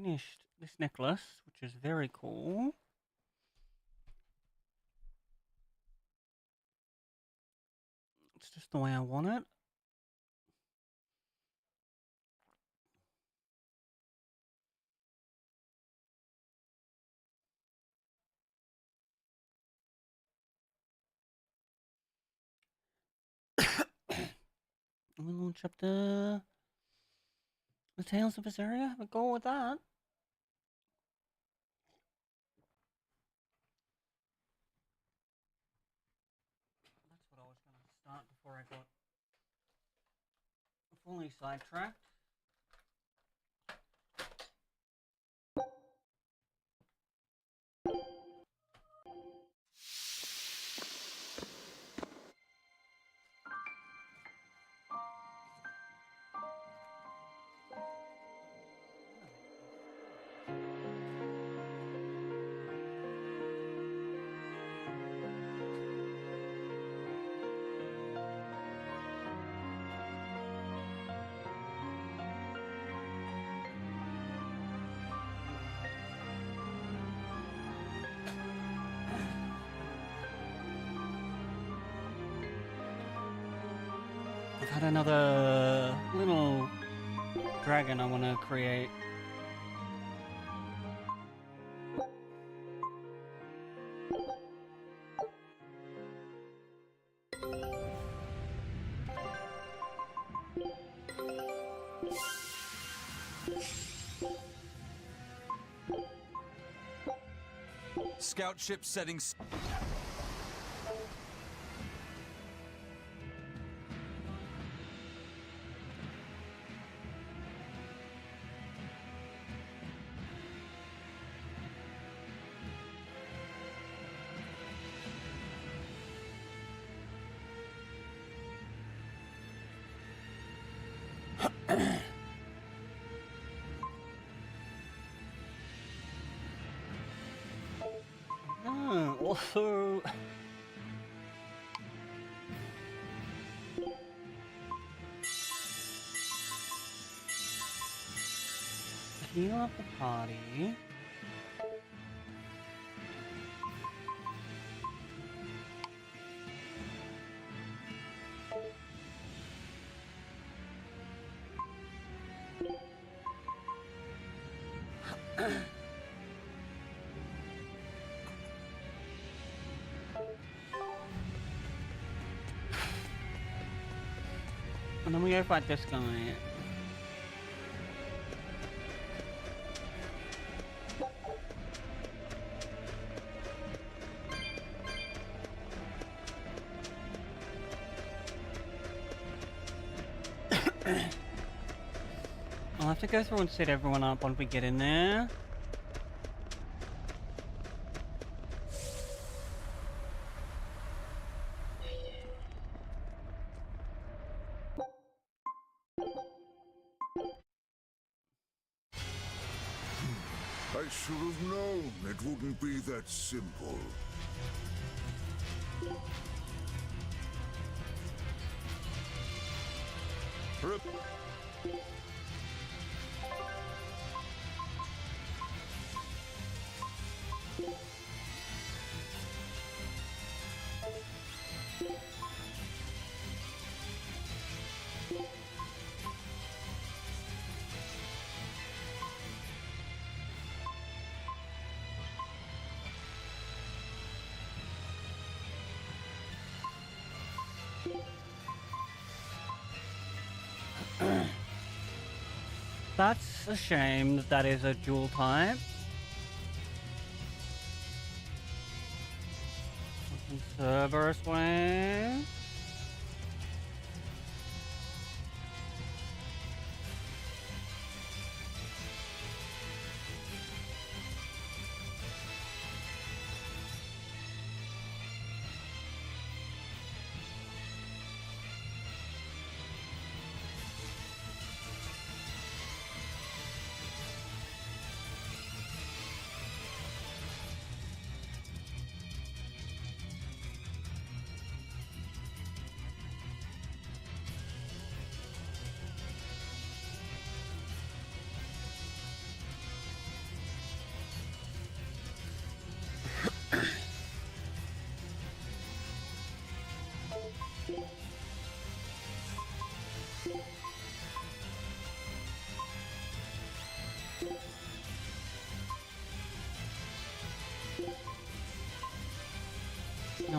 finished this necklace, which is very cool. It's just the way I want it. And we launch up the Tales of Berseria. Have a go with that. That's what I was going to start before I got fully sidetracked. I've had another little dragon I want to create. Scout ship settings. Also, heal up the party. And then we go fight this guy. I'll have to go through and set everyone up once we get in there. I should have known it wouldn't be that simple. That's a shame that that is a dual type. Cerberus Wave.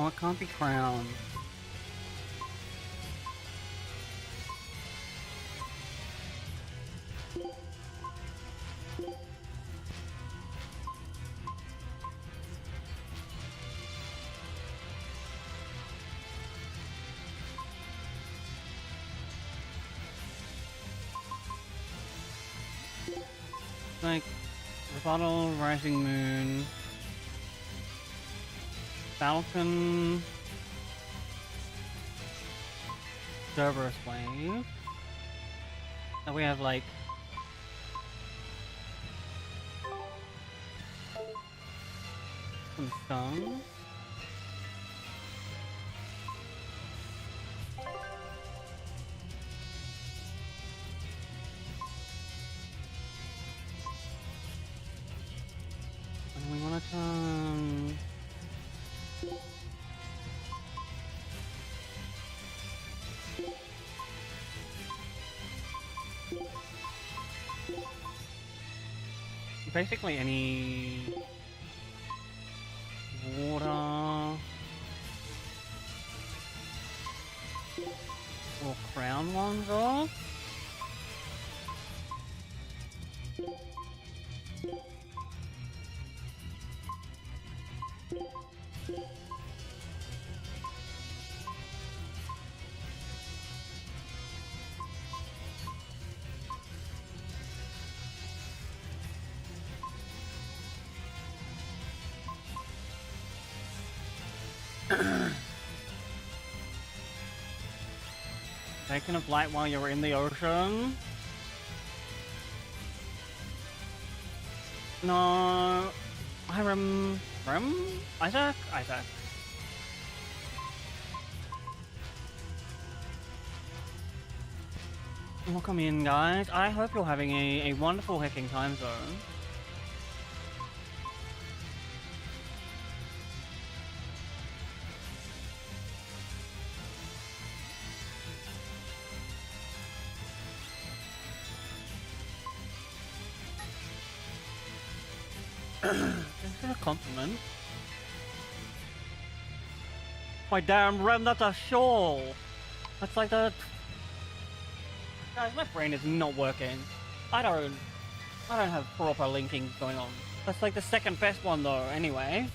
Oh, it can't be crowned. Like, Rebuttal, Rising Moon, Falcon, Cerberus Wave. And we have like some stones. And we want to turn basically any water or crown ones off. Taking a flight while you're in the ocean? No, I Isaac? Welcome in, guys. I hope you're having a wonderful hacking time zone. Is that a compliment? My damn Rem, that's a shawl! That's like the... Guys, my brain is not working. I don't have proper linking going on. That's like the second best one though, anyway.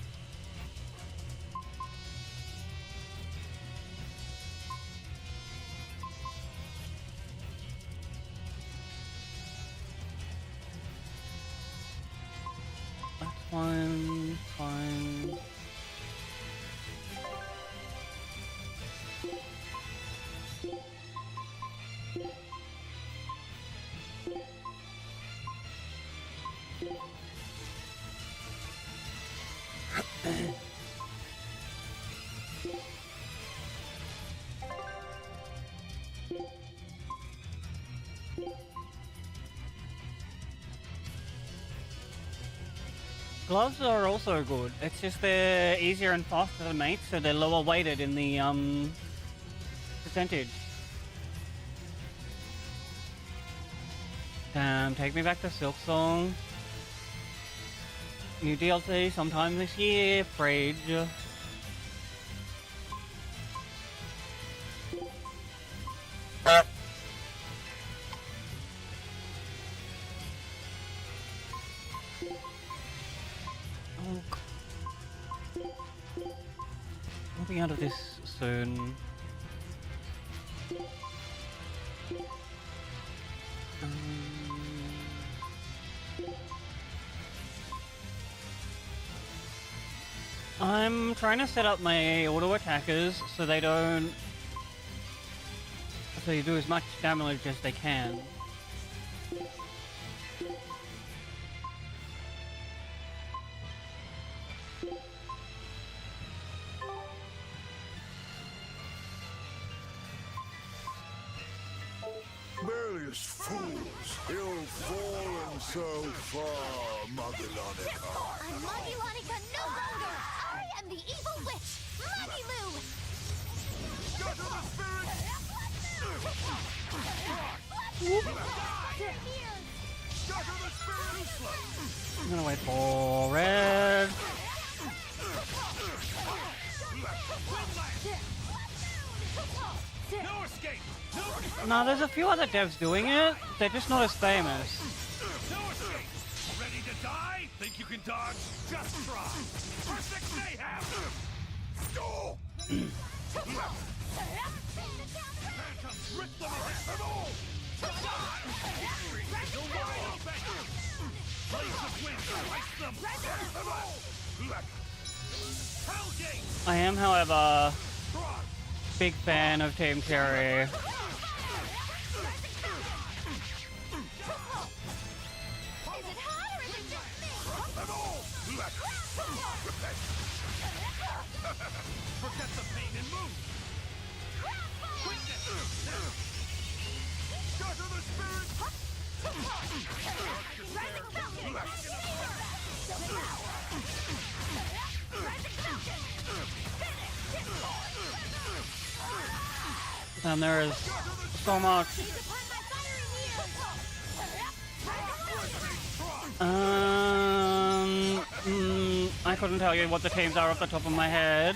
That's fine. Gloves are also good. It's just they're easier and faster to make, so they're lower weighted in the percentage. Damn, take me back to Silk Song. New DLC sometime this year, Frage. We'll be out of this soon. I'm trying to set up my auto attackers so they don't... so you do as much damage as they can. Rebellious fools, you've fallen so far, Magellanica. I'm Magellanica no longer! I am the evil witch, Magilu! Scatter the I'm gonna wait for red. No escape! No escape! No, there's a few other devs doing it. They're just not as famous. No escape! Ready to die? Think you can dodge? Just try! Perfect mayhem! Oh! Phantoms, rip them apart! You're wide open! Blaze of wind, slice them! Hellgate! I am, however, big fan of Team Cherry. Is it hot or is it just me? Forget the pain and move! Quickness! Shatter the spirit! And there is so much. I couldn't tell you what the teams are off the top of my head.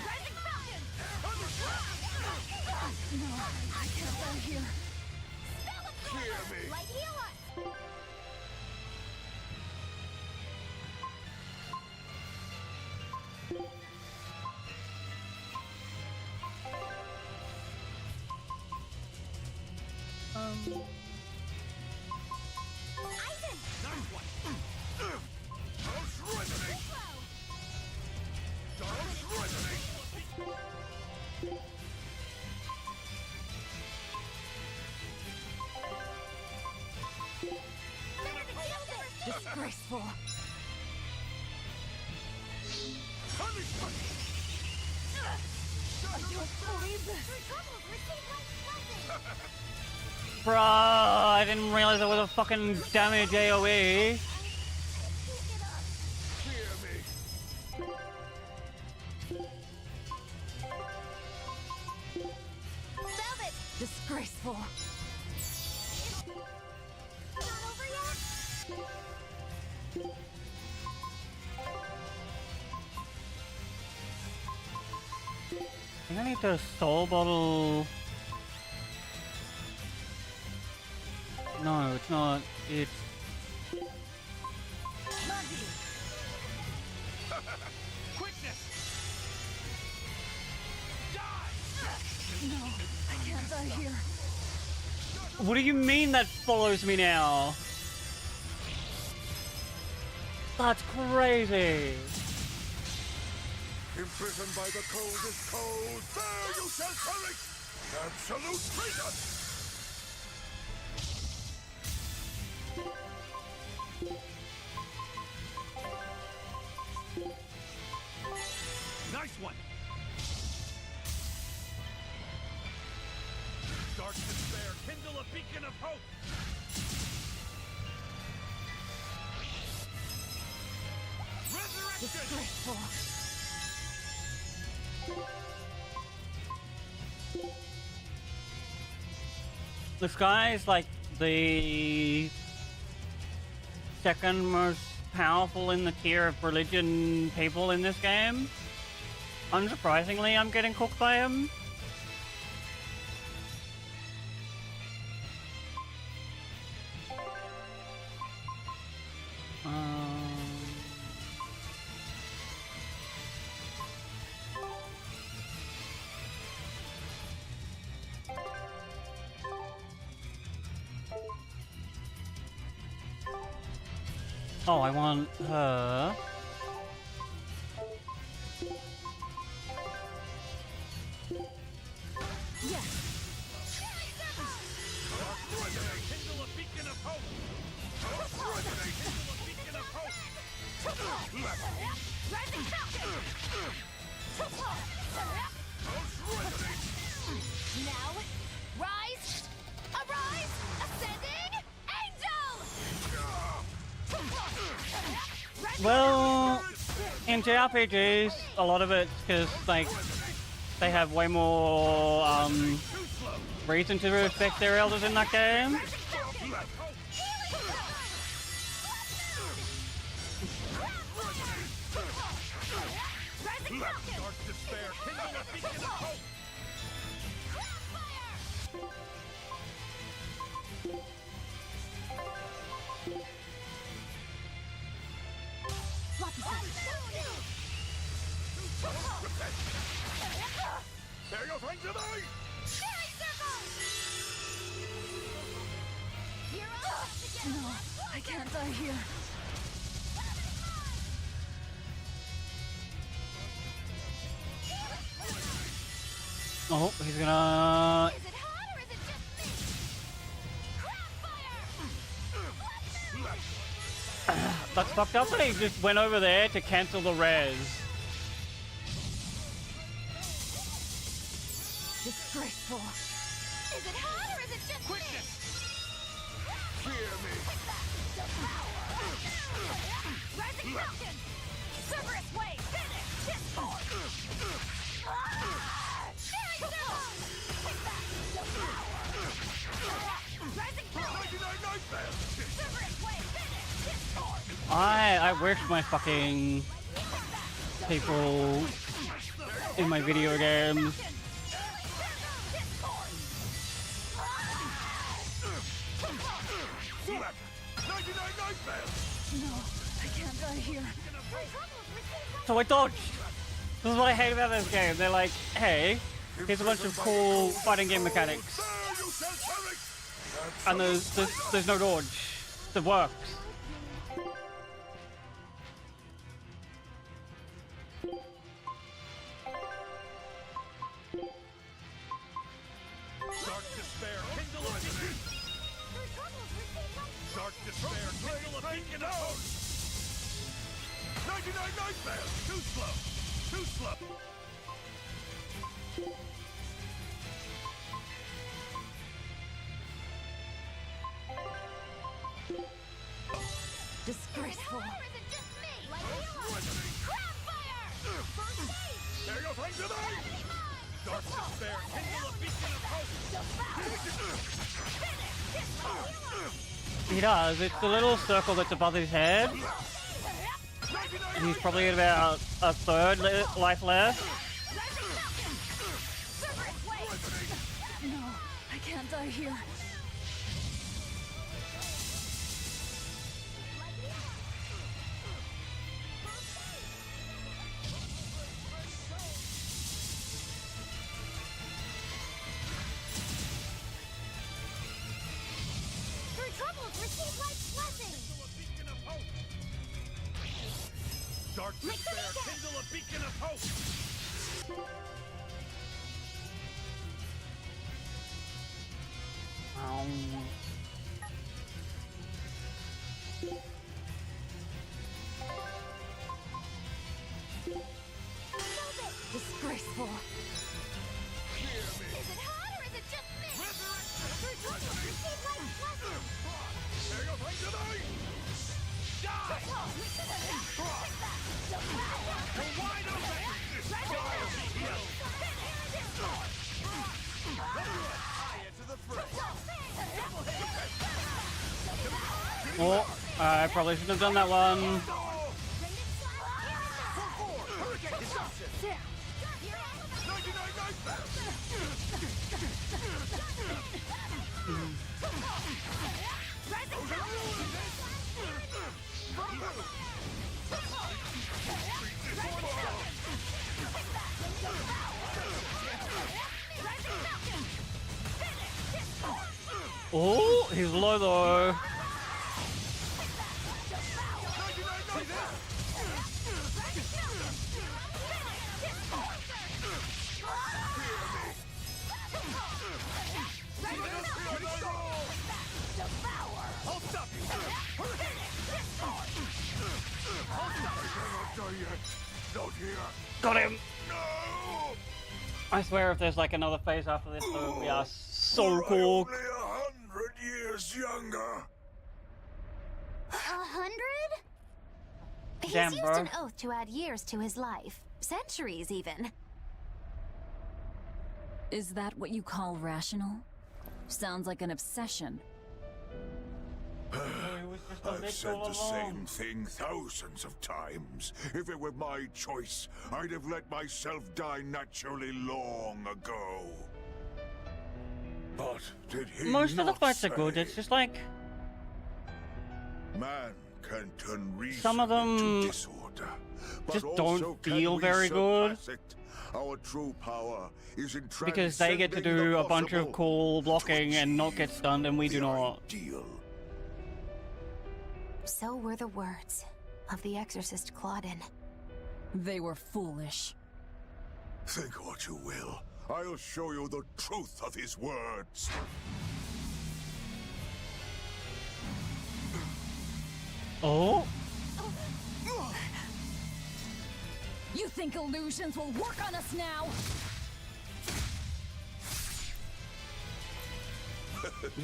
Disgraceful. Bruh, I didn't realize it was a fucking damage AoE. Disgraceful. Not over yet? I think I need the soul bottle. No, it's not. It's Quickness! No, I can't die here. what do you mean that follows me now? That's crazy. Imprisoned by the coldest cold, there you shall perish! Absolute freedom! Nice one! Dark despair, kindle a beacon of hope! Resurrection! Disgraceful. This guy is like the second most powerful in the tier of religion people in this game. Unsurprisingly, I'm getting cooked by him. Oh, I want her. Yes. Kindle a beacon of hope! Kindle a beacon of hope! Rising Falcon. Now, rise, arise, ascending angel. Well, in JRPGs, a lot of it's because, like, they have way more, reason to respect their elders in that game. Dark despair, kindle a beacon of hope! They're your friends of mine! No, I can't die here. Oh, he's gonna. Is it hot or is it just me? Crab That's fucked up that he just went over there to cancel the res. Disgraceful. Is it hot or is it just Quickness! Fear me! Rising Falcon! Cerberus Wave! Finish! Discord! Rising Falcon! 99 nightmares! Cerberus Wave! Finish! Discord! I wish my fucking people in my video games. Slap! 99 nightmares! No, I can't die here. So I dodged. This is what I hate about this game. They're like, hey, here's a bunch of cool fighting game mechanics, There you shall perish! and there's no dodge that works. Dark despair, kindle a beacon! Dark despair, kindle a beacon of hope! 99 nightmares! Too slow! Too slow! Disgraceful. Or is it just me? Crab fire! They're your friends of mine! Dark despair, kindle a beacon of hope! He does. It's the little circle that's above his head. He's probably at about a third life left. No, I can't die here. Through troubles, receive life's blessing. Kindle a beacon of hope! Dark despair, kindle a beacon of hope! Disgraceful. Is it hot or is it just me? Through troubles, receive life's blessing. They're your friends of mine! Wide open! Oh, I probably shouldn't have done that one. Oh, he's low though. I'll stop you! Cannot die yet! Not here! Got him. No! I swear if there's like another phase after this, though, we are so We're cool. only 100 years younger! 100? He's Damn, used bro. an oath to add years to his life. Centuries, even. Is that what you call rational? Sounds like an obsession. I've this said all the along. same thing thousands of times. If it were my choice, I'd have let myself die naturally long ago. But did he Most of the not fights are good. say, It's just like man can turn reason some of them into disorder, but just also don't can feel we very good. surpass it? Our true power is in Because they get to transcending do the a bunch of possible cool to blocking and not achieve get stunned, and we do the not. ideal. So were the words of the exorcist Claudin. They were foolish. Think what you will. I'll show you the truth of his words. Oh? You think illusions will work on us now?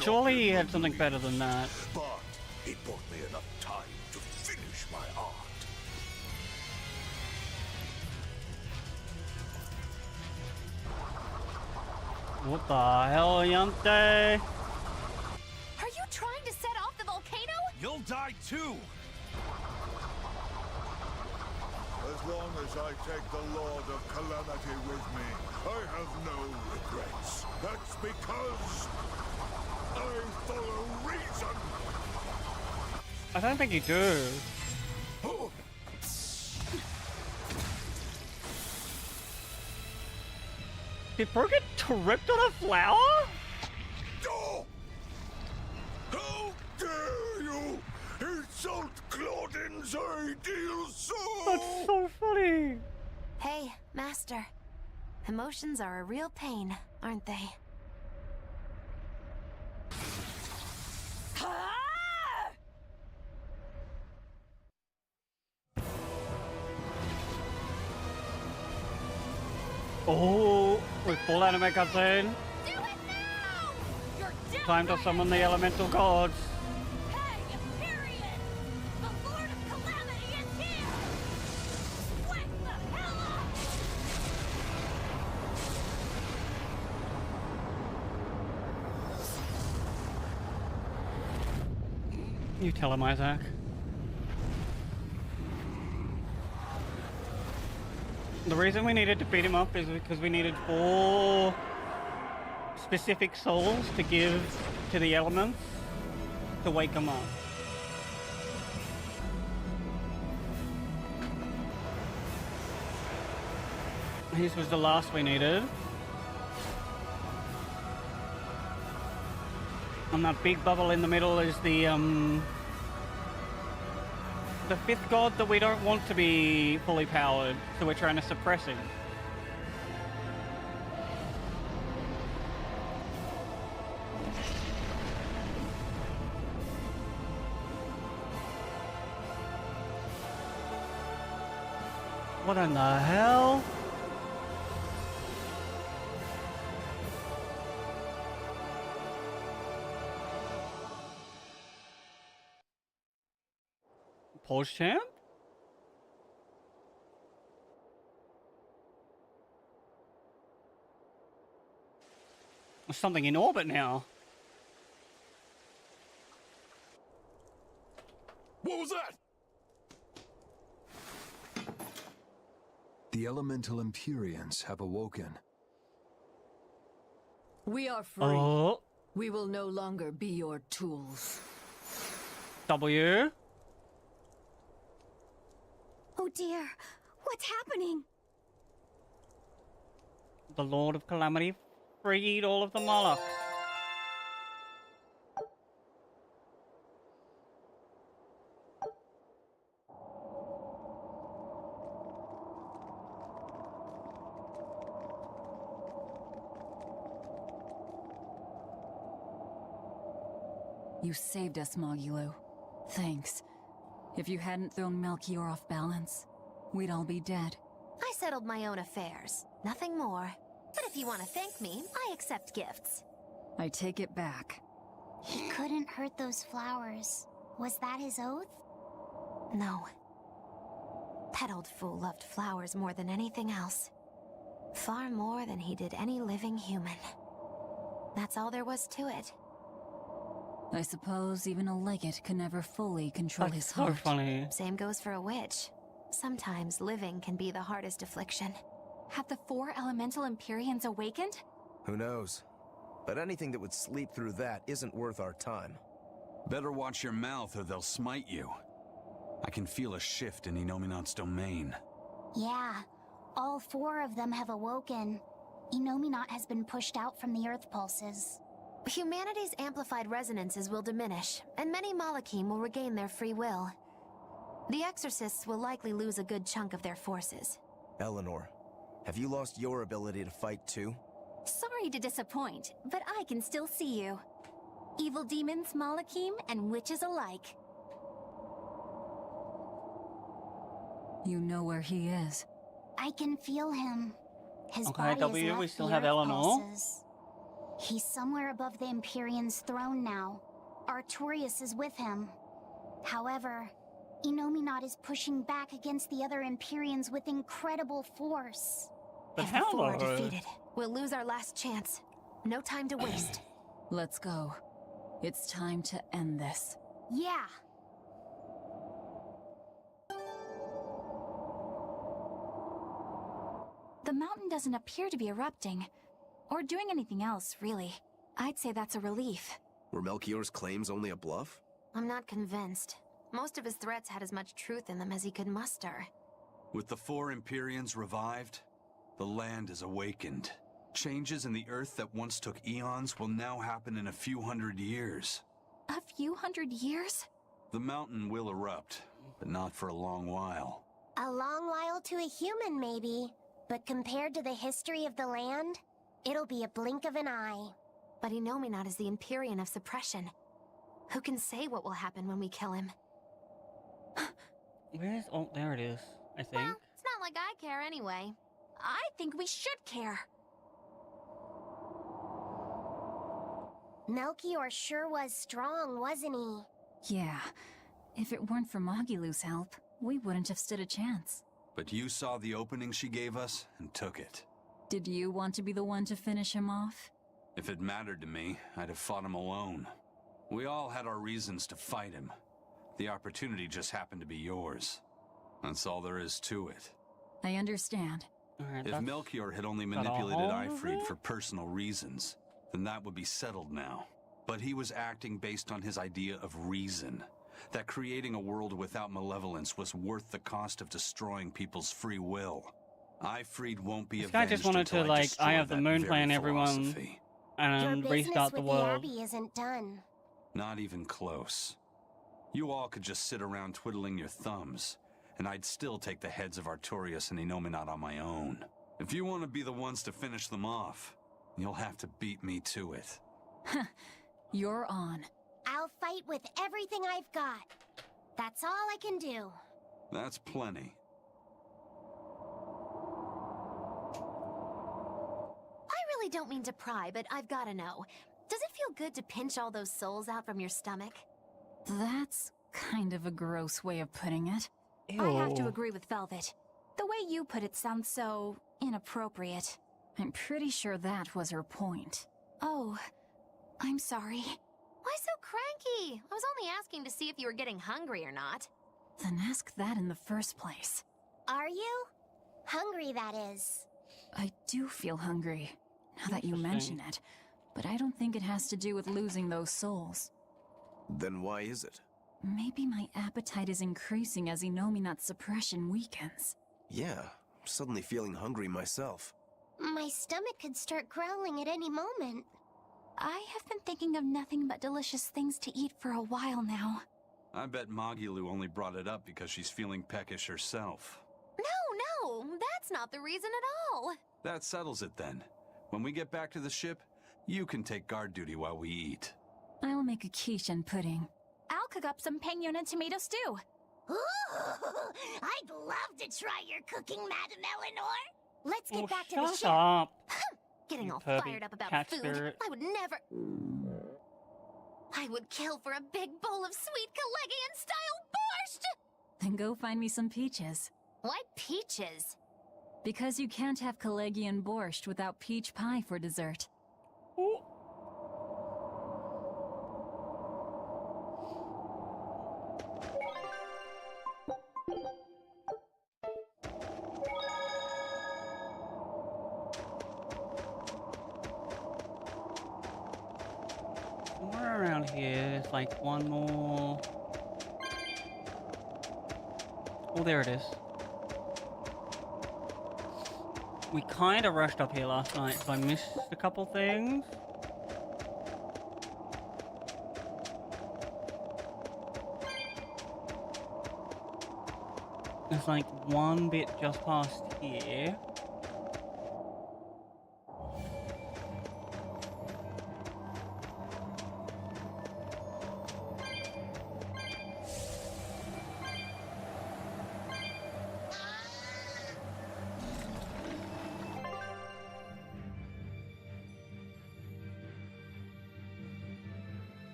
Surely he had something better than that. But it bought me enough time to finish my art. What the hell, Yante? Are you trying to set off the volcano? You'll die too! As long as I take the Lord of Calamity with me, I have no regrets. That's because I follow reason. I don't think you do. Oh, Did Bro get tripped on a flower? oh! How dare you insult Claudin's ideal soul! That's so funny. Hey, Master. Emotions are a real pain, aren't they? Oh, with full anime cutscene. Do it now! You're dead! Time to summon the elemental gods. Hey, Imperium! The Lord of Calamity is here! Wake the hell up! You tell him, Isaac. The reason we needed to beat him up is because we needed 4 specific souls to give to the elements to wake them up. This was the last we needed. And that big bubble in the middle is the 5th god that we don't want to be fully powered, so we're trying to suppress him. What in the hell? Pause champ? There's something in orbit now. What was that? The elemental Empyreans have awoken. We are free. Oh, We will no longer be your tools. W. Oh dear, what's happening? The Lord of Calamity freed all of the Molochs. You saved us, Mogulu. Thanks. If you hadn't thrown Melchior off balance, we'd all be dead. I settled my own affairs, nothing more. But if you want to thank me, I accept gifts. I take it back. He couldn't hurt those flowers. Was that his oath? No. That old fool loved flowers more than anything else. Far more than he did any living human. That's all there was to it. I suppose even a legate can never fully control That's his so heart. funny. Same goes for a witch. Sometimes living can be the hardest affliction. Have the 4 elemental Empyreans awakened? Who knows? But anything that would sleep through that isn't worth our time. Better watch your mouth or they'll smite you. I can feel a shift in Inominat's domain. Yeah, all 4 of them have awoken. Inominat has been pushed out from the Earth pulses. Humanity's amplified resonances will diminish, and many Malachim will regain their free will. The Exorcists will likely lose a good chunk of their forces. Eleanor, have you lost your ability to fight too? Sorry to disappoint, but I can still see you. Evil demons, Malachim, and witches alike. You know where he is. I can feel him. His Okay, body W, has we left still the have Earth Eleanor. pulses. He's somewhere above the Empyrean's throne now. Artorias is with him. However, Inominat is pushing back against the other Empyreans with incredible force. But If the how 4 are though? defeated, we'll lose our last chance. No time to waste. Let's go. It's time to end this. Yeah. The mountain doesn't appear to be erupting, or doing anything else, really. I'd say that's a relief. Were Melchior's claims only a bluff? I'm not convinced. Most of his threats had as much truth in them as he could muster. With the 4 Empyreans revived, the land is awakened. Changes in the Earth that once took eons will now happen in a few hundred years. A few hundred years? The mountain will erupt, but not for a long while. A long while to a human, maybe. But compared to the history of the land, it'll be a blink of an eye. But Inominat is the Empyrean of suppression. Who can say what will happen when we kill him? Where is? Oh, there it is. I think. Well, it's not like I care anyway. I think we should care. Melchior sure was strong, wasn't he? Yeah. If it weren't for Magilu's help, we wouldn't have stood a chance. But you saw the opening she gave us and took it. Did you want to be the one to finish him off? If it mattered to me, I'd have fought him alone. We all had our reasons to fight him. The opportunity just happened to be yours. That's all there is to it. I understand. Alright, If that's Melchior had only that manipulated all of Ifrid it? for personal reasons, then that would be settled now. But he was acting based on his idea of reason. That creating a world without malevolence was worth the cost of destroying people's free will. Ifrid won't be This guy avenged just wanted to, until I like, destroy I have the that moon very plan everyone philosophy. and Your business restart the with the world. Abbey isn't done. Not even close. You all could just sit around twiddling your thumbs, and I'd still take the heads of Artorias and Inominat on my own. If you want to be the ones to finish them off, you'll have to beat me to it. You're on. I'll fight with everything I've got. That's all I can do. That's plenty. I really don't mean to pry, but I've gotta know. Does it feel good to pinch all those souls out from your stomach? That's kind of a gross way of putting it. I have to Ew. agree with Velvet. The way you put it sounds so inappropriate. I'm pretty sure that was her point. Oh, I'm sorry. Why so cranky? I was only asking to see if you were getting hungry or not. Then ask that in the first place. Are you? Hungry, that is. I do feel hungry, now that you mention it, but I don't think it has to do with losing those souls. Then why is it? Maybe my appetite is increasing as Inominat's suppression weakens. Yeah, I'm suddenly feeling hungry myself. My stomach could start growling at any moment. I have been thinking of nothing but delicious things to eat for a while now. I bet Magilu only brought it up because she's feeling peckish herself. No, that's not the reason at all. That settles it then. When we get back to the ship, you can take guard duty while we eat. I'll make a quiche and pudding. I'll cook up some pinyon and tomato stew. Ooh, I'd love to try your cooking, Madam Eleanor. Let's get Oh, back to the shut ship. up. Getting You all pervy fired up about cat food. spirit. I would never... I would kill for a big bowl of sweet Calegian-style borscht! Then go find me some peaches. Why peaches? Because you can't have Calegian borscht without peach pie for dessert. Ooh. There's like one more. Oh, there it is. We kind of rushed up here last night, so I missed a couple things. There's like one bit just past here.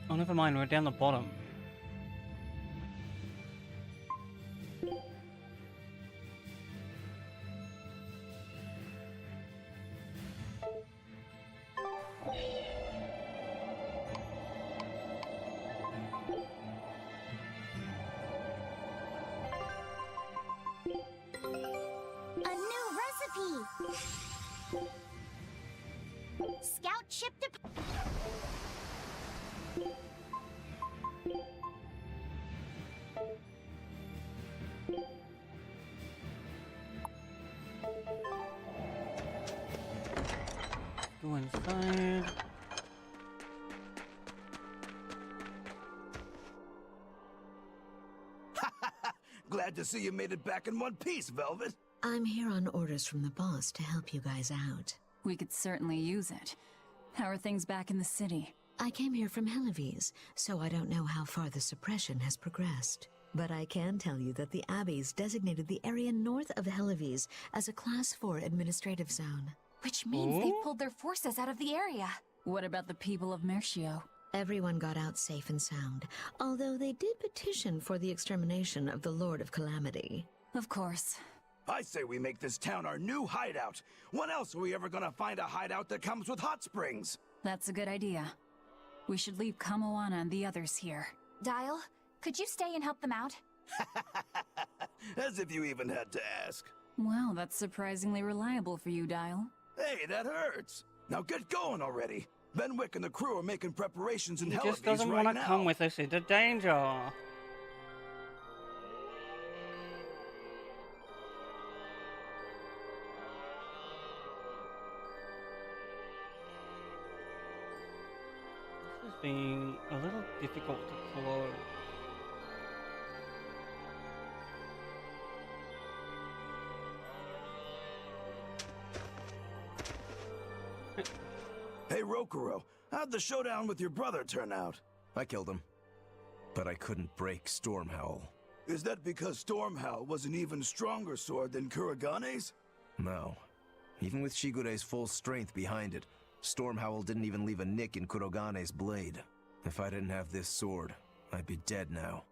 Oh, never mind, we're down the bottom. A new recipe! Scout ship to... Go inside. Glad to see you made it back in one piece, Velvet. I'm here on orders from the boss to help you guys out. We could certainly use it. How are things back in the city? I came here from Helives, so I don't know how far the suppression has progressed. But I can tell you that the Abbeys designated the area north of Helives as a Class 4 administrative zone. Which means they've pulled their forces out of the area. What about the people of Mercio? Everyone got out safe and sound, although they did petition for the extermination of the Lord of Calamity. Of course. I say we make this town our new hideout. When else are we ever gonna find a hideout that comes with hot springs? That's a good idea. We should leave Kamoana and the others here. Dial, could you stay and help them out? As if you even had to ask. Well, that's surprisingly reliable for you, Dial. Hey, that hurts. Now get going already. Benwick and the crew are making preparations in He Helives just doesn't right want to now. come with us into danger. This is being a little difficult to close. Hey, Rokuro, how'd the showdown with your brother turn out? I killed him, but I couldn't break Stormhowl. Is that because Stormhowl was an even stronger sword than Kuragane's? No. Even with Shigure's full strength behind it, Stormhowl didn't even leave a nick in Kurogane's blade. If I didn't have this sword, I'd be dead now.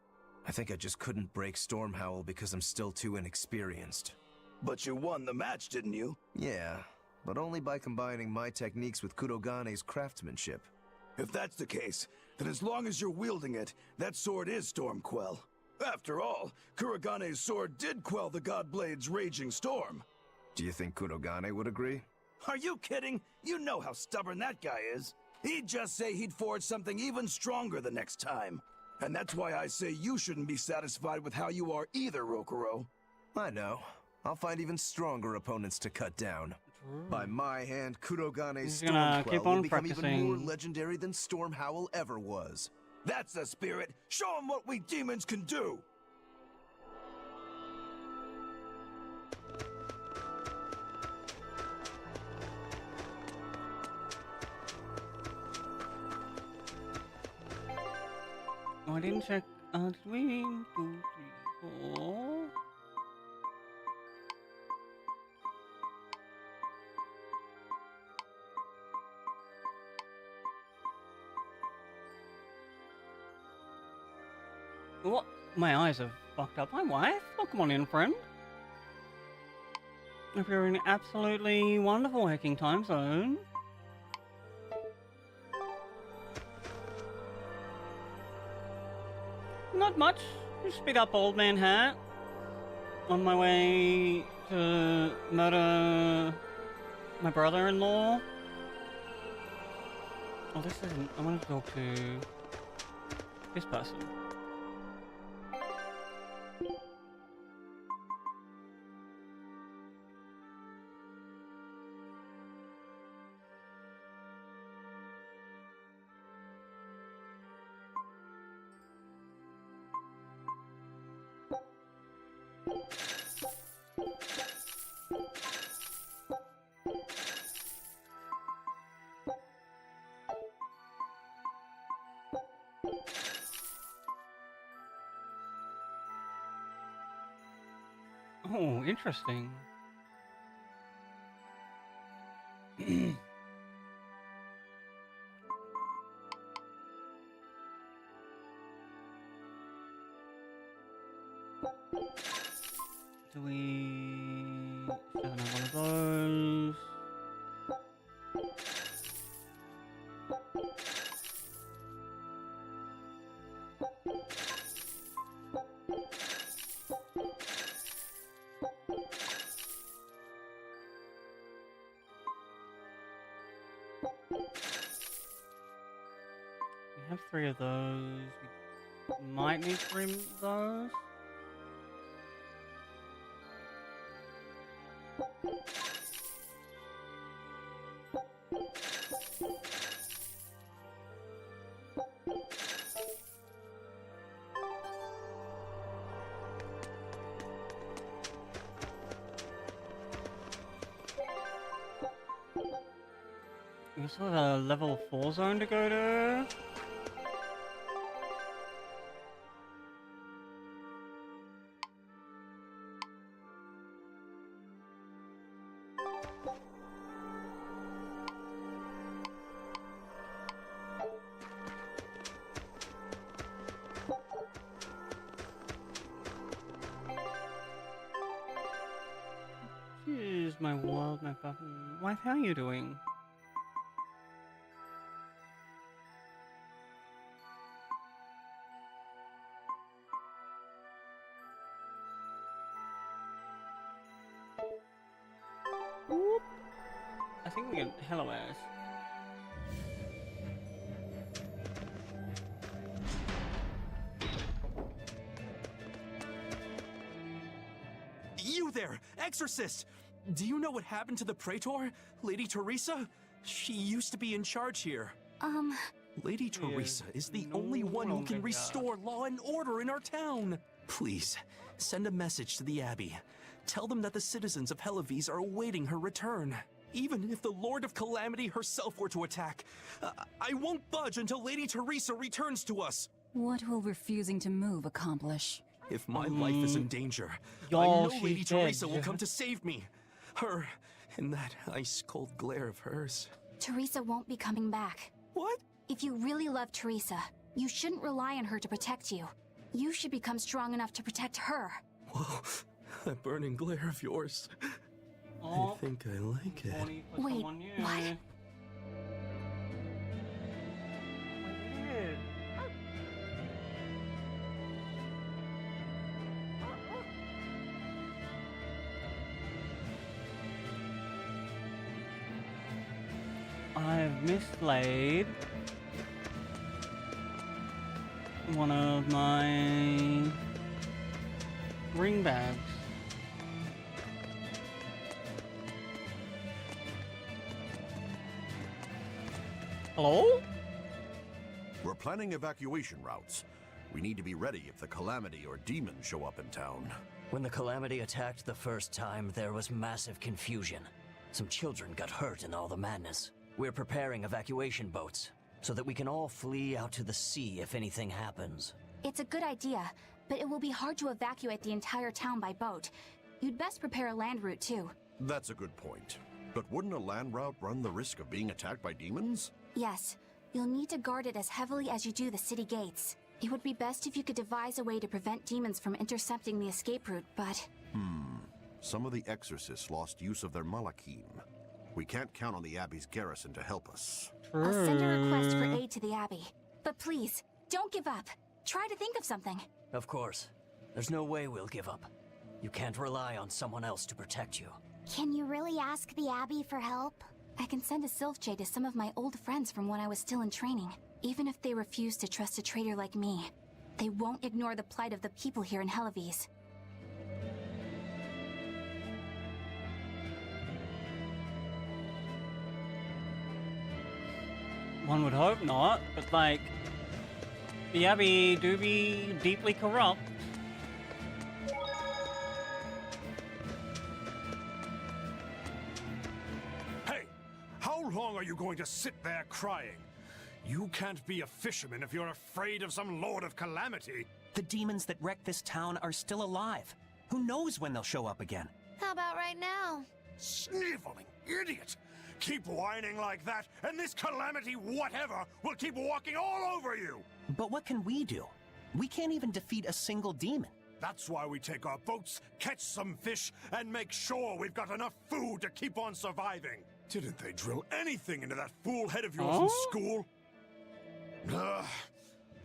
I think I just couldn't break Stormhowl because I'm still too inexperienced. But you won the match, didn't you? Yeah, but only by combining my techniques with Kurogane's craftsmanship. If that's the case, then as long as you're wielding it, that sword is Stormquell. After all, Kuragane's sword did quell the Godblade's raging storm. Do you think Kurogane would agree? Are you kidding? You know how stubborn that guy is. He'd just say he'd forge something even stronger the next time. And that's why I say you shouldn't be satisfied with how you are either, Rokuro. I know. I'll find even stronger opponents to cut down. By my hand, Kurogane's He's gonna Stormquell keep will on become even more practicing. legendary than Stormhowl ever was. That's the spirit. Show him what we demons can do. Oh, I didn't check. Did we? 1, 2, 3, 4. What? My eyes have fucked up. My wife? Welcome on in, friend. If you're in an absolutely wonderful hacking time zone. Not much. Just beat up Old Man Hat. On my way to murder my brother-in-law. Oh, this isn't. I want to talk to This person. Oh, interesting. Do we still have one of those? We have 3 of those. We might need 3 of those. We also have a level 4 zone to go to. Here's my world map button. Wife, how are you doing? Whoop. I think we can hello ass. You there, Exorcist! Do you know what happened to the Praetor, Lady Teresa? She used to be in charge here. Lady Teresa is the only one who can restore law and order in our town. Please, send a message to the Abbey. Tell them that the citizens of Helives are awaiting her return. Even if the Lord of Calamity herself were to attack, I won't budge until Lady Teresa returns to us. What will refusing to move accomplish? If my life is in danger, I know Lady Teresa will come to save me. Her, in that ice-cold glare of hers. Teresa won't be coming back. What? If you really love Teresa, you shouldn't rely on her to protect you. You should become strong enough to protect her. Whoa, that burning glare of yours. I think I like it. Wait, what? I've mislaid one of my ring bags. Hello? We're planning evacuation routes. We need to be ready if the Calamity or demons show up in town. When the Calamity attacked the first time, there was massive confusion. Some children got hurt in all the madness. We're preparing evacuation boats, so that we can all flee out to the sea if anything happens. It's a good idea, but it will be hard to evacuate the entire town by boat. You'd best prepare a land route too. That's a good point. But wouldn't a land route run the risk of being attacked by demons? Yes, you'll need to guard it as heavily as you do the city gates. It would be best if you could devise a way to prevent demons from intercepting the escape route, but... Some of the exorcists lost use of their Malachim. We can't count on the Abbey's garrison to help us. I'll send a request for aid to the Abbey. But please, don't give up. Try to think of something. Of course. There's no way we'll give up. You can't rely on someone else to protect you. Can you really ask the Abbey for help? I can send a Sylph Jade to some of my old friends from when I was still in training. Even if they refuse to trust a traitor like me, they won't ignore the plight of the people here in Helives. One would hope not, but like, the Abbey do be deeply corrupt. Hey, how long are you going to sit there crying? You can't be a fisherman if you're afraid of some Lord of Calamity. The demons that wrecked this town are still alive. Who knows when they'll show up again? How about right now? Sniveling idiot! Keep whining like that, and this Calamity whatever will keep walking all over you! But what can we do? We can't even defeat a single demon. That's why we take our boats, catch some fish, and make sure we've got enough food to keep on surviving. Didn't they drill anything into that fool head of yours in school? Ugh.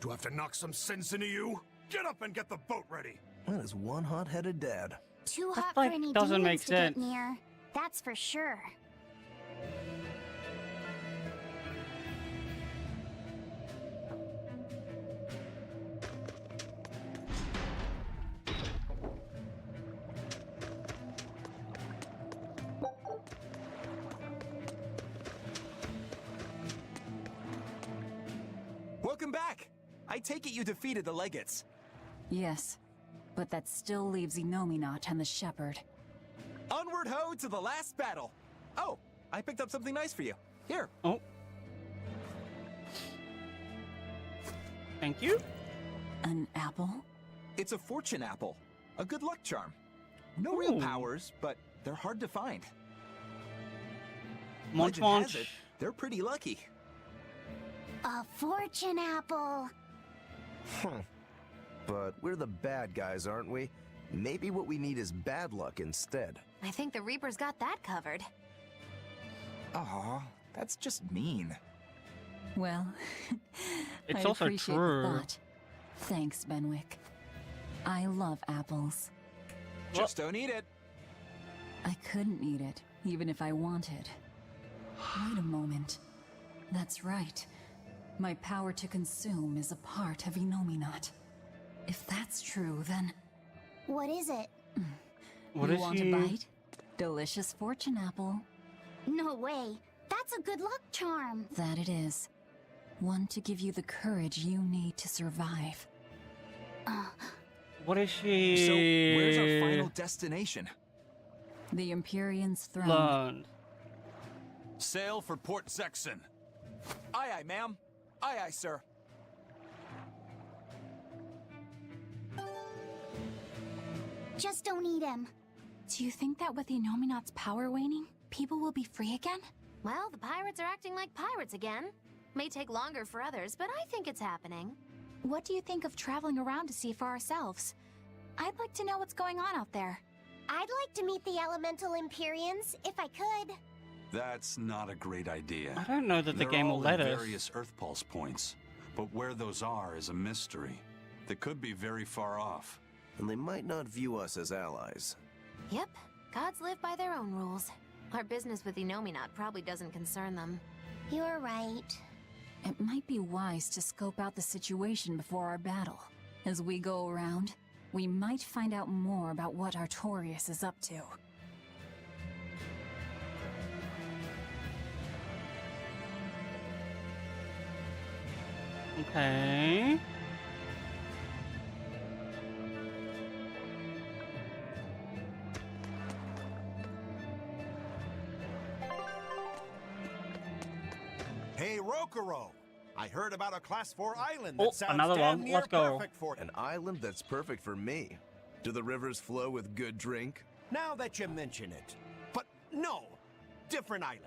Do I have to knock some sense into you? Get up and get the boat ready. That is one hot-headed dad. Too That, hot for like, any doesn't make demons to get sense. near. That's for sure. Welcome back! I take it you defeated the Legates. Yes, but that still leaves Inominat and the Shepherd. Onward ho to the last battle! Oh, I picked up something nice for you. Here. Oh. Thank you. An apple? It's a fortune apple. A good luck charm. No real powers, but they're hard to find. Munch Legend munch. has it, they're pretty lucky. A fortune apple. But we're the bad guys, aren't we? Maybe what we need is bad luck instead. I think the Reaper's got that covered. Aw, that's just mean. Well, It's I also appreciate true. the thought. Thanks, Benwick. I love apples. Just don't eat it. I couldn't eat it, even if I wanted. Wait a moment. That's right. My power to consume is a part of Inominat. If that's true, then... What is it? What you is want she? a bite? Delicious fortune apple. No way. That's a good luck charm. That it is. One to give you the courage you need to survive. What is she? So, where's our final destination? The Empyrean's throne. Learned. Sail for Port Zexon. Aye, aye, ma'am. Aye, aye, sir. Just don't eat him. Do you think that with Inominat's power waning, people will be free again? Well, the pirates are acting like pirates again. May take longer for others, but I think it's happening. What do you think of traveling around to see for ourselves? I'd like to know what's going on out there. I'd like to meet the elemental Empyreans, if I could. That's not a great idea. I don't know that the They're game will all let in us. various Earth Pulse points, but where those are is a mystery. They could be very far off. And they might not view us as allies. Yep, gods live by their own rules. Our business with Inominat probably doesn't concern them. You're right. It might be wise to scope out the situation before our battle. As we go around, we might find out more about what Artorias is up to. Okay. Hey, Rokuro! I heard about a Class 4 island Oh, that sounds another damn one. near Let's go. perfect for it. An island that's perfect for me. Do the rivers flow with good drink? Now that you mention it. But no, different island.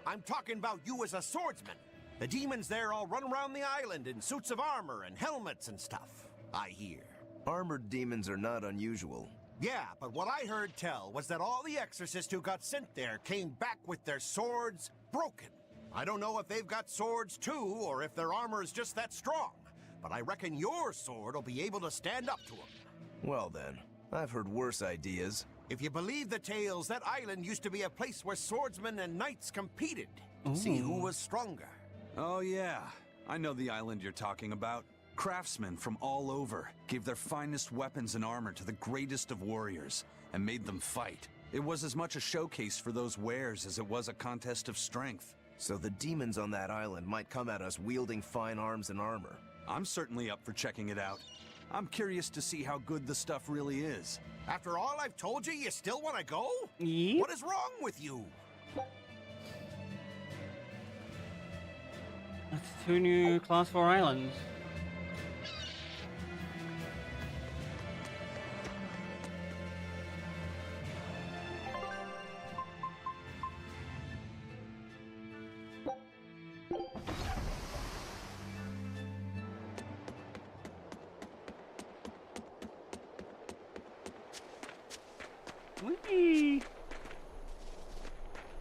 I'm talking about you as a swordsman. The demons there all run around the island in suits of armor and helmets and stuff, I hear. Armored demons are not unusual. Yeah, but what I heard tell was that all the exorcists who got sent there came back with their swords broken. I don't know if they've got swords too, or if their armor is just that strong, but I reckon your sword will be able to stand up to them. Well then, I've heard worse ideas. If you believe the tales, that island used to be a place where swordsmen and knights competed to see who was stronger. Oh yeah, I know the island you're talking about. Craftsmen from all over gave their finest weapons and armor to the greatest of warriors and made them fight. It was as much a showcase for those wares as it was a contest of strength. So the demons on that island might come at us wielding fine arms and armor. I'm certainly up for checking it out. I'm curious to see how good the stuff really is. After all I've told you, you still want to go? Yep. What is wrong with you? That's 2 new Class 4 islands. Whee!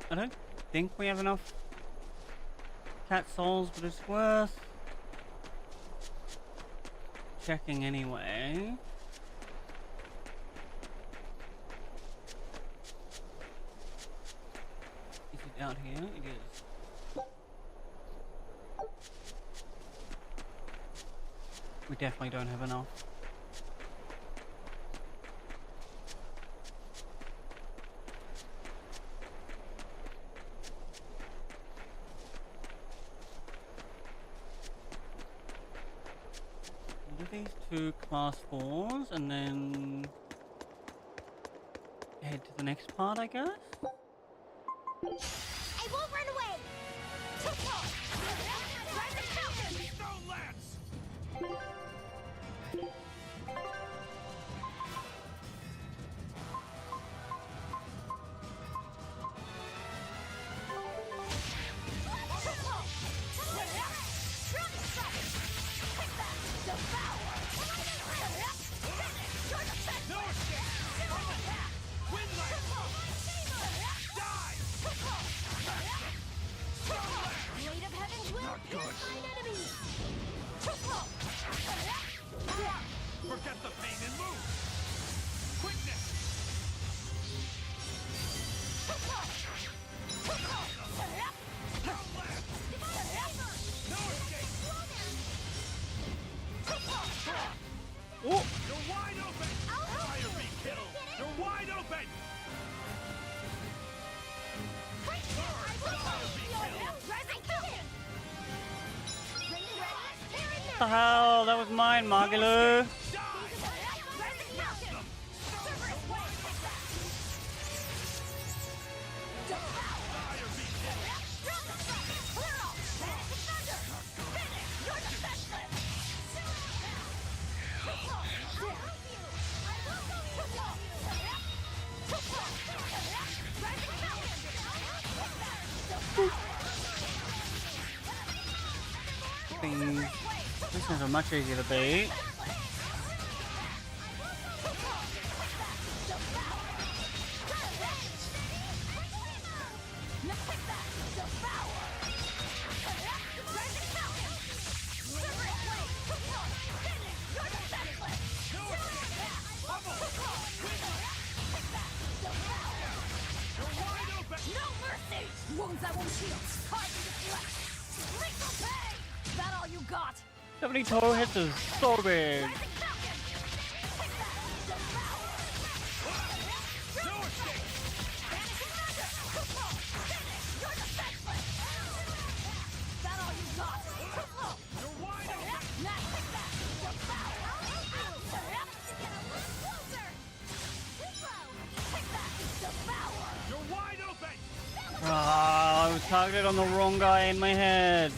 I don't think we have enough cat souls, but it's worth checking anyway. Is it out here? It is. We definitely don't have enough. These 2 Class 4s and then head to the next part, I guess? I won't run away! No, Lance! Forget the pain and move! Quickness! No escape! Oh! You're wide open! Fire be killed! You're wide open! What the hell? That was mine, Magalu. This is much easier to beat. Wounds that won't heal. Carved into flesh. Lethal pain! That all you got? 70 total hits is so big. I was targeted on the wrong guy in my head.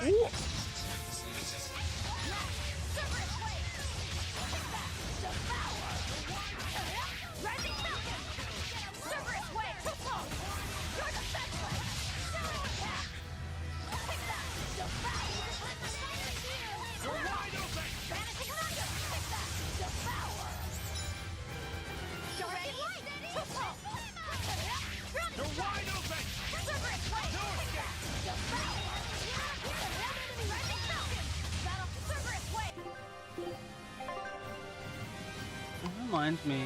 Ooh. reminds me.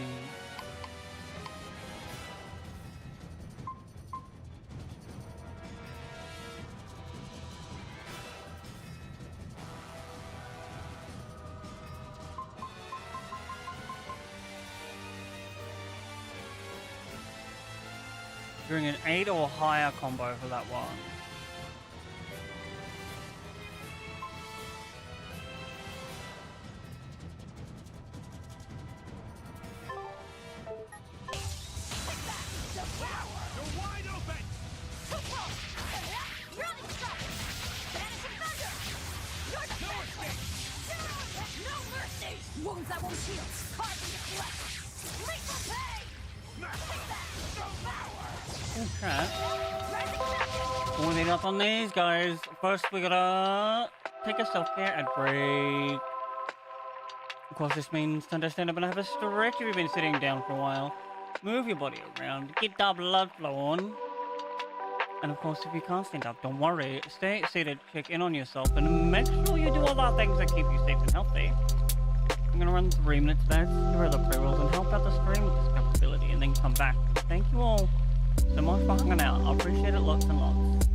Doing an 8 or higher combo for that one. Wounds that won't heal. Carved into flesh. Lethal pain! Okay. Warming up on these guys. First, we gotta take a self-care and break. Of course, this means to stand up and have a stretch if you've been sitting down for a while. Move your body around, get that blood flowing. And of course, if you can't stand up, don't worry. Stay seated, check in on yourself, and make sure you do all the things that keep you safe and healthy. I'm gonna run 3 minutes there, cover the pre-rolls, and help out the stream with discoverability, and then come back. Thank you all so much for hanging out. I appreciate it lots and lots.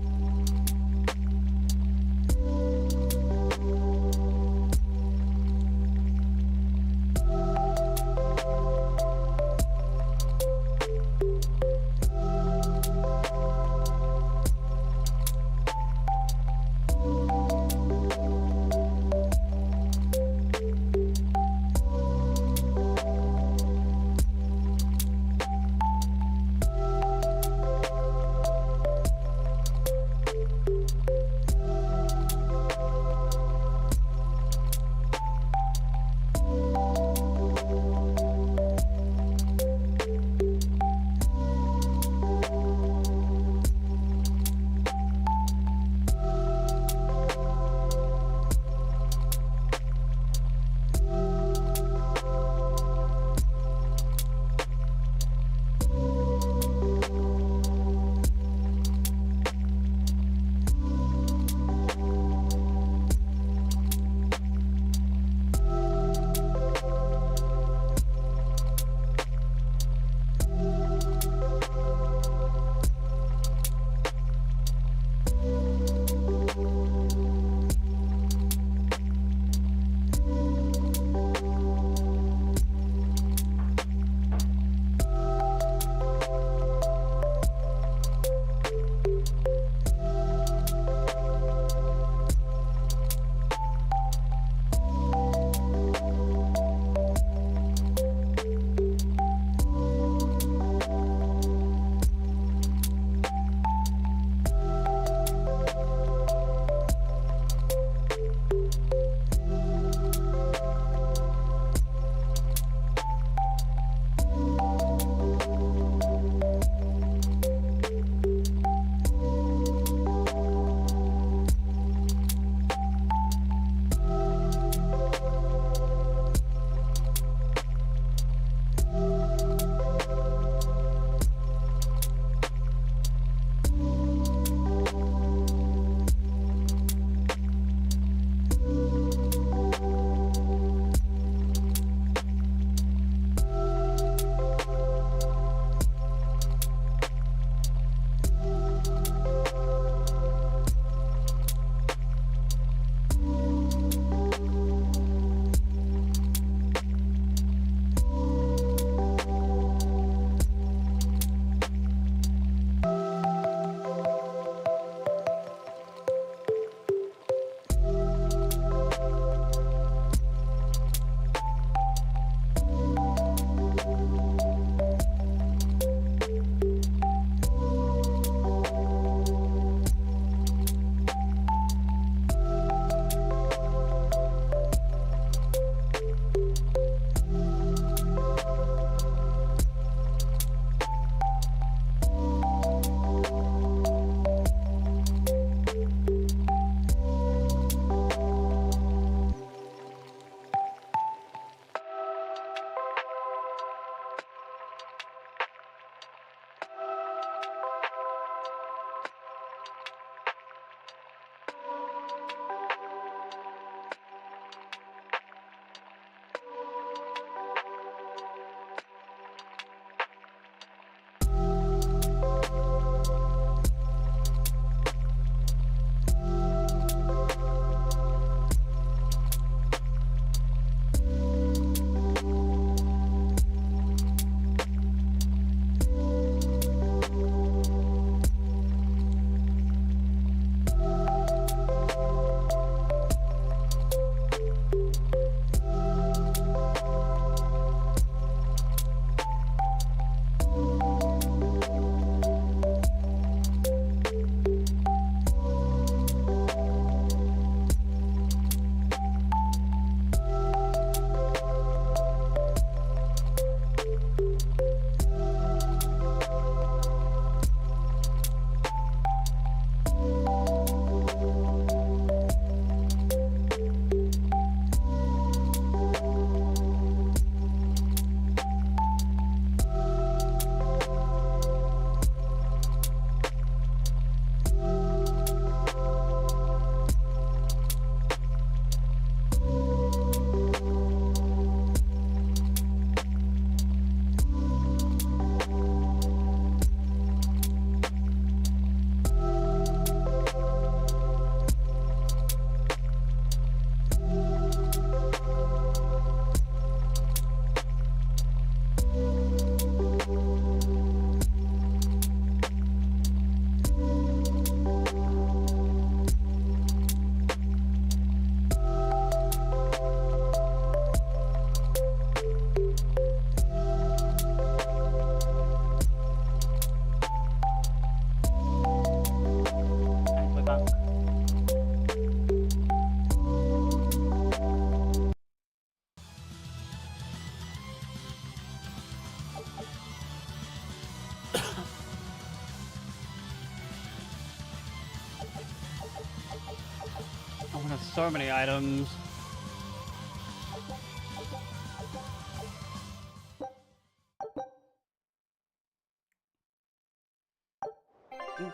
so many items.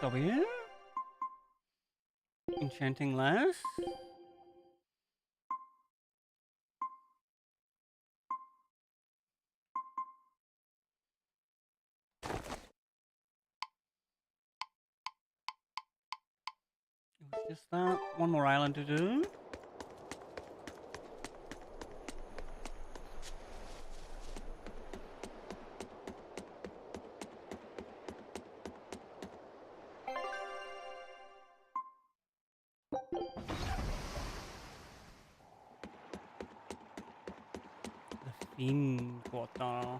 W? Enchanting less? Just that. One more island to do. The Fiend Quarter.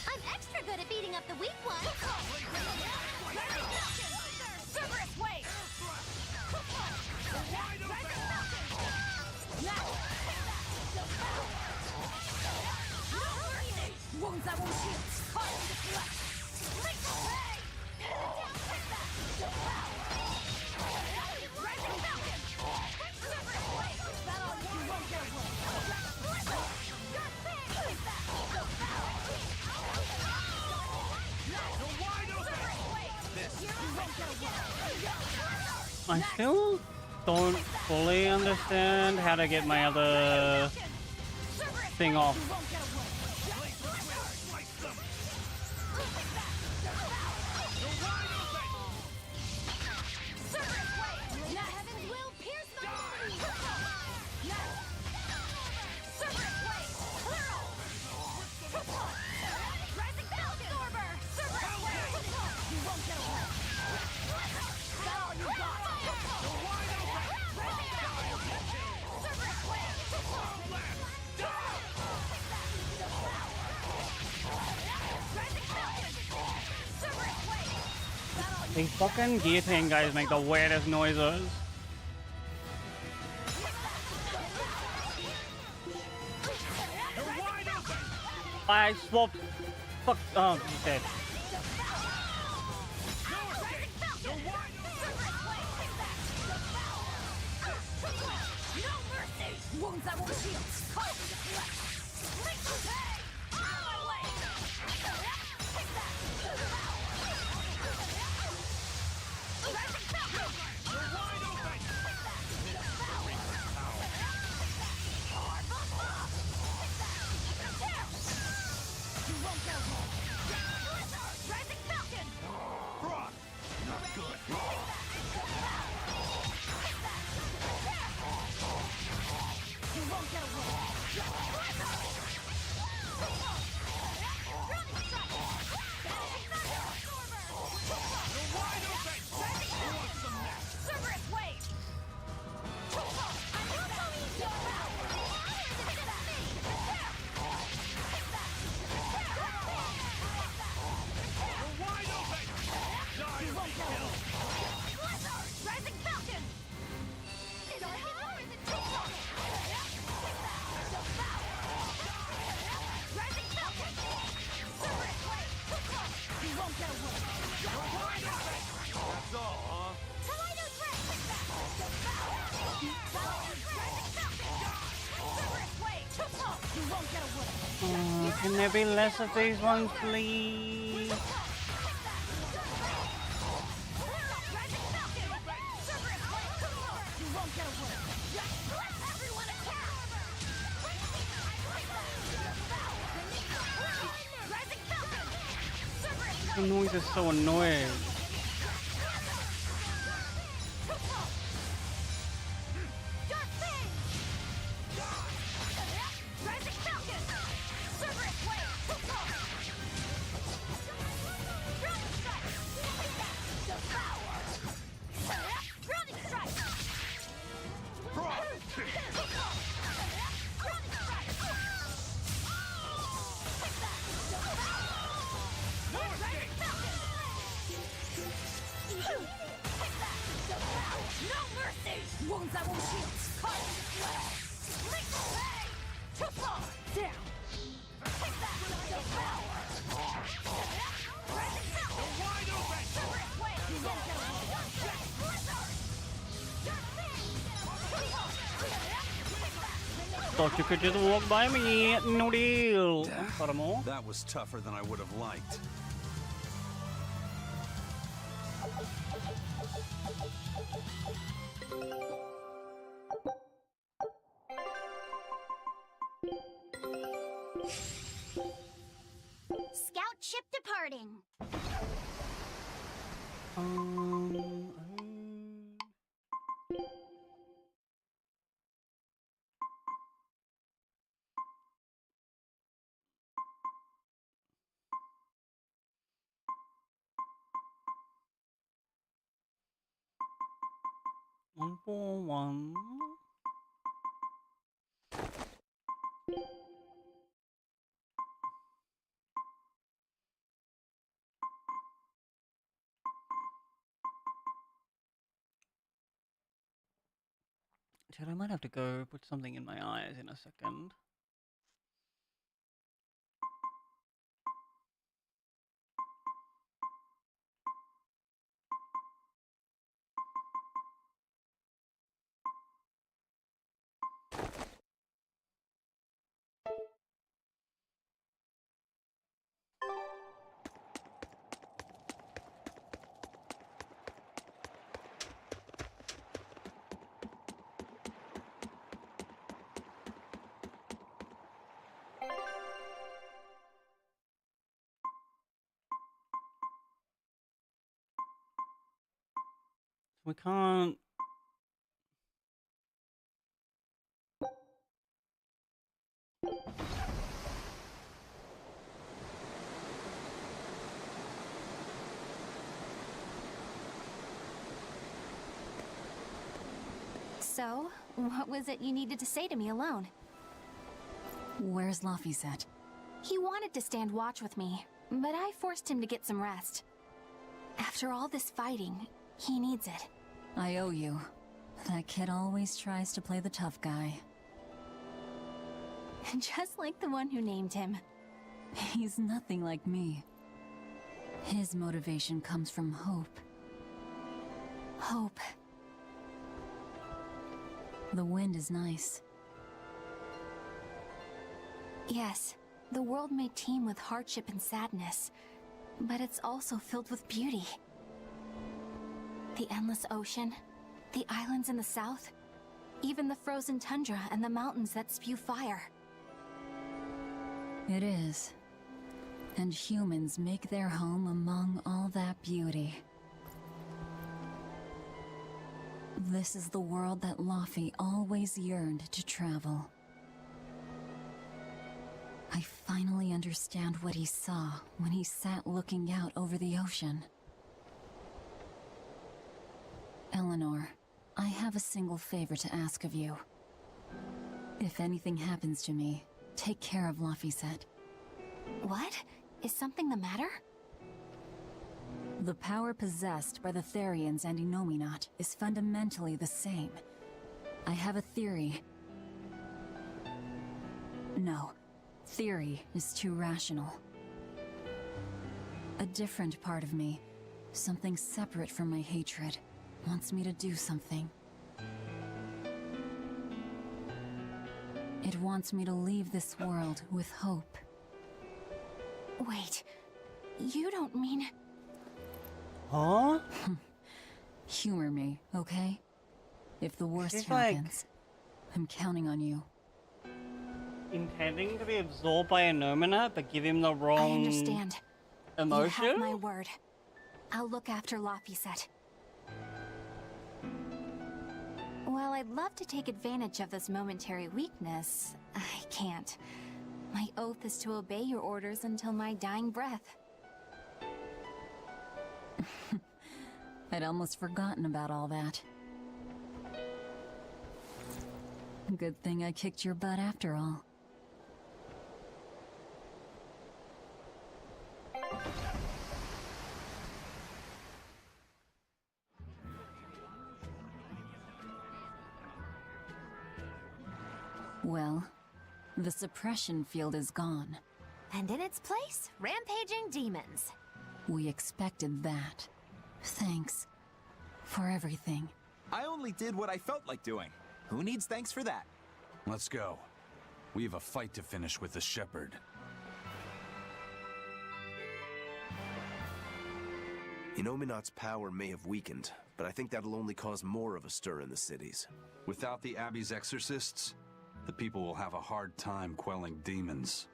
I'm extra good at beating up the weak ones. Cerberus wave. Wounds that won't shield. Caught in the flesh. Rising Falcon. Cerberus wave. That all you won't get away. Your thing. I still don't fully understand how to get my other thing off. These fucking guillotine guys make the weirdest noises. I swapped. Fuck. Oh, he's dead. Wounds that won't shield. Caught in the flesh. On my way. Rising Falcon. Not good. You won't get away. Cerberus wave. Rising Falcon. Rising Falcon. Cerberus wave. You won't get away. That's all, huh? Tornado threat. Rising Falcon. Cerberus wave. You won't get away. Can there be less of these ones, please? Rising Falcon. Cerberus wave. You won't get away. Everyone attack. Rising Falcon. Cerberus The noise is so annoying. Dark Fang. Rising Falcon. Cerberus wave. Drowning strike. Devour. Drowning strike. Drowning strike. Rising Falcon. Thought you could just walk by me. No deal. Furthermore. That was tougher than I would have liked. Scout ship departing. One for one. Dude, I might have to go put something in my eyes in a second. We can't. So, what was it you needed to say to me alone? Where's Laphicet? He wanted to stand watch with me, but I forced him to get some rest. After all this fighting, he needs it. I owe you. That kid always tries to play the tough guy. Just like the one who named him. He's nothing like me. His motivation comes from hope. Hope. The wind is nice. Yes, the world may teem with hardship and sadness, but it's also filled with beauty. The endless ocean, the islands in the south, even the frozen tundra and the mountains that spew fire. It is. And humans make their home among all that beauty. This is the world that Laphi always yearned to travel. I finally understand what he saw when he sat looking out over the ocean. Eleanor, I have a single favor to ask of you. If anything happens to me, take care of Laphicet. What? Is something the matter? The power possessed by the Therians and Innominat is fundamentally the same. I have a theory. No, theory is too rational. A different part of me, something separate from my hatred, wants me to do something. It wants me to leave this world with hope. Wait, you don't mean... Huh? Humor me, okay? If the worst She's happens, I'm counting on you. Intending to be absorbed by Innominat, but give him the wrong... I understand. Emotion? You have my word. I'll look after Laphicet. While I'd love to take advantage of this momentary weakness, I can't. My oath is to obey your orders until my dying breath. I'd almost forgotten about all that. Good thing I kicked your butt after all. Well, the suppression field is gone. And in its place, rampaging demons. We expected that. Thanks for everything. I only did what I felt like doing. Who needs thanks for that? Let's go. We have a fight to finish with the Shepherd. Inominat's power may have weakened, but I think that'll only cause more of a stir in the cities. Without the Abbey's exorcists, the people will have a hard time quelling demons.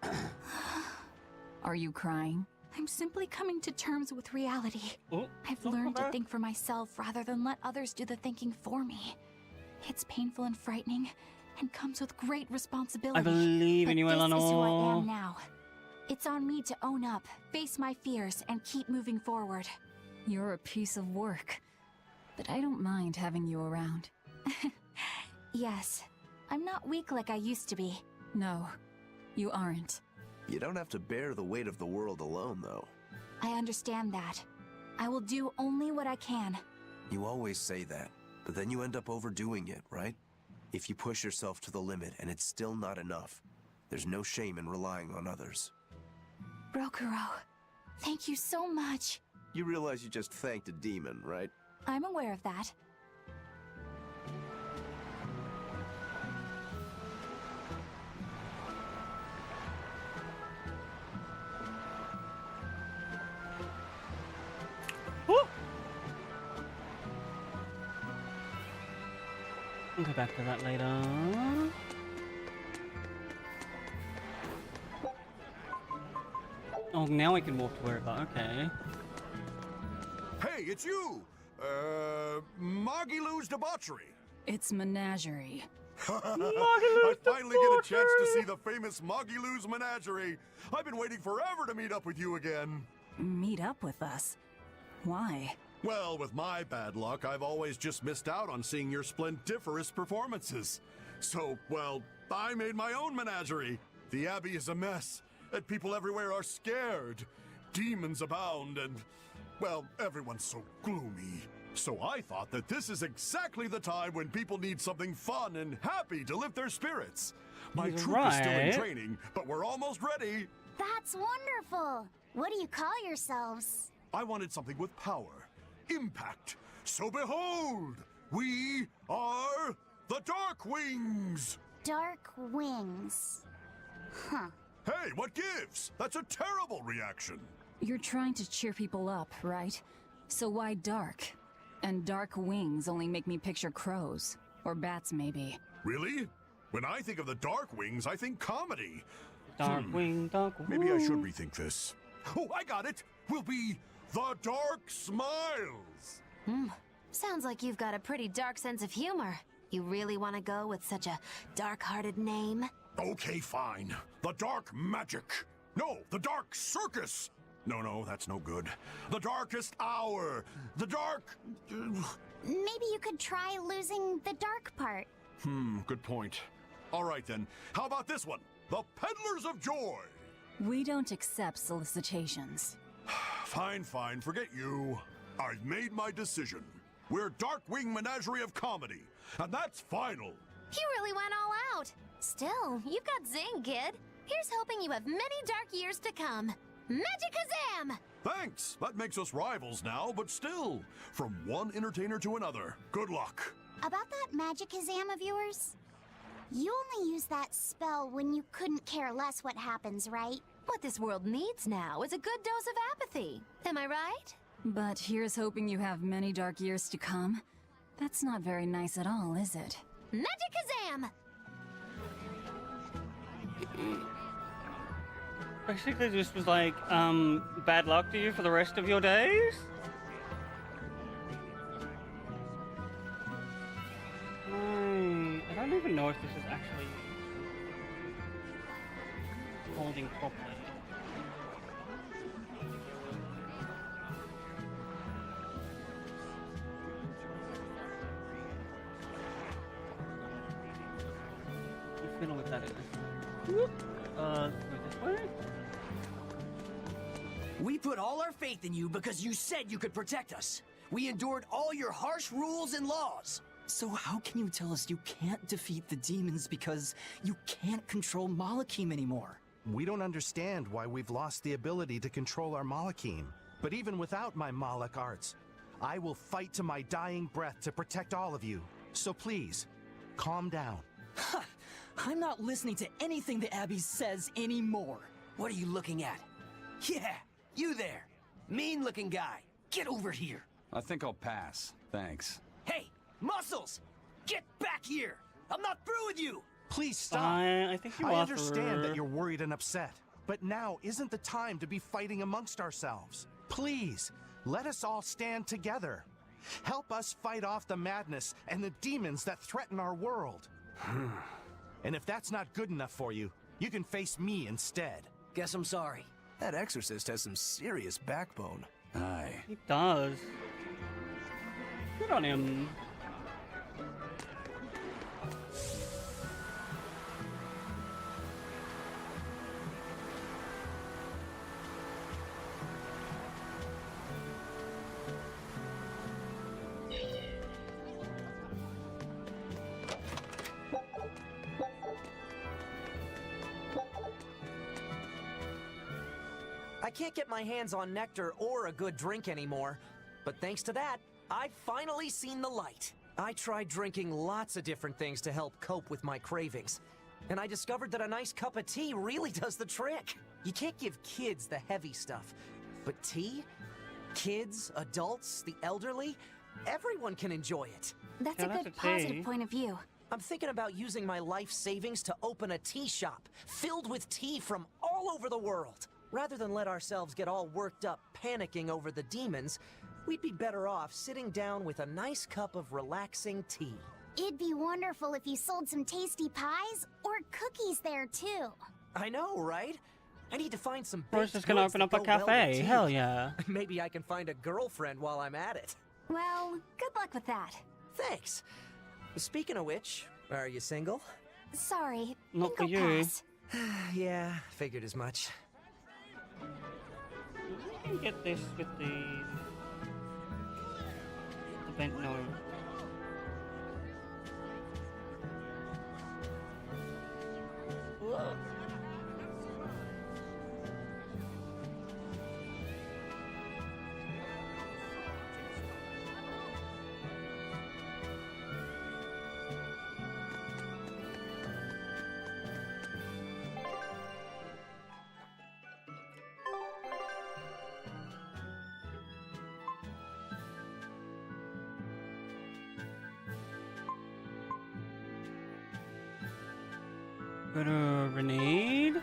Are you crying? I'm simply coming to terms with reality. Oh, I've learned to think for myself rather than let others do the thinking for me. It's painful and frightening, and comes with great responsibility. I believe in you, Eleanor. This is who I am now. It's on me to own up, face my fears, and keep moving forward. You're a piece of work, but I don't mind having you around. Yes, I'm not weak like I used to be. No, you aren't. You don't have to bear the weight of the world alone, though. I understand that. I will do only what I can. You always say that, but then you end up overdoing it, right? If you push yourself to the limit and it's still not enough, there's no shame in relying on others. Brokuro, thank you so much. You realize you just thanked a demon, right? I'm aware of that. We'll go back to that later. Oh, now we can walk to wherever. Okay. Hey, it's you! Magilou's Debauchery. It's Menagerie. I finally get a chance to see the famous Magilou's Menagerie. I've been waiting forever to meet up with you again. Meet up with us? Why? Well, with my bad luck, I've always just missed out on seeing your splendiferous performances. So, well, I made my own menagerie. The Abbey is a mess, and people everywhere are scared. Demons abound, and, well, everyone's so gloomy. So I thought that this is exactly the time when people need something fun and happy to lift their spirits. My troop is still in training, but we're almost ready. That's wonderful. What do you call yourselves? I wanted something with power, impact. So behold, we are the Dark Wings. Dark Wings. Huh. Hey, what gives? That's a terrible reaction. You're trying to cheer people up, right? So why dark? And dark wings only make me picture crows. Or bats, maybe. Really? When I think of the Dark Wings, I think comedy. Dark wing, dark wing. Maybe I should rethink this. Oh, I got it! We'll be the Dark Smiles! Sounds like you've got a pretty dark sense of humor. You really want to go with such a dark-hearted name? Okay, fine. The Dark Magic. No, the Dark Circus. No, that's no good. The Darkest Hour. The Dark... Maybe you could try losing the dark part. Good point. All right, then. How about this one? The Peddlers of Joy. We don't accept solicitations. Fine. Forget you. I've made my decision. We're Darkwing Menagerie of Comedy, and that's final. You really went all out. Still, you've got zing, kid. Here's hoping you have many dark years to come. Magikazam! Thanks. That makes us rivals now, but still, from one entertainer to another. Good luck. About that Magikazam of yours? You only use that spell when you couldn't care less what happens, right? What this world needs now is a good dose of apathy. Am I right? But here's hoping you have many dark years to come. That's not very nice at all, is it? Magikazam! Basically, this was like, bad luck to you for the rest of your days? I don't even know if this is actually holding properly. I don't know what that is. Go this way? We put all our faith in you because you said you could protect us. We endured all your harsh rules and laws. So how can you tell us you can't defeat the demons because you can't control Malakim anymore? We don't understand why we've lost the ability to control our Malakim. But even without my Malak arts, I will fight to my dying breath to protect all of you. So please, calm down. I'm not listening to anything the Abbey says anymore. What are you looking at? Yeah, you there. Mean-looking guy. Get over here. I think I'll pass. Thanks. Hey, Muscles! Get back here! I'm not through with you! Please stop. I think you I are understand through. that you're worried and upset, but now isn't the time to be fighting amongst ourselves. Please, let us all stand together. Help us fight off the madness and the demons that threaten our world. And if that's not good enough for you, you can face me instead. Guess I'm sorry. That exorcist has some serious backbone. Aye. He does. Good on him. I can't get my hands on nectar or a good drink anymore, but thanks to that, I've finally seen the light. I tried drinking lots of different things to help cope with my cravings, and I discovered that a nice cup of tea really does the trick. You can't give kids the heavy stuff, but tea? Kids, adults, the elderly, everyone can enjoy it. That's a good positive point of view. I'm thinking about using my life savings to open a tea shop filled with tea from all over the world. Rather than let ourselves get all worked up panicking over the demons, we'd be better off sitting down with a nice cup of relaxing tea. It'd be wonderful if you sold some tasty pies or cookies there too. I know, right? I need to find some We're baked just gonna goods open that up a go well with cafe. tea. Hell yeah. Maybe I can find a girlfriend while I'm at it. Well, good luck with that. Thanks. Speaking of which, are you single? Sorry, Not for bingo you. pass. Yeah, figured as much. We can get this with the bent nose. Whoa. Grenade?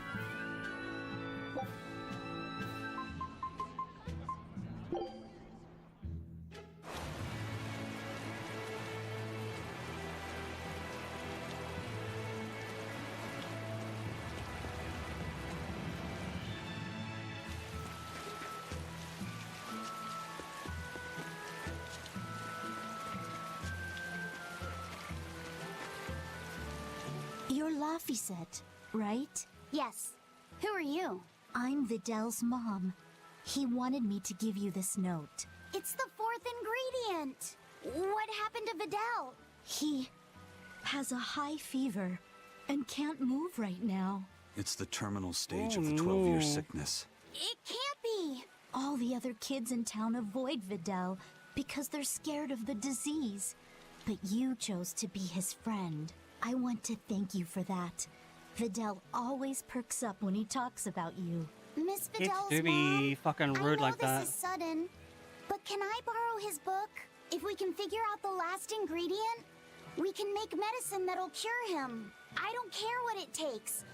You're Laphicet, right? Yes. Who are you? I'm Videl's mom. He wanted me to give you this note. It's the fourth ingredient. What happened to Videl? He has a high fever and can't move right now. It's the terminal stage of the 12-year sickness. It can't be. All the other kids in town avoid Videl because they're scared of the disease. But you chose to be his friend. I want to thank you for that. Videl always perks up when he talks about you. Miss Kids Videl's do be fucking rude like I know that. this is sudden, but can I borrow his book? If we can figure out the last ingredient, we can make medicine that'll cure him. I don't care what it takes.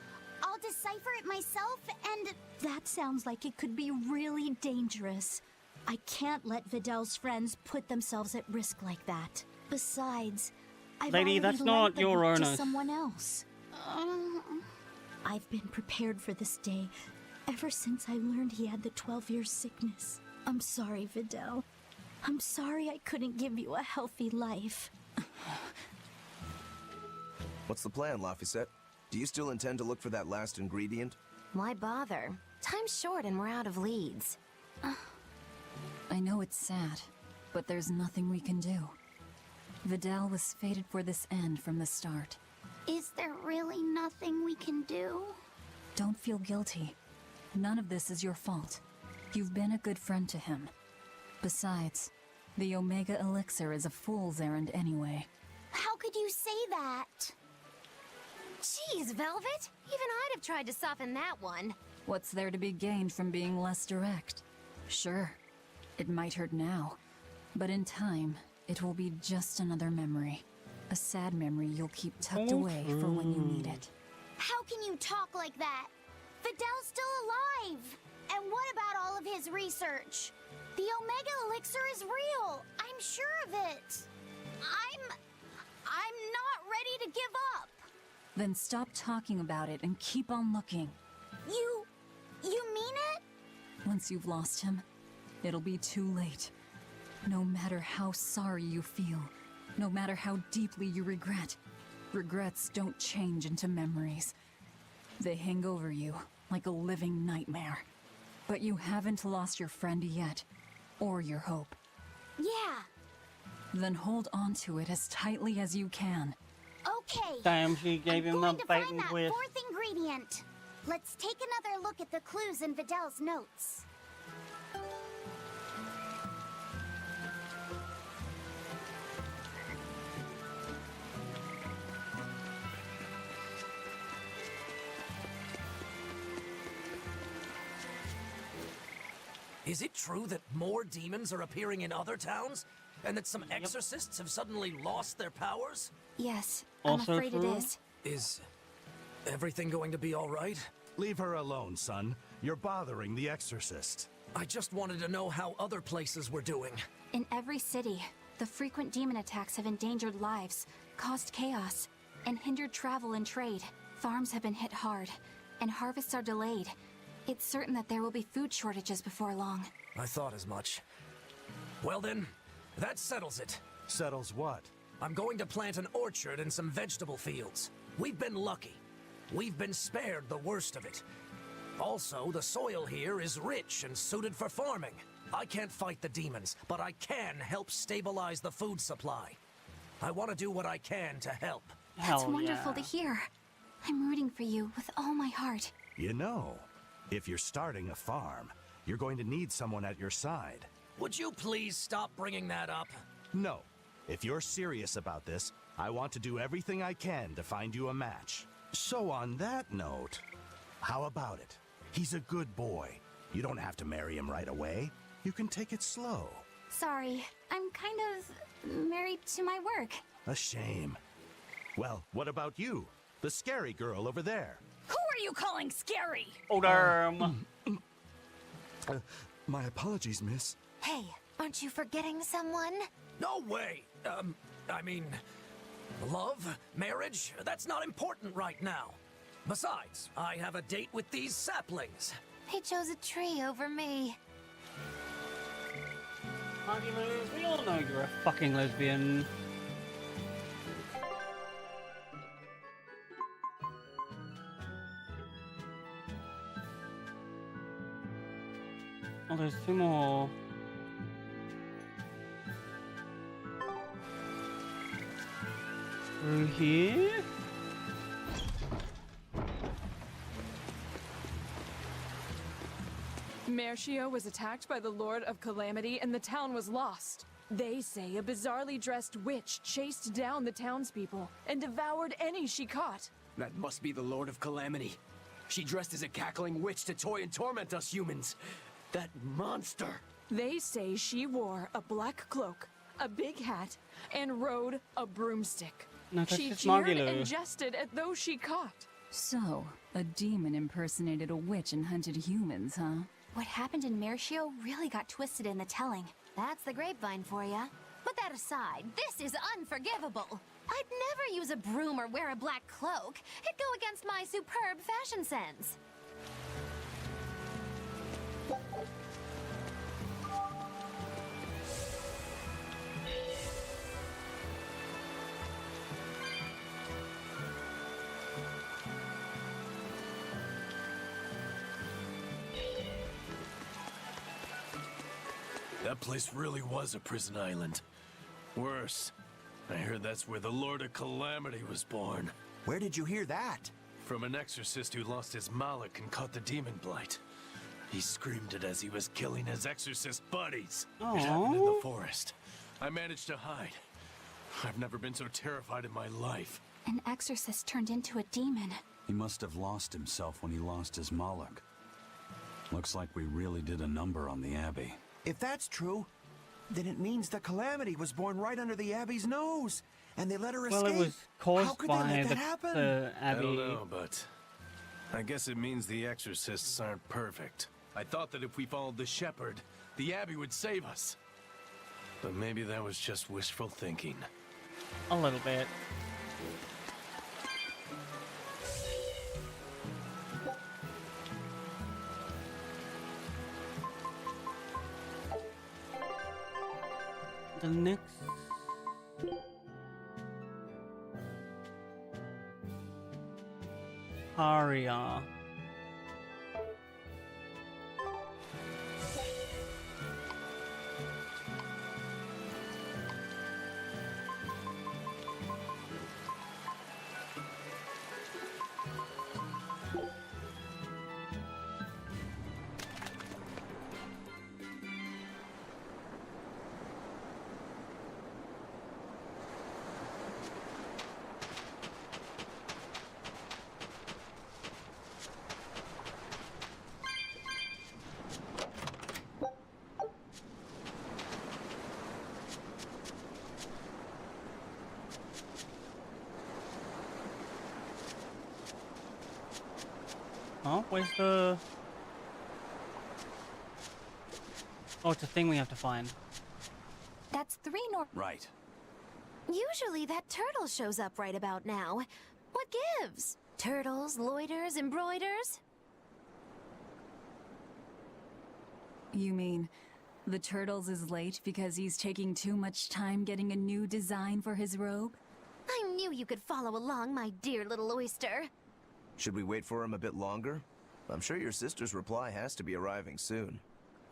I'll decipher it myself and... That sounds like it could be really dangerous. I can't let Videl's friends put themselves at risk like that. Besides, I've Lady, already that's lent not the your book to earnest. someone else. I've been prepared for this day ever since I learned he had the 12-year sickness. I'm sorry, Videl. I'm sorry I couldn't give you a healthy life. What's the plan, Laphicet? Do you still intend to look for that last ingredient? Why bother? Time's short and we're out of leads. I know it's sad, but there's nothing we can do. Videl was fated for this end from the start. Is there really nothing we can do? Don't feel guilty. None of this is your fault. You've been a good friend to him. Besides, the Omega Elixir is a fool's errand anyway. How could you say that? Jeez, Velvet. Even I'd have tried to soften that one. What's there to be gained from being less direct? Sure, it might hurt now, but in time, it will be just another memory. A sad memory you'll keep tucked away for when you need it. How can you talk like that? Fidel's still alive! And what about all of his research? The Omega Elixir is real! I'm sure of it! I'm not ready to give up! Then stop talking about it and keep on looking. You mean it? Once you've lost him, it'll be too late. No matter how sorry you feel, no matter how deeply you regret, regrets don't change into memories. They hang over you like a living nightmare. But you haven't lost your friend yet, or your hope. Yeah. Then hold on to it as tightly as you can. Okay. Damn, she gave him going a to bait find and that twist. fourth ingredient. Let's take another look at the clues in Videl's notes. Is it true that more demons are appearing in other towns? And that some exorcists have suddenly lost their powers? Yes, I'm Also afraid true? it is. Is everything going to be all right? Leave her alone, son. You're bothering the exorcist. I just wanted to know how other places were doing. In every city, the frequent demon attacks have endangered lives, caused chaos, and hindered travel and trade. Farms have been hit hard, and harvests are delayed. It's certain that there will be food shortages before long. I thought as much. Well then, that settles it. Settles what? I'm going to plant an orchard and some vegetable fields. We've been lucky. We've been spared the worst of it. Also, the soil here is rich and suited for farming. I can't fight the demons, but I can help stabilize the food supply. I want to do what I can to help. That's wonderful to hear. I'm rooting for you with all my heart. You know, if you're starting a farm, you're going to need someone at your side. Would you please stop bringing that up? No. If you're serious about this, I want to do everything I can to find you a match. So on that note, how about it? He's a good boy. You don't have to marry him right away. You can take it slow. Sorry, I'm kind of married to my work. A shame. Well, what about you? The scary girl over there. Who are you calling scary? Oh, damn. My apologies, miss. Hey, aren't you forgetting someone? No way! I mean, love, marriage, that's not important right now. Besides, I have a date with these saplings. He chose a tree over me. Honey Lose, we all know you're a fucking lesbian. Oh, there's two more. Through here? Mercio was attacked by the Lord of Calamity and the town was lost. They say a bizarrely dressed witch chased down the townspeople and devoured any she caught. That must be the Lord of Calamity. She dressed as a cackling witch to toy and torment us humans. That monster! They say she wore a black cloak, a big hat, and rode a broomstick. No, that's She just cheered Magilou. and jested at those she caught. So, a demon impersonated a witch and hunted humans, huh? What happened in Mercio really got twisted in the telling. That's the grapevine for ya. Put that aside, this is unforgivable. I'd never use a broom or wear a black cloak. It'd go against my superb fashion sense. That place really was a prison island. Worse, I heard that's where the Lord of Calamity was born. Where did you hear that? From an exorcist who lost his malak and caught the demon blight. He screamed it as he was killing his exorcist buddies. It happened in the forest. I managed to hide. I've never been so terrified in my life. An exorcist turned into a demon. He must have lost himself when he lost his Moloch. Looks like we really did a number on the Abbey. If that's true, then it means the Calamity was born right under the Abbey's nose, and they let her escape. Well, it was How caused could they by let that happen? the I Abbey. don't know, but I guess it means the exorcists aren't perfect. I thought that if we followed the shepherd, the Abbey would save us. But maybe that was just wishful thinking. A little bit. The next... Aria. Oh, where's the... Oh, it's a thing we have to find. That's 3 north. Right. Usually that turtle shows up right about now. What gives? Turtles, loiters, embroiders? You mean the Turtles is late because he's taking too much time getting a new design for his robe? I knew you could follow along, my dear little oyster. Should we wait for him a bit longer? I'm sure your sister's reply has to be arriving soon.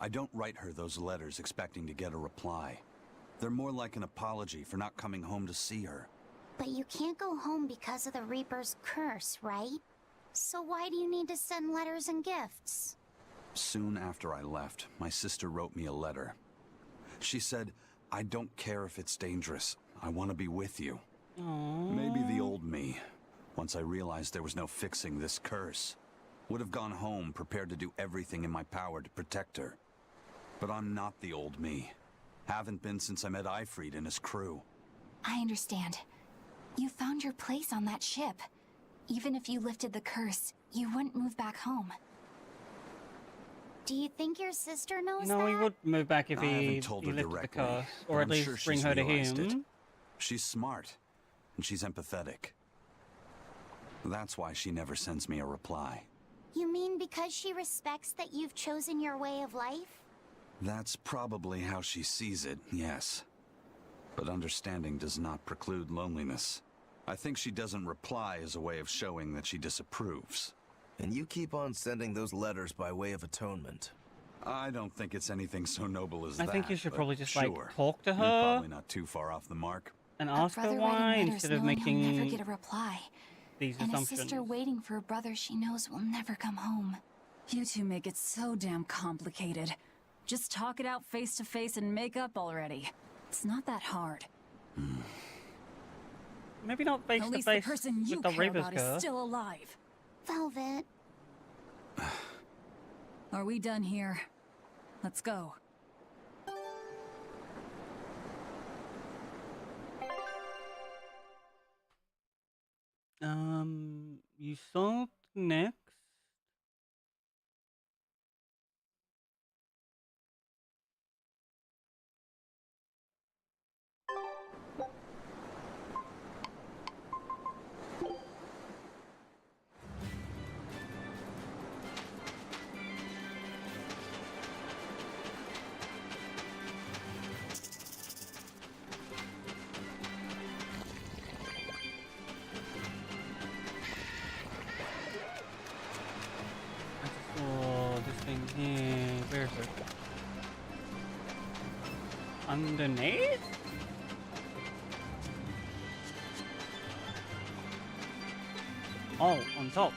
I don't write her those letters expecting to get a reply. They're more like an apology for not coming home to see her. But you can't go home because of the Reaper's curse, right? So why do you need to send letters and gifts? Soon after I left, my sister wrote me a letter. She said, "I don't care if it's dangerous. I want to be with you." Aww. Maybe the old me, once I realized there was no fixing this curse, would have gone home prepared to do everything in my power to protect her. But I'm not the old me. Haven't been since I met Ifrit and his crew. I understand. You found your place on that ship. Even if you lifted the curse, you wouldn't move back home. Do you think your sister knows No, that? he would move back if I he haven't told her lifted directly, the curse, but or at I'm least sure bring she's her to realized it. him. She's smart, and she's empathetic. That's why she never sends me a reply. You mean because she respects that you've chosen your way of life? That's probably how she sees it, yes. But understanding does not preclude loneliness. I think she doesn't reply as a way of showing that she disapproves. And you keep on sending those letters by way of atonement. I don't think it's anything so noble as I that. think you should but probably just, sure, like, talk to You're her. probably not too far off the mark. And A ask her brother why writing letters instead of knowing he'll never making get a reply. these And a assumptions. sister waiting for a brother she knows will never come home. You two make it so damn complicated. Just talk it out face to face and make up already. It's not that hard. Maybe not face At to least the face person you with the care Reaper's about is curse. still alive. Velvet. Are we done here? Let's go. You solved next. Oh, this thing here. Where's it? Underneath? Oh, on top.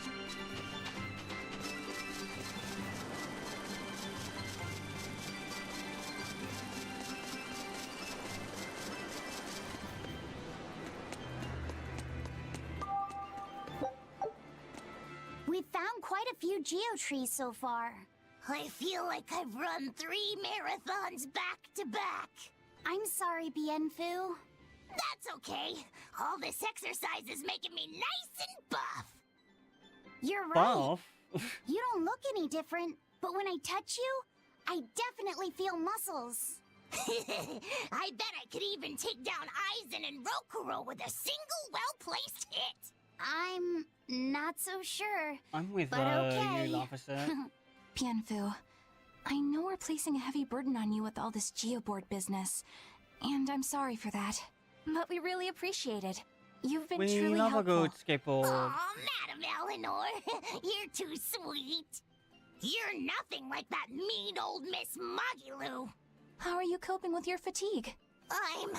few geotrees so far. I feel like I've run 3 marathons back to back. I'm sorry, Bienfu. That's okay. All this exercise is making me nice and buff. You're right. Buff? You don't look any different, but when I touch you, I definitely feel muscles. I bet I could even take down Aizen and Rokuro with a single well-placed hit. I'm not so sure. I'm with but okay. you, officer. Bienfu, I know we're placing a heavy burden on you with all this geoboard business, and I'm sorry for that. But we really appreciate it. You've been We truly love helpful. a good skateboard. Aw, Madam Eleanor, you're too sweet. You're nothing like that mean old Miss Magilu. How are you coping with your fatigue? I'm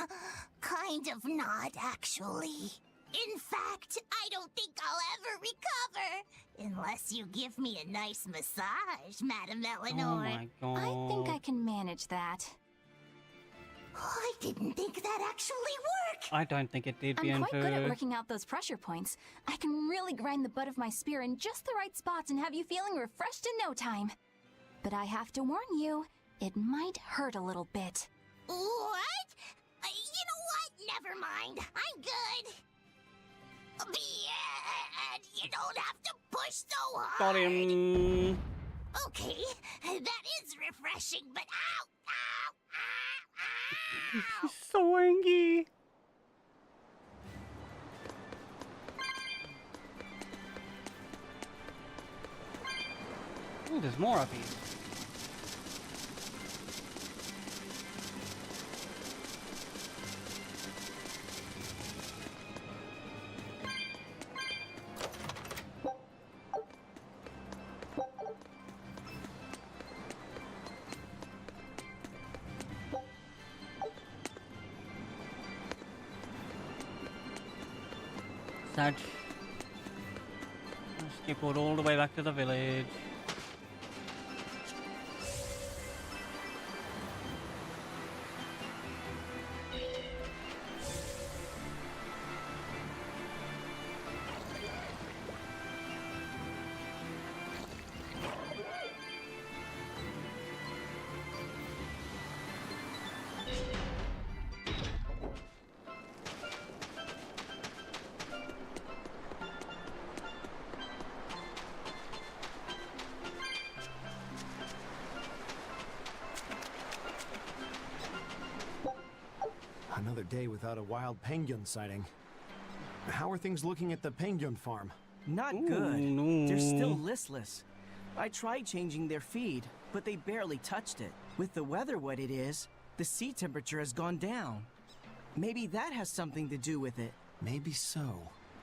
kind of not, actually. In fact, I don't think I'll ever recover. Unless you give me a nice massage, Madam Eleanor. Oh my god. I think I can manage that. I didn't think that actually worked. I don't think it did, I'm quite good at Bienfu. working out those pressure points. I can really grind the butt of my spear in just the right spots and have you feeling refreshed in no time. But I have to warn you, it might hurt a little bit. What? You know what? Never mind. I'm good. You don't have to push so hard. Got him. Okay, that is refreshing, but ow, ow, ow, ow, ow. So angry. Ooh, there's more of these. Sad. Skateboard all the way back to the village. Another day without a wild penguin sighting. How are things looking at the penguin farm? Not good. They're still listless. I tried changing their feed, but they barely touched it. With the weather what it is, the sea temperature has gone down. Maybe that has something to do with it. Maybe so.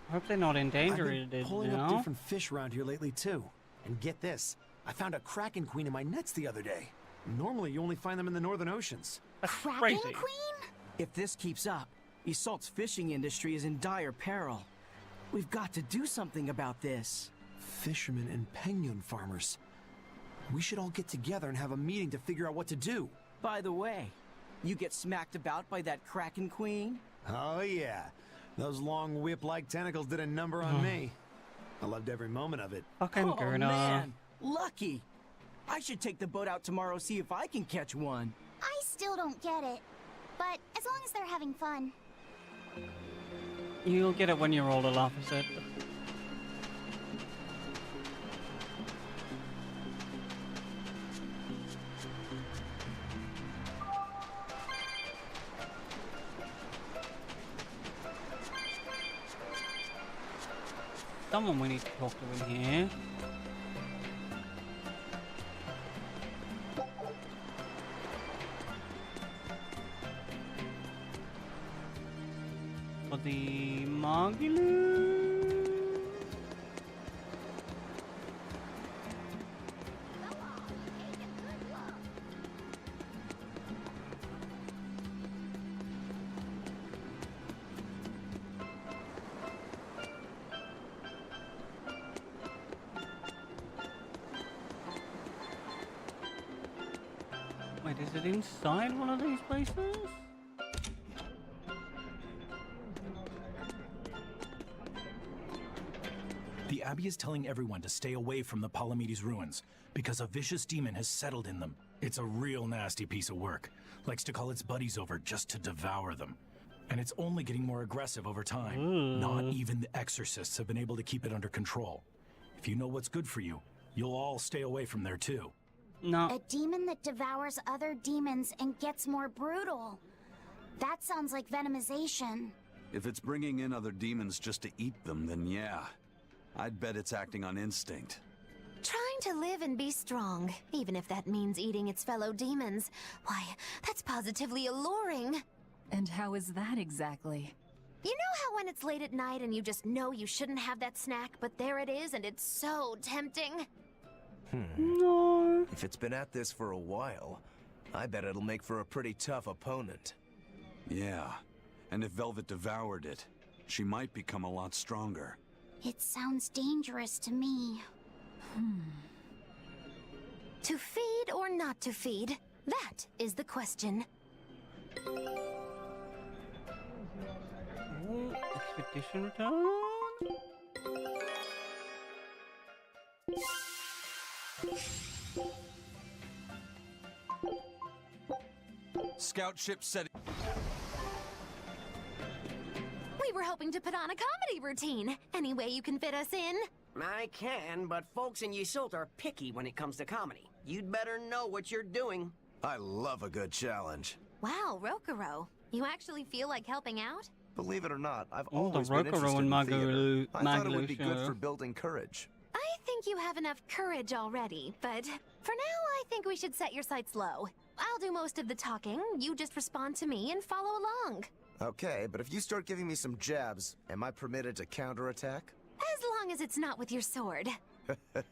I hope they're not endangered, I've been pulling up different fish around here lately too. And get this, I found a kraken queen in my nets the other day. Normally you only find them in the northern oceans. Kraken Queen? If this keeps up, Isolt's fishing industry is in dire peril. We've got to do something about this. Fishermen and penguin farmers. We should all get together and have a meeting to figure out what to do. By the way, you get smacked about by that Kraken Queen? Oh yeah. Those long whip-like tentacles did a number on me. I loved every moment of it. Fucking oh man, lucky. I should take the boat out tomorrow, see if I can catch one. I still don't get it. But as long as they're having fun. You'll get it when you're older, officer. Someone we need to talk to in here. For the Magilu. Wait, is it inside one of these places? The Abbey is telling everyone to stay away from the Palamedes ruins, because a vicious demon has settled in them. It's a real nasty piece of work. Likes to call its buddies over just to devour them. And it's only getting more aggressive over time. Not even the exorcists have been able to keep it under control. If you know what's good for you, you'll all stay away from there too. No. A demon that devours other demons and gets more brutal. That sounds like venomization. If it's bringing in other demons just to eat them, then yeah. I'd bet it's acting on instinct. Trying to live and be strong, even if that means eating its fellow demons. Why, that's positively alluring. And how is that exactly? You know how when it's late at night and you just know you shouldn't have that snack, but there it is and it's so tempting? No. If it's been at this for a while, I bet it'll make for a pretty tough opponent. Yeah, and if Velvet devoured it, she might become a lot stronger. It sounds dangerous to me. To feed or not to feed? That is the question. Expedition return? Scout ship set. We were hoping to put on a comedy routine. Any way you can fit us in? I can, but folks in Yesult are picky when it comes to comedy. You'd better know what you're doing. I love a good challenge. Wow, Rokuro. You actually feel like helping out? Believe it or not, I've Oh, the always been Rokuro interested and in theater. I thought it would be Maglu good show. for building courage. I think you have enough courage already, but for now I think we should set your sights low. I'll do most of the talking, you just respond to me and follow along. Okay, but if you start giving me some jabs, am I permitted to counterattack? As long as it's not with your sword. That's not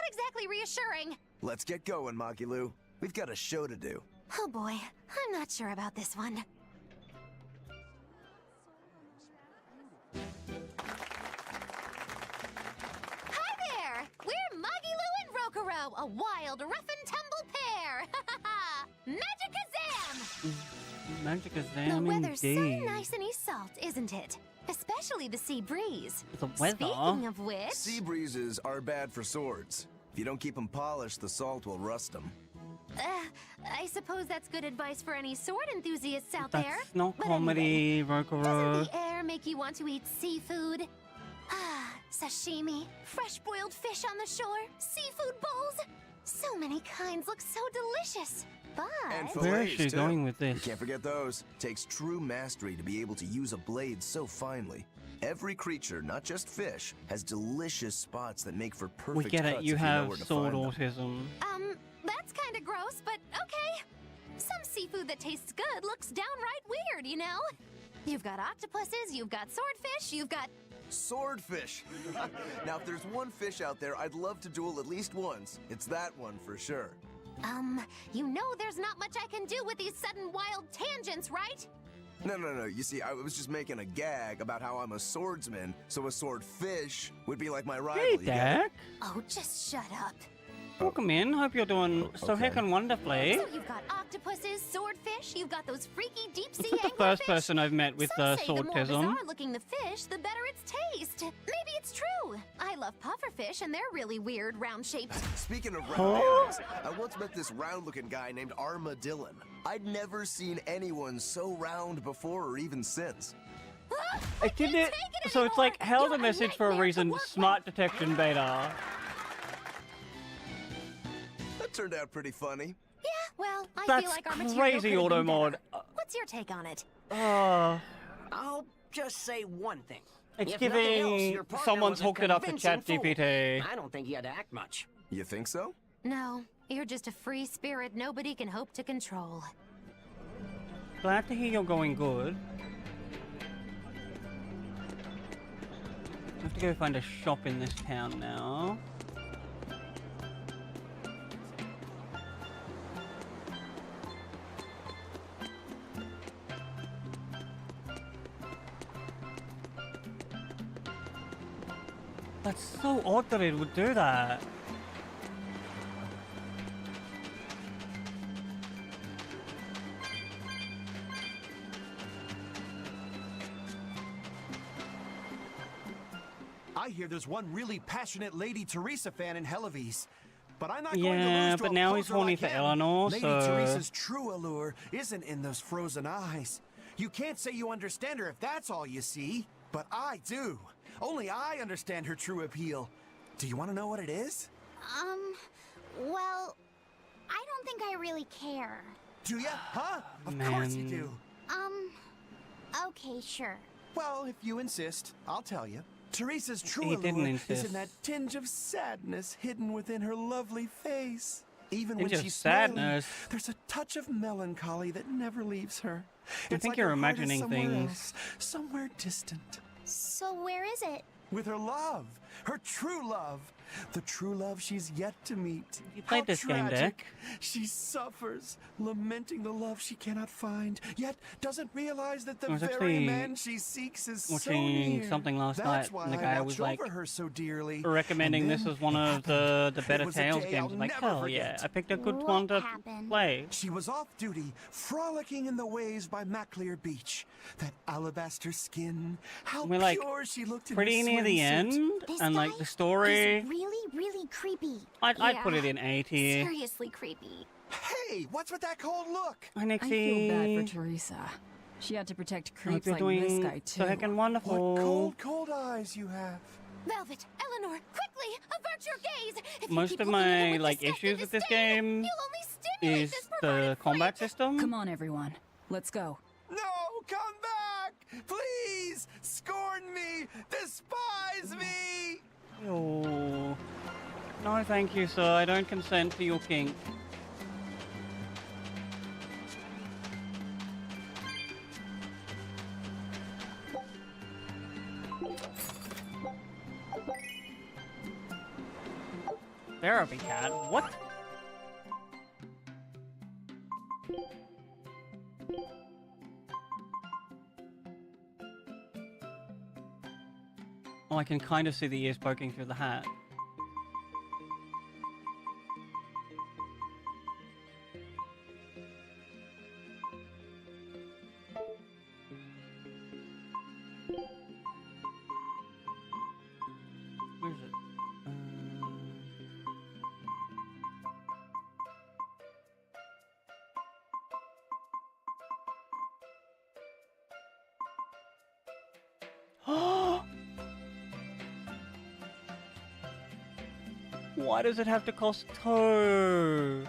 exactly reassuring. Let's get going, Magilu. We've got a show to do. Oh boy, I'm not sure about this one. Hi there! We're Magilu and Rokuro, a wild, rough and tumble pair! Magikazam! Magikazam The weather's indeed. so nice in Yesult, isn't it? Especially the sea breeze. The weather? Speaking of which... Sea breezes are bad for swords. If you don't keep them polished, the salt will rust them. I suppose that's good advice for any sword enthusiasts out That's there. not But comedy, anyway, Rokuro. doesn't the air make you want to eat seafood? Ah, sashimi, fresh-boiled fish on the shore, seafood bowls. So many kinds look so delicious. But... And Where is fillets, she too. going with You this? can't forget those. Takes true mastery to be able to use a blade so finely. Every creature, not just fish, has delicious spots that make for perfect We get cuts it, you if know have where to sword find them. autism. That's kind of gross, but okay. Some seafood that tastes good looks downright weird, you know? You've got octopuses, you've got swordfish, you've got... Swordfish! Now, if there's one fish out there I'd love to duel at least once, it's that one for sure. You know there's not much I can do with these sudden wild tangents, right? No. You see, I was just making a gag about how I'm a swordsman, so a swordfish would be like my rival. Hey, you get it? Dak. Oh, just shut up. Welcome in. Hope you're doing so okay. heckin' wonderfully. So you've got octopuses, swordfish, you've got those freaky deep-sea This is the first person I've met with Some say the more swordism. bizarre-looking the fish, the better its taste. Maybe it's true. I love pufferfish, and they're really weird, round-shaped. Speaking of round Huh? areas, I once met this round-looking guy named Armadillon. I'd never seen anyone so round before or even since. I did it. So it's like held a message for a reason. Smart detection beta. That turned out pretty funny. Yeah, well, I That's feel like our material crazy could have auto been mod. better. What's your take on it? I'll just say one thing. It's If nothing else, giving your partner someone's was a hooked it up to convincing fool. ChatGPT. I don't think he had to act much. You think so? No, you're just a free spirit nobody can hope to control. Glad to hear you're going good. I have to go find a shop in this town now. That's so odd that it would do that. hear there's one really passionate Lady Teresa fan in Hellevese. But I'm not going to Yeah, lose to but a now he's poser horny like for him. Eleanor, Lady so... Teresa's true allure isn't in those frozen eyes. You can't say you understand her if that's all you see. But I do. Only I understand her true appeal. Do you want to know what it is? Well, I don't think I really care. Do ya? Huh? Of Man. course you do. Okay, sure. Well, if you insist, I'll tell you. Teresa's true He didn't allure is insist. in that tinge of sadness hidden within her lovely face. Even Tinge when of she's sadness? smiling, there's a touch of melancholy that never leaves her. I It's think like you're her heart is imagining somewhere things. else, somewhere distant. So where is it? With her love, her true love, the true love she's yet to meet. You played this game, Dick. She suffers, lamenting the love she cannot find, yet doesn't realize that the I was very actually man she seeks is so watching near. something last That's night, why and the I guy watched was like over her so dearly. recommending And this then as one it of the happened. better It was a Tales day games. I'll I'm like, never hell yeah, forget. I picked a good What one to happened? play. She was off duty, frolicking in the waves by Maclear Beach. That alabaster skin, how We're like pure she looked in pretty her near the swimsuit. end, This and like guy the story, is really creepy. I'd put it in A tier. Seriously creepy. Hey, what's with that cold look? Hi, I Nixie. feel bad for Teresa. She had to protect I hope creeps you're like this doing guy too. so heckin' wonderful. What cold eyes you have. Velvet, Eleanor, quickly, avert your gaze! If you Most keep of looking at him my with like disgust issues and with this disdain, game you'll only stimulate is this the perverted combat freak. system. Come on, everyone. Let's go. No, come back! Please! Scorn me! Despise me! Oh. No, thank you, sir. I don't consent to your kink. Therapy cat? What? Oh, I can kind of see the ears poking through the hat. Where is it? Why does it have to cost 2?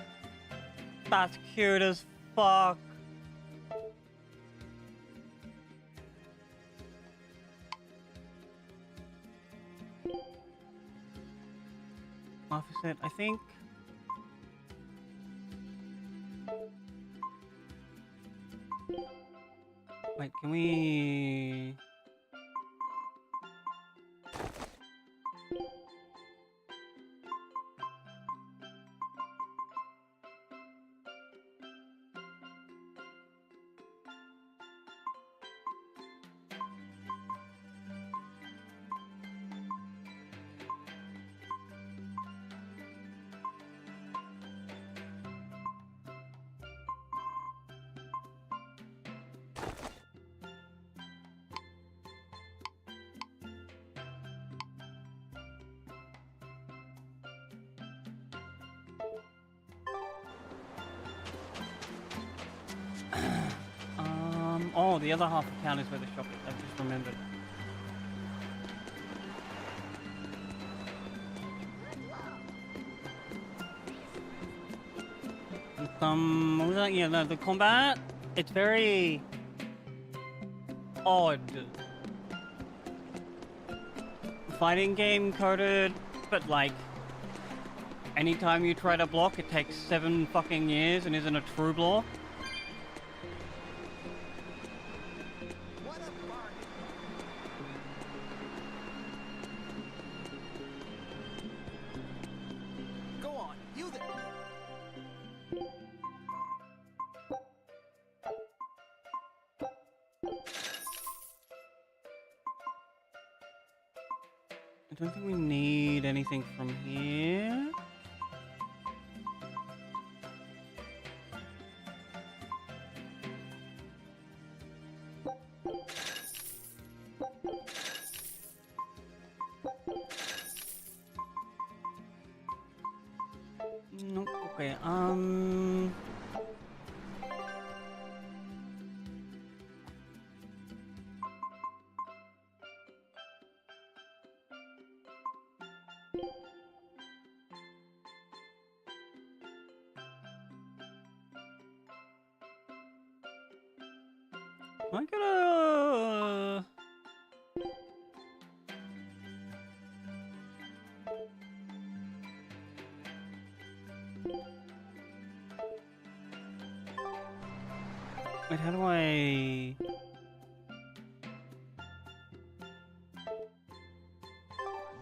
That's cute as fuck. Opposite, I think. Wait, can we... Oh, the other half of town is where the shop is. I've just remembered. What was that? Yeah, no, the combat, it's very odd. Fighting game coded, but like, anytime you try to block, it takes 7 fucking years and isn't a true block. Go on, you there. I don't think we need anything from here. No, okay, I gotta... Wait, how do I...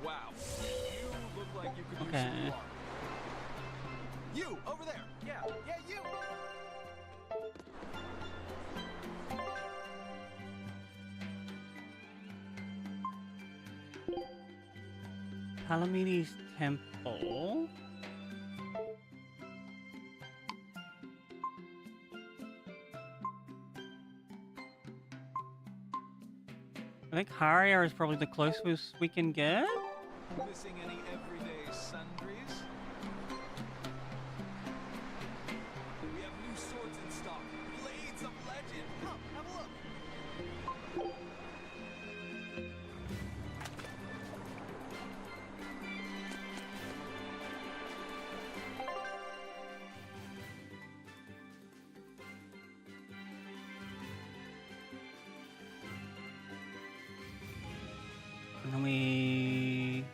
Wow. You look like you could Okay. use some water. You, over there. Yeah, you. Palamides Temple. I think Haria is probably the closest we can get. Missing any everyday sundries? We have new swords in stock. Blades of Legend. Come, have a look. And then we...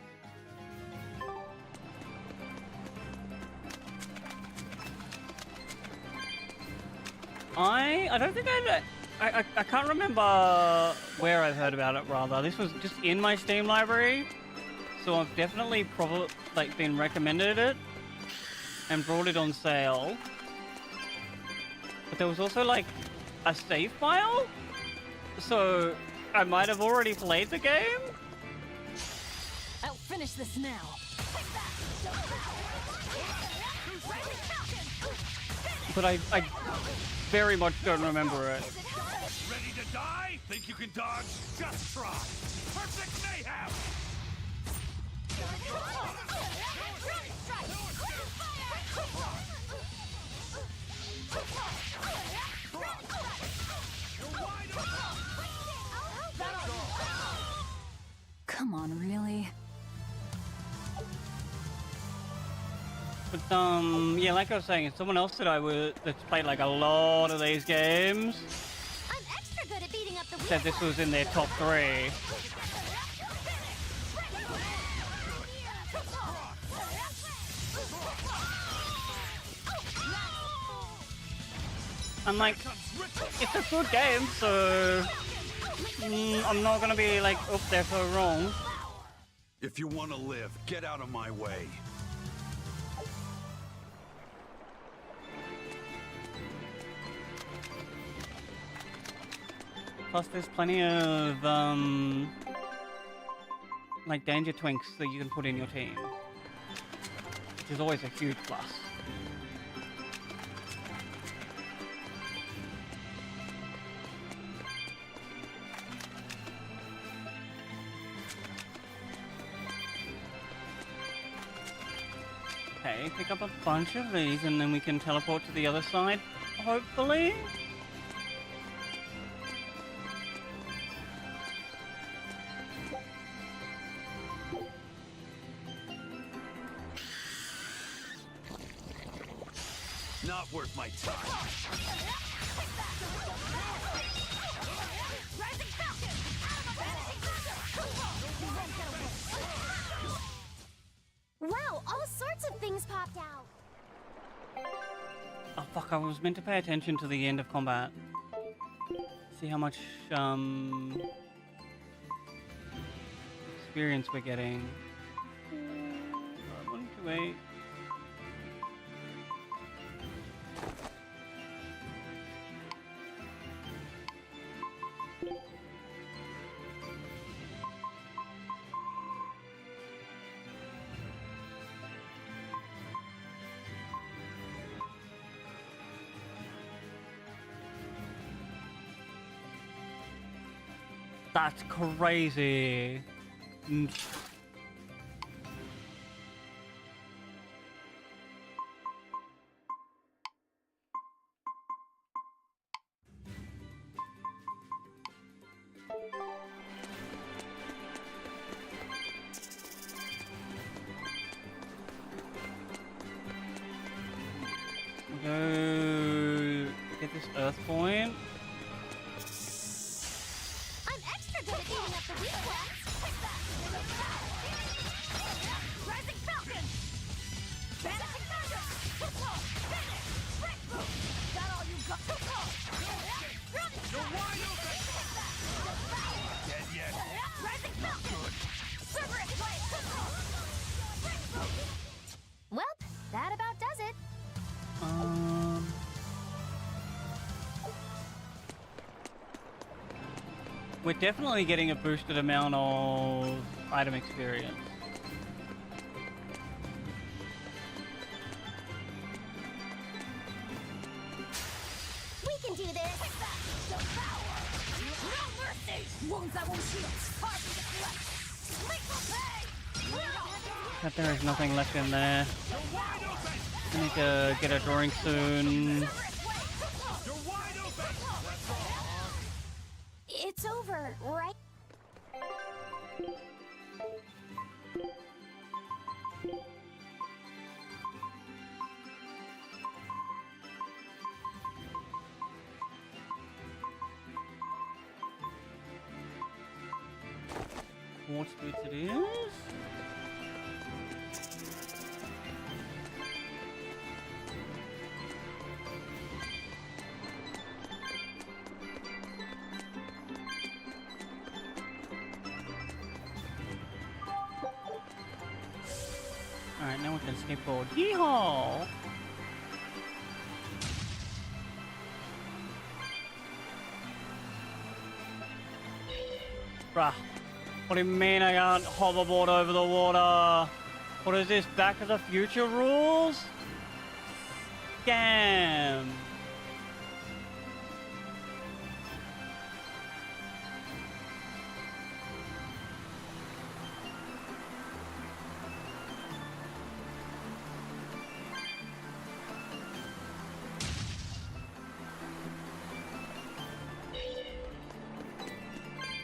I don't think I can't remember where I've heard about it, rather. This was just in my Steam library, so I've definitely probably like been recommended it and brought it on sale. But there was also like a save file, so I might have already played the game. I'll finish this now. But I very much don't remember it. Ready to die? Think you can dodge? Just try. Perfect mayhem! Come on, really? But yeah, like I was saying, someone else that's played like a lot of these games I'm extra good at beating up the said this was in their top 3. I'm like, it's a good game, so I'm not gonna be like, oops, they're so wrong. If you want to live, get out of my way. Plus, there's plenty of like danger twinks that you can put in your team, which is always a huge plus. Okay, pick up a bunch of these and then we can teleport to the other side, hopefully. Not worth my time. Wow, all sorts of things popped out. Oh fuck, I was meant to pay attention to the end of combat. See how much experience we're getting. 1, 2, 8. That's crazy. go get this Earth point. I'm extra good at eating up the weak ones. Rising Falcon! Vanishing Thunder! Finish! Breakthrough! Got all you got? You're wide open! Dead yet? Rising Falcon! Cerberus Blade! Well, that about does it. We're definitely getting a boosted amount of item experience. We can do this! Devour! No mercy! Wounds that won't heal! Hard to deflect! Lethal pay! But there is nothing left in there. I need to get a drink soon. It's over, right? Quartz boots it is. Alright, now we can skateboard. Yeehaw! Bruh. What do you mean I can't hoverboard over the water? What is this, Back to the Future rules? Scam!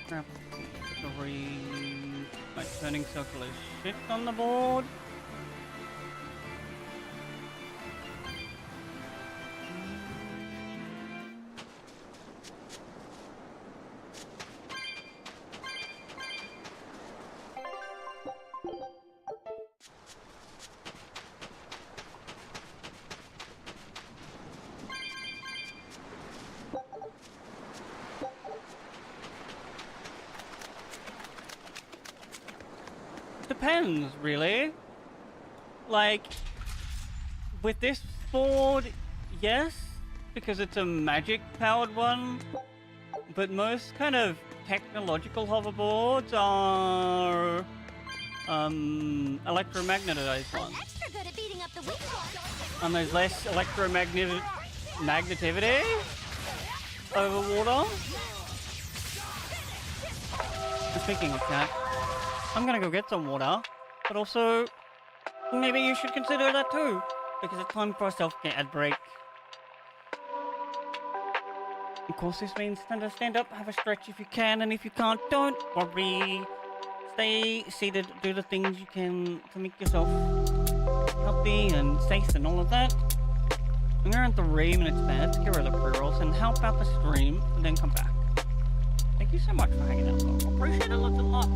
Crap. My turning circle is shift on the board. Depends, really. Like, with this board, yes, because it's a magic-powered one, but most kind of technological hoverboards are electromagnetized ones. Extra good at beating up the weak ones. And there's less electromagnetivity over water. Speaking of that, I'm gonna go get some water, but also maybe you should consider that too, because it's time for a self-care ad break. Of course, this means time to stand up, have a stretch if you can, and if you can't, don't worry. Stay seated, do the things you can to make yourself healthy and safe and all of that. I'm around 3 minutes there to get rid of the pre-rolls and help out the stream, and then come back. Thank you so much for hanging out, though. Appreciate it lots and lots.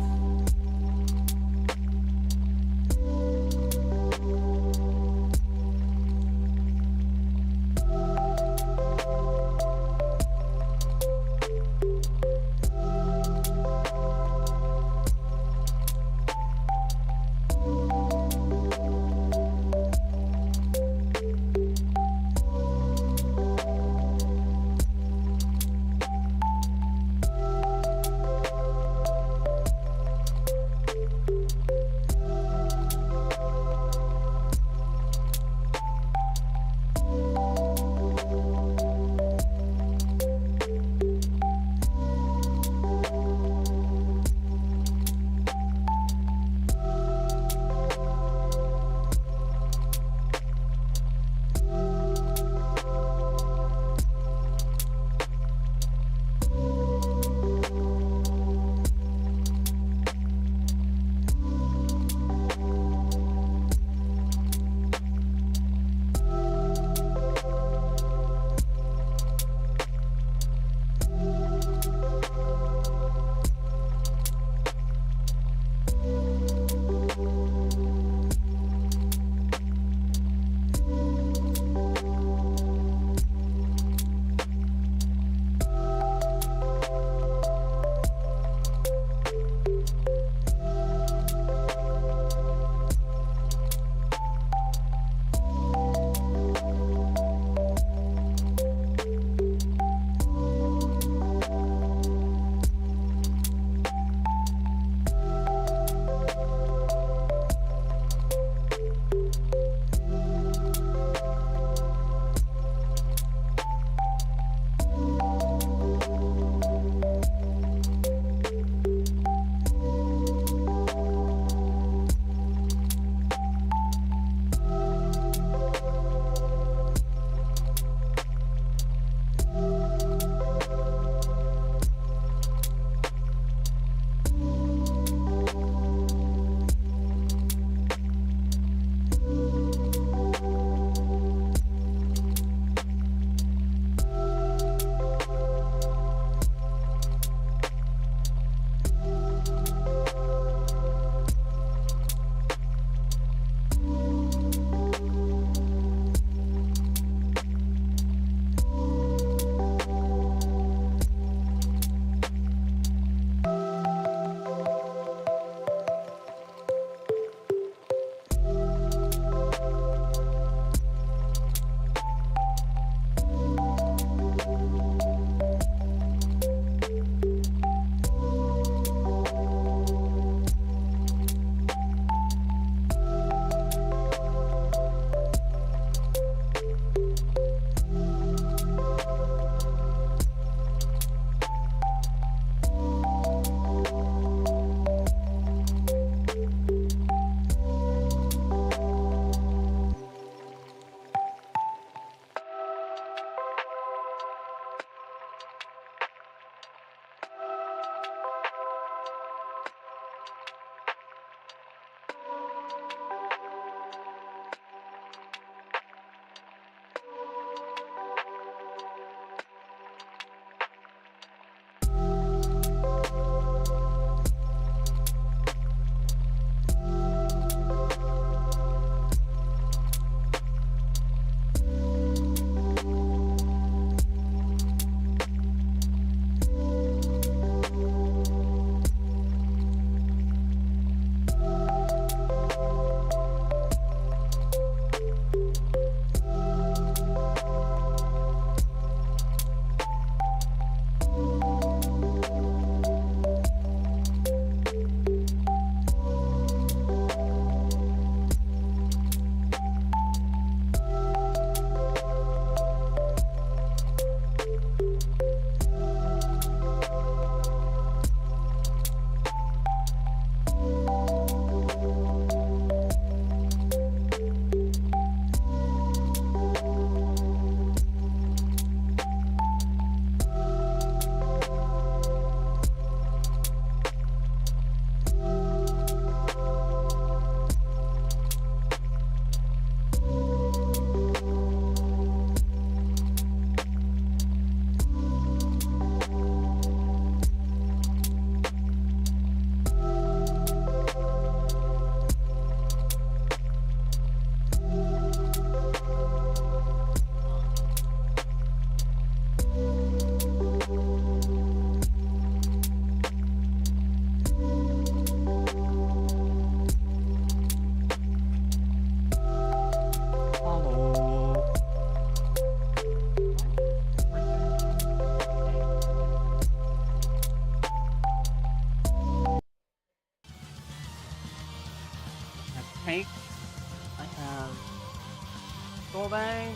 sorbet,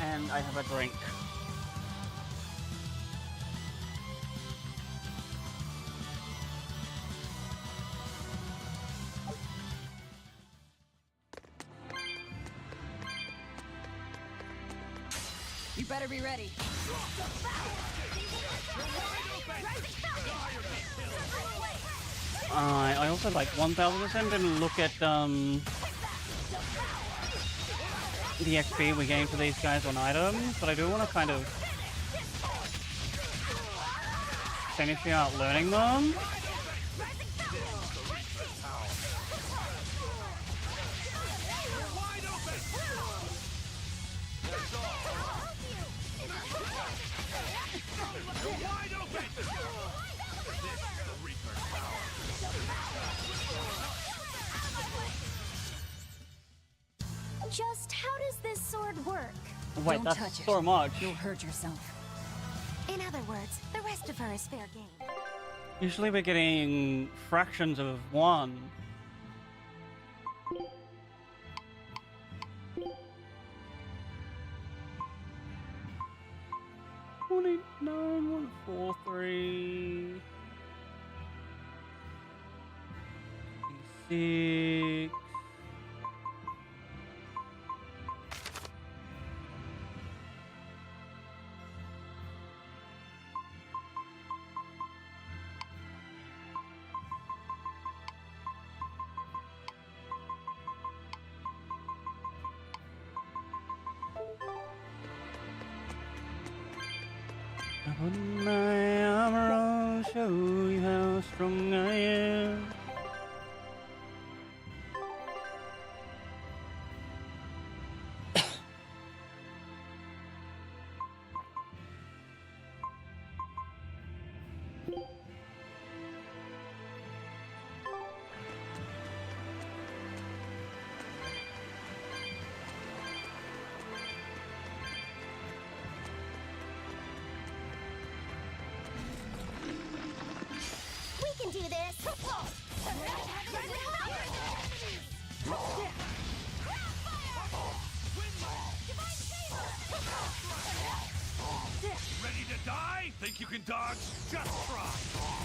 and I have a drink. You better be ready. I also like 1000% didn't look at the XP we gain for these guys on items, but I do want to kind of finish out learning them. Just how does this sword work? Wait, Don't that's touch it. so much. You'll hurt yourself. In other words, the rest of her is fair game. Usually we're getting fractions of one. $189, 143. 6. I put my armor on, show you how strong I am. We can do this! Ready to die? Think you can dodge? Just try.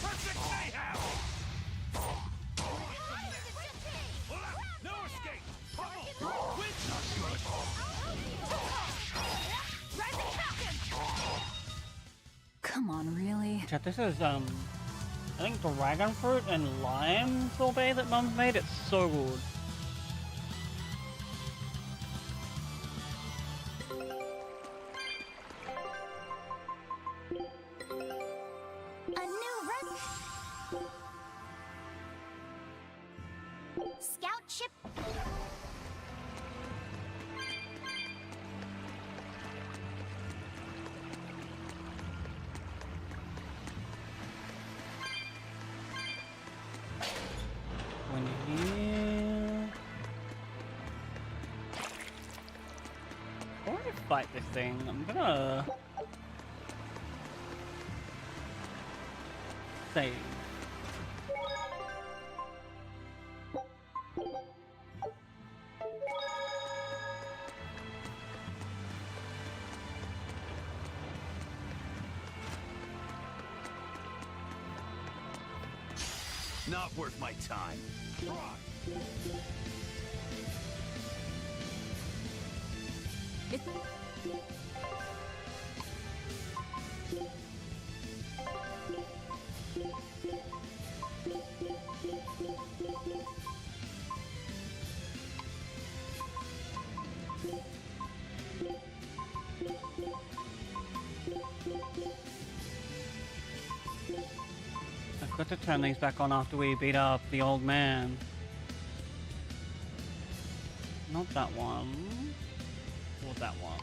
Perfect mayhem! No escape! Pummel! Wind's not good! Come on, really? Chat, this is, I think dragon fruit and lime sorbet that Mum's made. It's so good. A new scout ship. When here. Before I fight this thing, I'm gonna save. Not worth my time. I've got to turn these back on after we beat up the old man. Not that one. Or that one.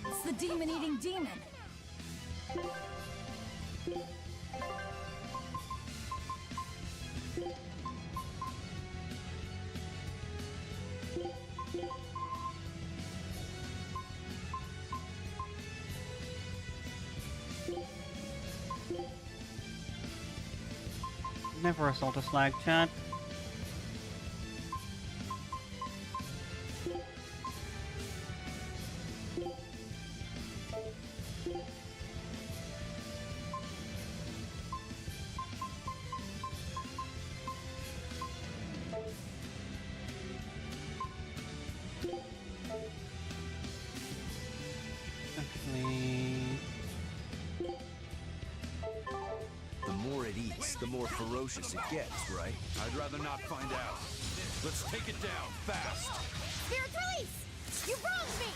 It's the demon-eating demon. Never assault a slag, chat. The more it eats, the more ferocious it gets, right? I'd rather not find out. Let's take it down, fast! Spirit release! You wronged me!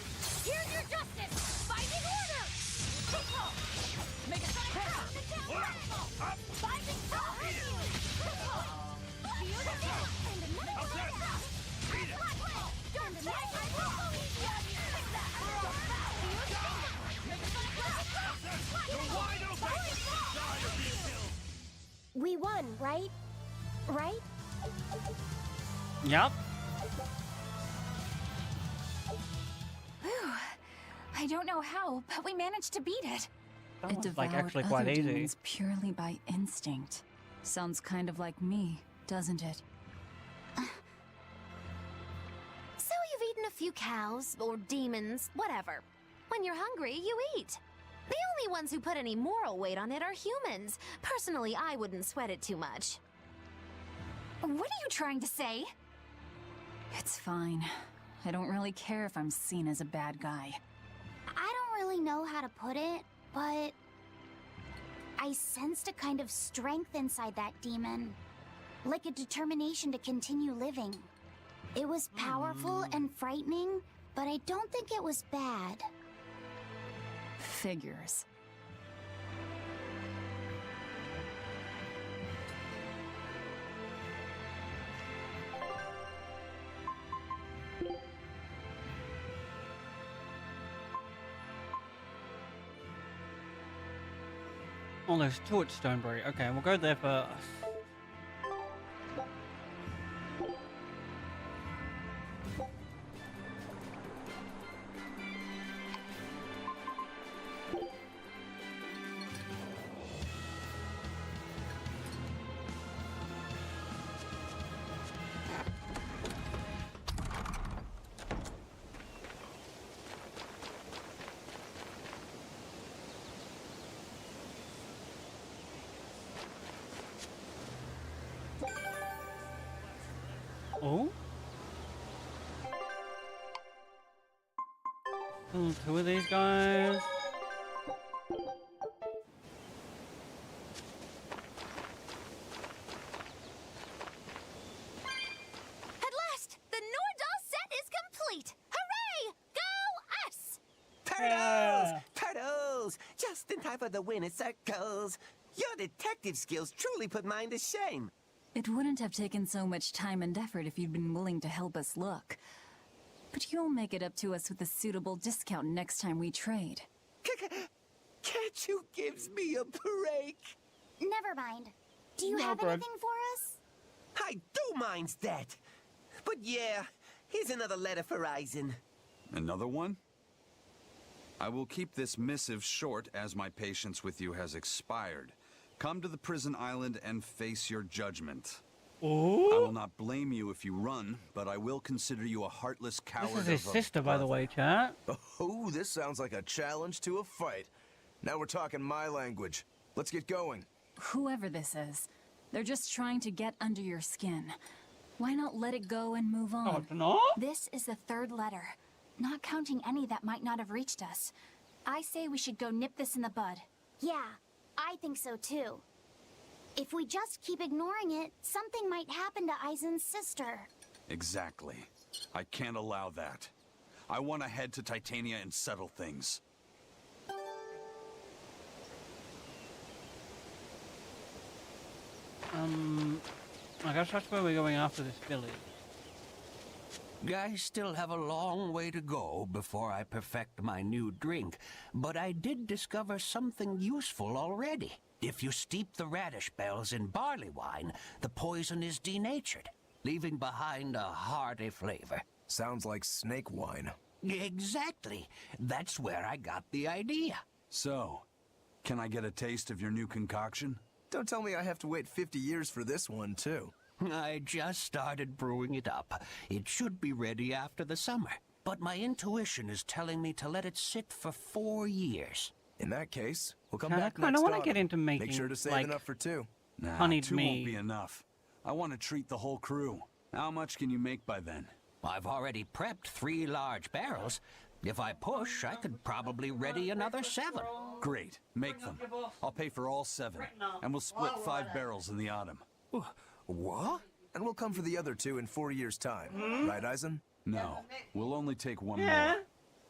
Here's your justice! Binding order! Make a sonic power! Binding power! And another We won, right? Right? Yep. Whew. I don't know how, but we managed to beat it. That It was, devoured like, actually other quite easy. demons purely by instinct. Sounds kind of like me, doesn't it? So you've eaten a few cows, or demons, whatever. When you're hungry, you eat. The only ones who put any moral weight on it are humans. Personally, I wouldn't sweat it too much. What are you trying to say? It's fine. I don't really care if I'm seen as a bad guy. I don't really know how to put it, but I sensed a kind of strength inside that demon. Like a determination to continue living. It was powerful and frightening, but I don't think it was bad. Figures. Oh, there's two at Stonebury. Okay, we'll go there first. Oh? Two of these guys. At last, the Nordal set is complete! Hooray! Go us! Turtles! Turtles! Just in time for the winter circles. Your detective skills truly put mine to shame. It wouldn't have taken so much time and effort if you'd been willing to help us look. But you'll make it up to us with a suitable discount next time we trade. Can't you give me a break? Never mind. Do you No, have bud. anything for us? I do mind that. But yeah, here's another letter for Eisen. Another one? I will keep this missive short as my patience with you has expired. Come to the prison island and face your judgment. Ooh. I will not blame you if you run, but I will consider you a heartless coward. This is his of a sister, by the way, chat. Oh, this sounds like a challenge to a fight. Now we're talking my language. Let's get going. Whoever this is, they're just trying to get under your skin. Why not let it go and move on? no? This is the third letter, not counting any that might not have reached us. I say we should go nip this in the bud. Yeah, I think so too. If we just keep ignoring it, something might happen to Eisen's sister. Exactly. I can't allow that. I want to head to Titania and settle things. I guess that's where we're going after this village. I still have a long way to go before I perfect my new drink, but I did discover something useful already. If you steep the radish bells in barley wine, the poison is denatured, leaving behind a hearty flavor. Sounds like snake wine. Exactly. That's where I got the idea. So, can I get a taste of your new concoction? Don't tell me I have to wait 50 years for this one, too. I just started brewing it up. It should be ready after the summer. But my intuition is telling me to let it sit for 4 years. In that case, we'll come I back kinda next wanna autumn. get into making, Make sure to save like, enough for 2. Nah, honeyed 2 mead. won't be enough. I want to treat the whole crew. How much can you make by then? I've already prepped 3 large barrels. If I push, I could probably ready another 7. Great, make them. I'll pay for all 7, and we'll split 5 barrels in the autumn. What? And we'll come for the other 2 in 4 years' time. Right, Eisen? No, we'll only take 1 Yeah.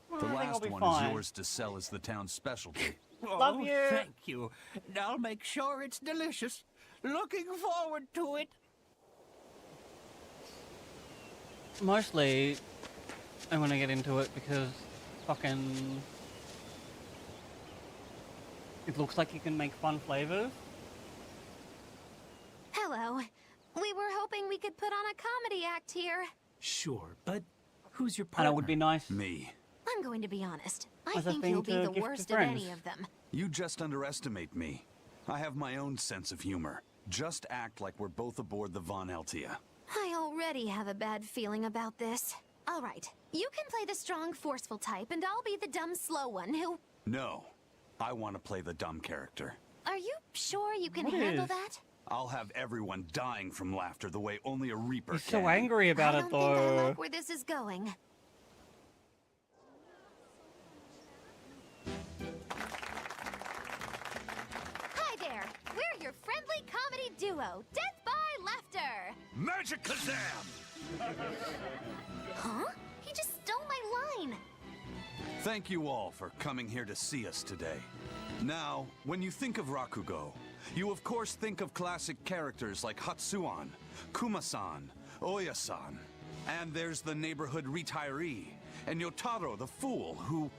more. The I think I'll last be one fine. is yours to sell as the town's specialty. Love you. Thank you. I'll make sure it's delicious. Looking forward to it. Mostly, I want to get into it because fucking... It looks like you can make fun flavors. Hello. We were hoping we could put on a comedy act here. Sure, but who's your And partner? it would be nice. Me. I'm going to be honest. I As a think thing you'll be to the gift to worst of any friends. of them. You just underestimate me. I have my own sense of humor. Just act like we're both aboard the Von Altia. I already have a bad feeling about this. All right, you can play the strong, forceful type, and I'll be the dumb, slow one who... No, I want to play the dumb character. Are you sure you can What handle is? that? I'll have everyone dying from laughter the way only a Reaper He's can. so angry about I it, don't think I though. like where this is going. Hi there, we're your friendly comedy duo, Death by Laughter. Magicazam! Huh? He just stole my line. Thank you all for coming here to see us today. Now, when you think of Rakugo, you of course think of classic characters like Hatsuan, Kuma-san, Oya-san, and there's the neighborhood retiree, and Yotaro the fool who...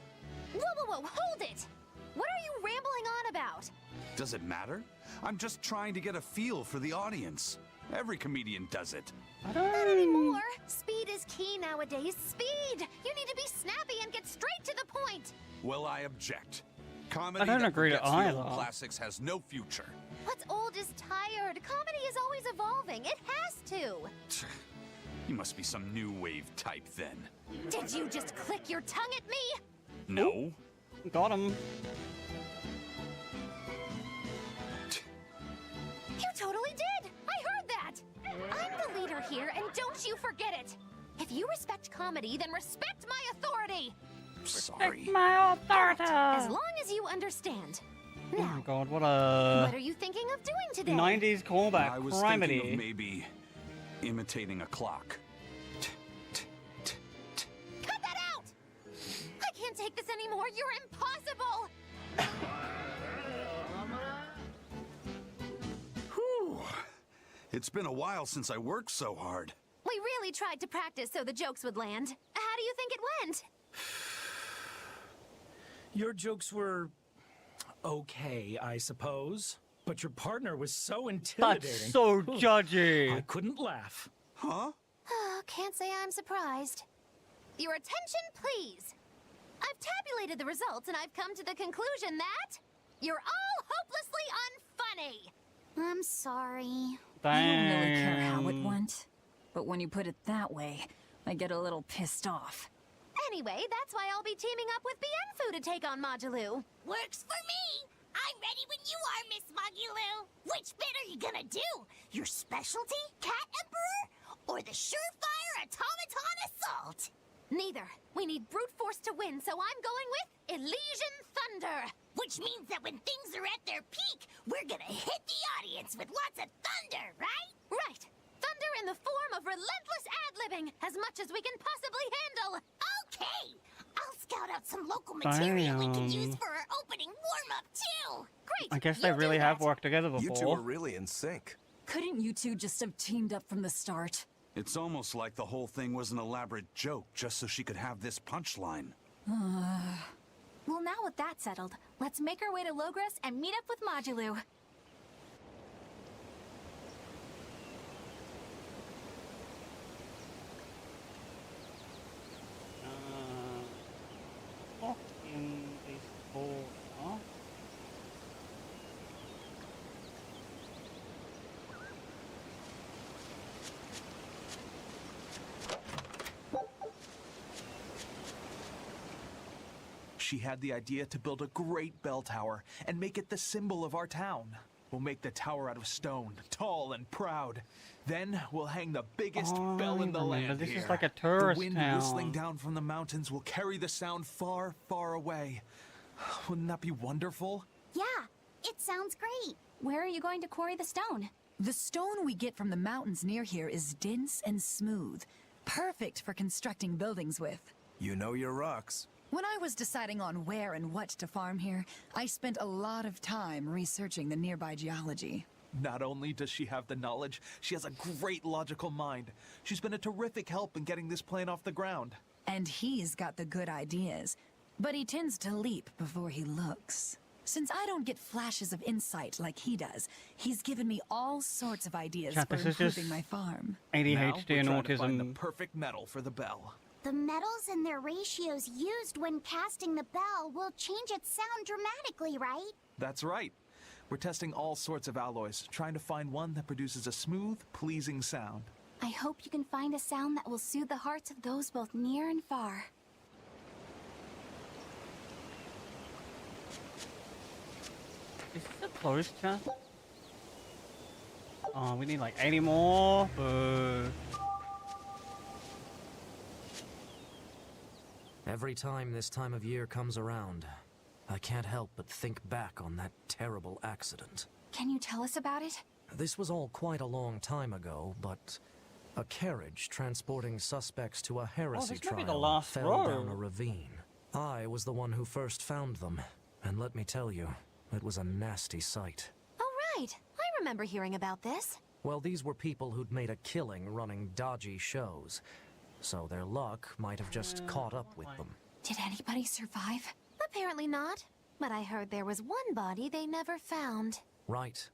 Whoa, whoa, whoa, hold it! What are you rambling on about? Does it matter? I'm just trying to get a feel for the audience. Every comedian does it. Not anymore. Speed is key nowadays. Speed! You need to be snappy and get straight to the point. Well, I object. Comedy I don't that agree to forgets the old either. classics has no future. What's old is tired. Comedy is always evolving. It has to. You must be some new wave type then. Did you just click your tongue at me? No. Got him. You totally did. I heard that. I'm the leader here, and don't you forget it. If you respect comedy, then respect my authority. Sorry. My authority. As long as you understand. Oh my god, what a What are you thinking of doing today? 90s callback. I was thinking Criminy. of maybe imitating a clock. Cut that out! I can't take this anymore. You're impossible. Whew. It's been a while since I worked so hard. We really tried to practice so the jokes would land. How do you think it went? Your jokes were okay, I suppose. But your partner was so intimidating. That's so judgy. I couldn't laugh. Huh? Can't say I'm surprised. Your attention, please. I've tabulated the results, and I've come to the conclusion that you're all hopelessly unfunny. I'm sorry. I don't really care Damn. how it went. But when you put it that way, I get a little pissed off. Anyway, that's why I'll be teaming up with Bienfu to take on Majulu. Works for me! I'm ready when you are, Miss Magulu! Which bit are you gonna do? Your specialty, Cat Emperor? Or the surefire automaton assault? Neither. We need brute force to win, so I'm going with Elysian Thunder. Which means that when things are at their peak, we're gonna hit the audience with lots of thunder, right? Right. Thunder in the form of relentless ad-libbing, as much as we can possibly handle. Okay! I'll scout out some local material we can use Damn. for our opening warm-up, too! Great! I guess they really have worked together before. You two are really in sync. Couldn't you two just have teamed up from the start? It's almost like the whole thing was an elaborate joke just so she could have this punchline. Well, now with that settled, let's make our way to Logres and meet up with Majulu. Fucking this ball, huh? She had the idea to build a great bell tower and make it the symbol of our town. We'll make the tower out of stone, tall and proud. Then we'll hang the biggest bell in the land this here. is like a tourist The wind town. whistling down from the mountains will carry the sound far, far away. Wouldn't that be wonderful? Yeah, it sounds great. Where are you going to quarry the stone? The stone we get from the mountains near here is dense and smooth. Perfect for constructing buildings with. You know your rocks. When I was deciding on where and what to farm here, I spent a lot of time researching the nearby geology. Not only does she have the knowledge, she has a great logical mind. She's been a terrific help in getting this plan off the ground. And he's got the good ideas, but he tends to leap before he looks. Since I don't get flashes of insight like he does, he's given me all sorts of ideas Chat, for this is just improving my farm. ADHD Now, we're and trying to find the autism. perfect metal for the bell. The metals and their ratios used when casting the bell will change its sound dramatically, right? That's right. We're testing all sorts of alloys, trying to find one that produces a smooth, pleasing sound. I hope you can find a sound that will soothe the hearts of those both near and far. Is this a closed chat? Oh, we need like 80 more. Boo. Every time this time of year comes around, I can't help but think back on that terrible accident. Can you tell us about it? This was all quite a long time ago, but a carriage transporting suspects to a heresy this might be the trial last fell row. down a ravine. I was the one who first found them, and let me tell you, it was a nasty sight. Oh, right. I remember hearing about this. Well, these were people who'd made a killing running dodgy shows, so their luck might have just caught up with them. Did anybody survive? Apparently not. But I heard there was one body they never found. Right.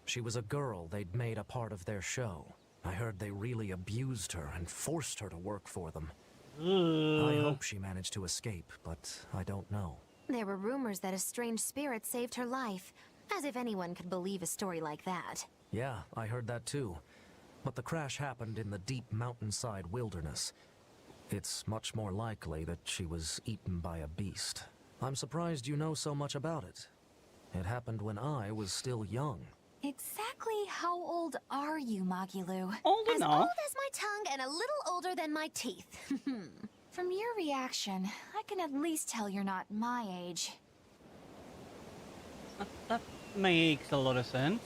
She was a girl they'd made a part of their show. I heard they really abused her and forced her to work for them. I hope she managed to escape, but I don't know. There were rumors that a strange spirit saved her life. As if anyone could believe a story like that. Yeah, I heard that too. But the crash happened in the deep mountainside wilderness. It's much more likely that she was eaten by a beast. I'm surprised you know so much about it. It happened when I was still young. Exactly how old are you, Magilu? Old As enough. old as my tongue and a little older than my teeth. From your reaction, I can at least tell you're not my age. That makes a lot of sense.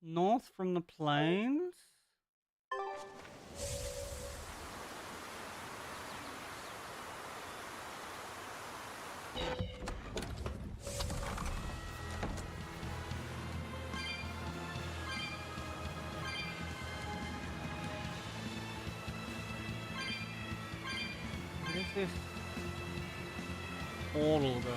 North from the plains? Where does this portal go?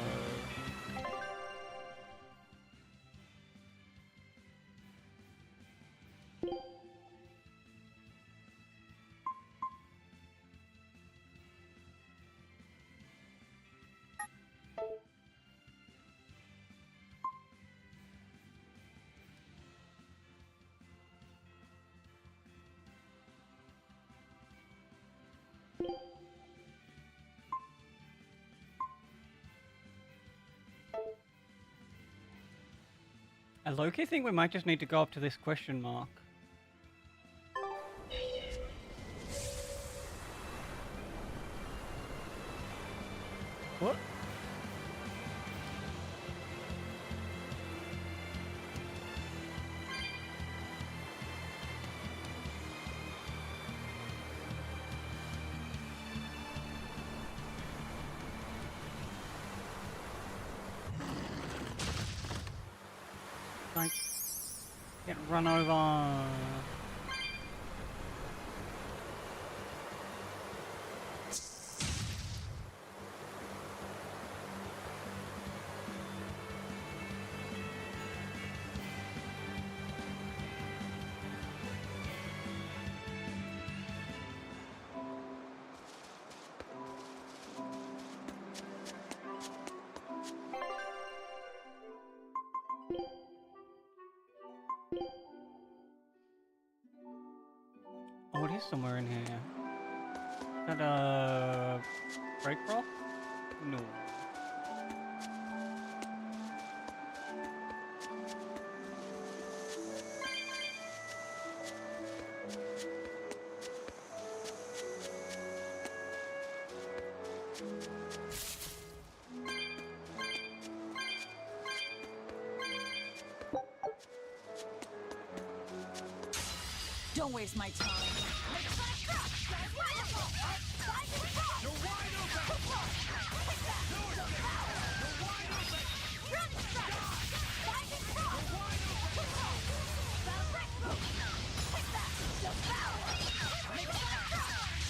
I low-key think we might just need to go up to this question mark. What? Like, get run over. is somewhere in here. Is that a break rock? No. Don't waste my time.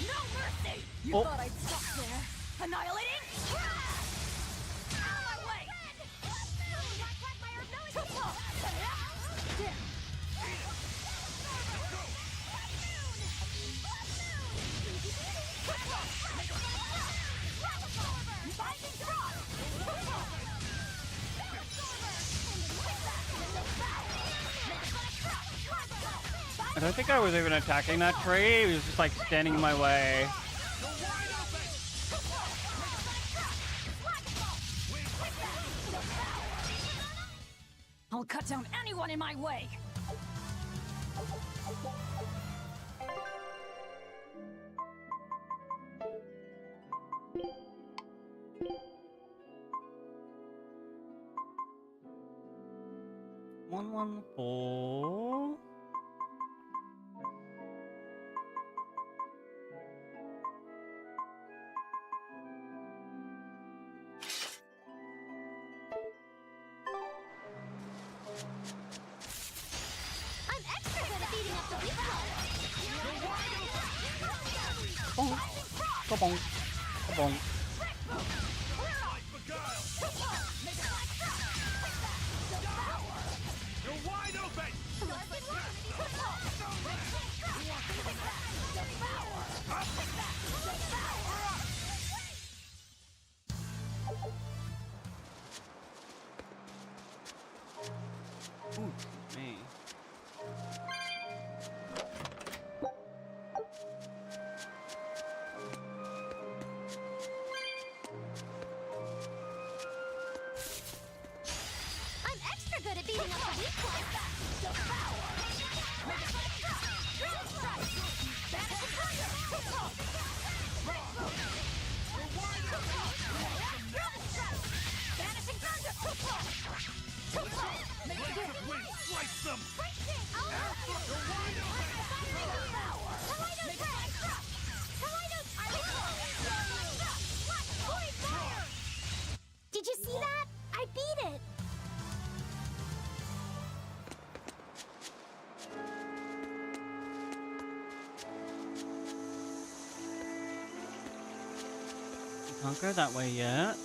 No mercy! You thought I'd stop there? Annihilating? Out of my way! I don't think I was even attacking that tree. It was just like standing in my way. I'll cut down anyone in my way! One, 4. I'm extra good at beating up the weak Come on. Come on. You're wide open! Ooh, me. I'm extra good at beating up the weak Slice them! Did you see that? I beat it! Can't go that way yet.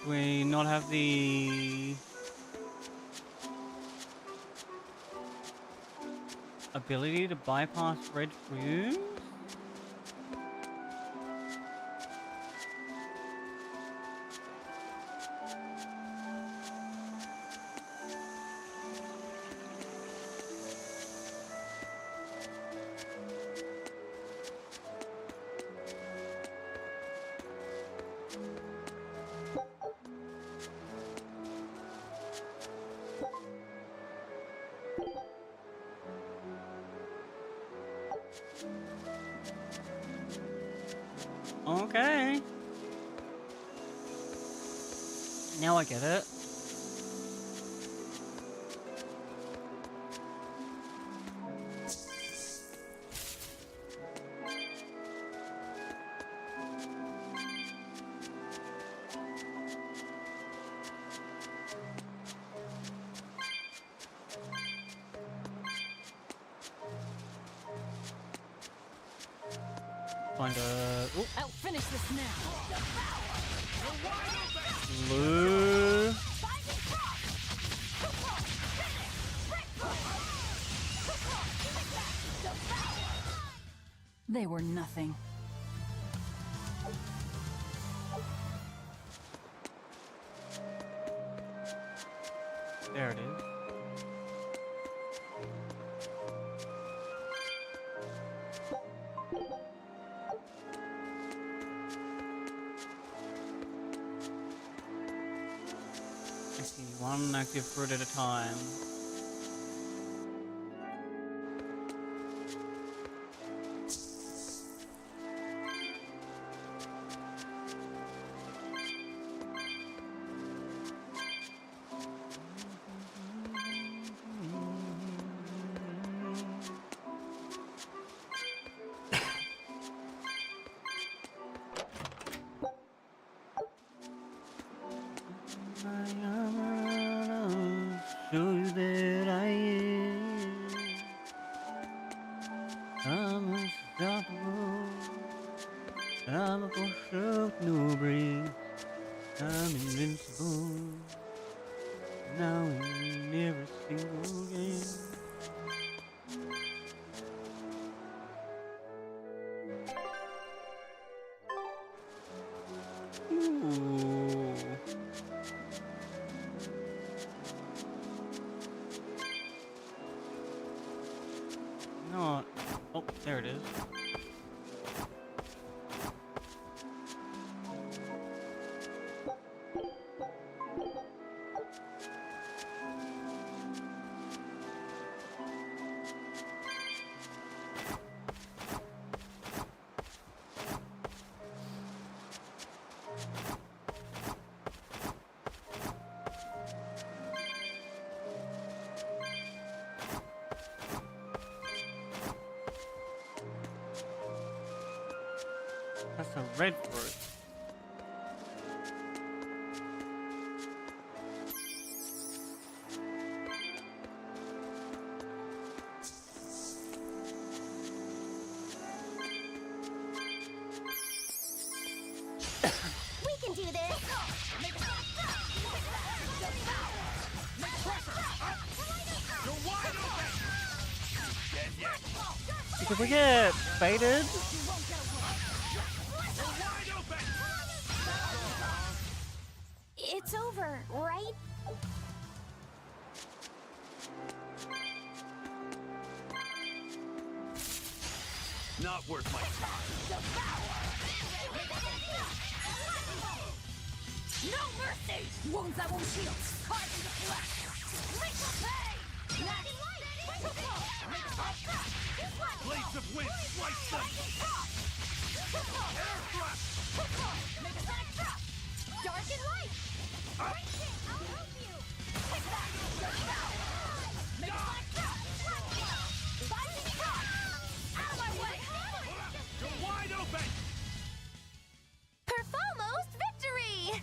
We not have the ability to bypass red fumes? Okay. Now I get it. Find a... Ooh. I'll finish this now! Blue. They were nothing. There it is. I see one active fruit at a time. Show you that I am. I'm unstoppable. I'm a force of no break. I'm invincible. Now in every single game. Ooh. Not. Oh, there it is. That's a red fruit. We can do this! Did we get baited? It's over, right? Not worth my time. No mercy! Wounds that won't heal! Carved into flesh! Lethal pain! Blades of wind, slice them! Air thrust! Dark and light! Break it! I'll help you! Take that! Make a black drop! Lightning drop! Out of my way! You're wide open! Perfalmo's victory!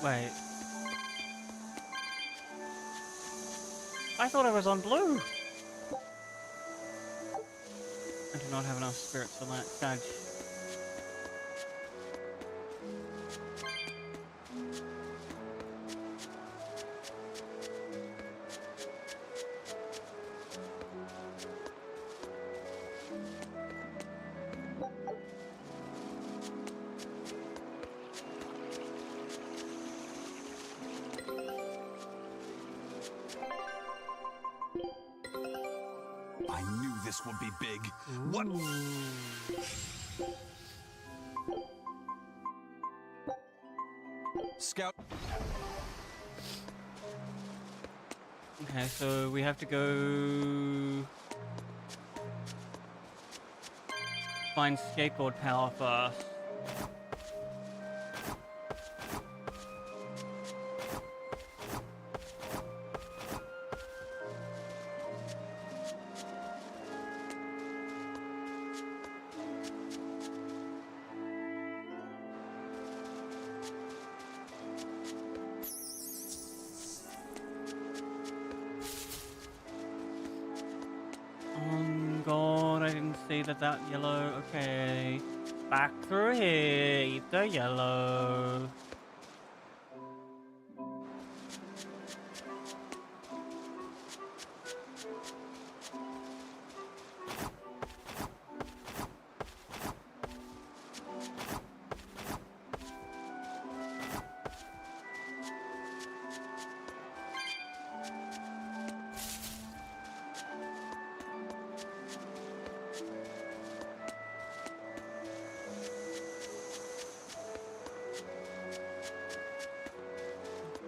Wait. I thought I was on blue. I do not have enough spirits for that badge. I knew this would be big. What? Scout. Okay, so we have to go find skateboard power first. I can see that yellow. Okay. Back through here. Eat the yellow.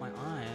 My eyes.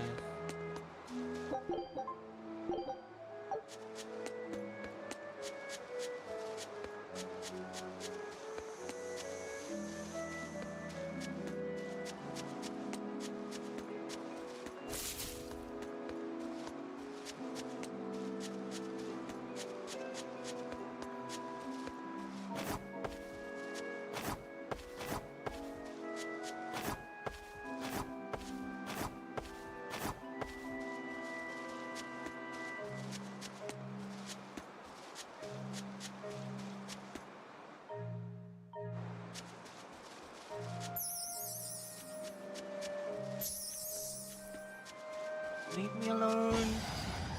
Leave me alone.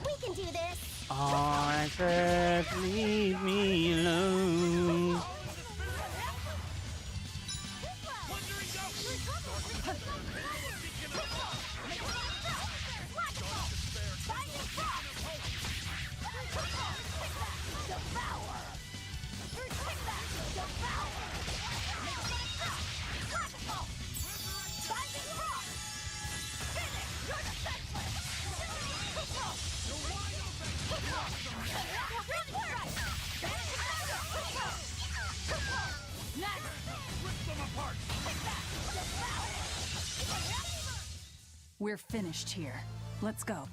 We can do this. I said, leave me alone. We're finished here. Let's go.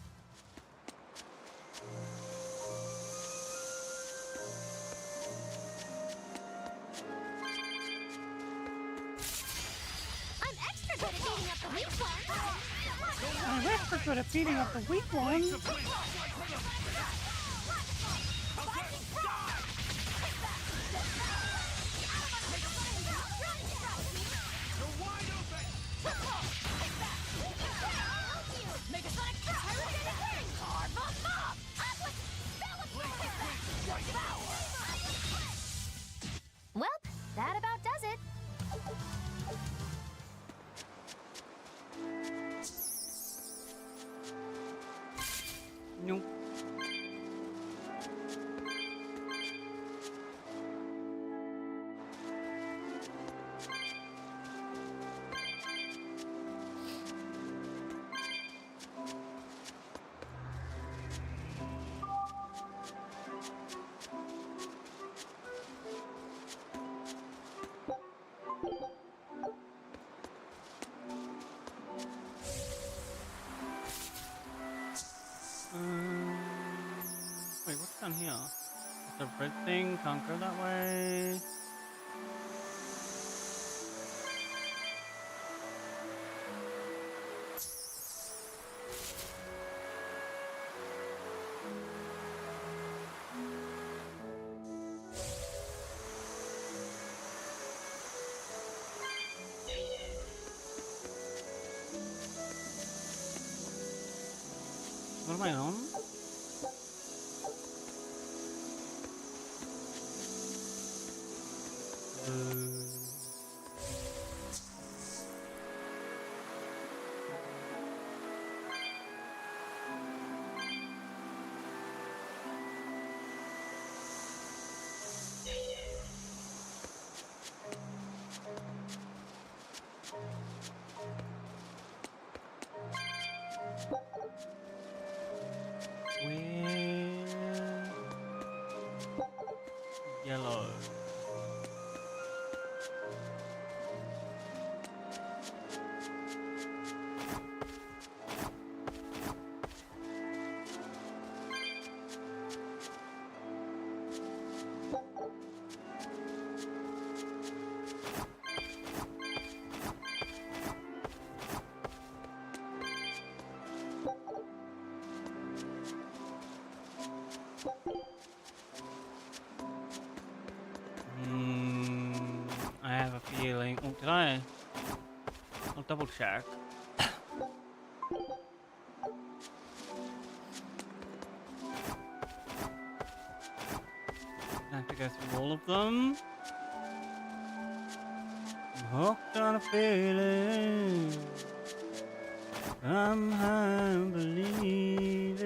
I'm extra good at beating up the weak ones. I'm extra good at beating up the weak ones. Well, that about does it. Nope. Wait, what's down here? The red thing can't go that way. What am I on? did I? I'll double check. I have to go through all of them. I'm hooked on a feeling. I'm believing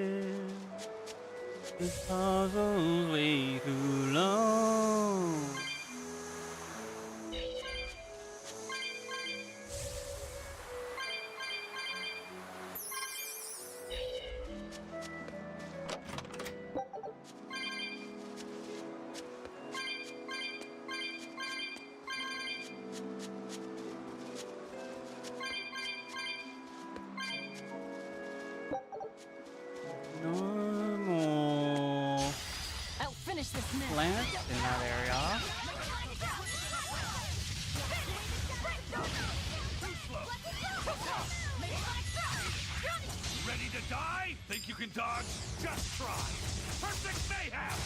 this puzzle's way too long. I'll finish this now. Plants in that area. Ready to die? Think you can dodge? Just try. Perfect mayhem!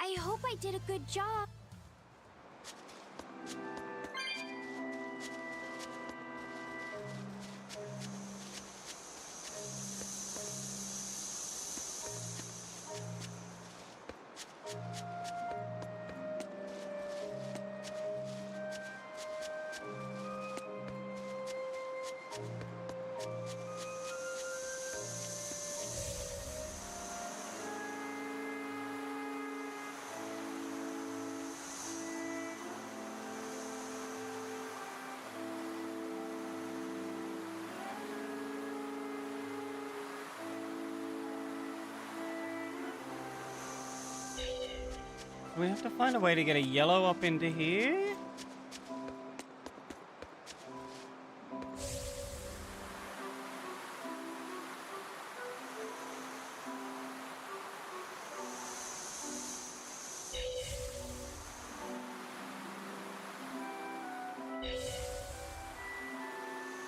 I hope I did a good job. We have to find a way to get a yellow up into here.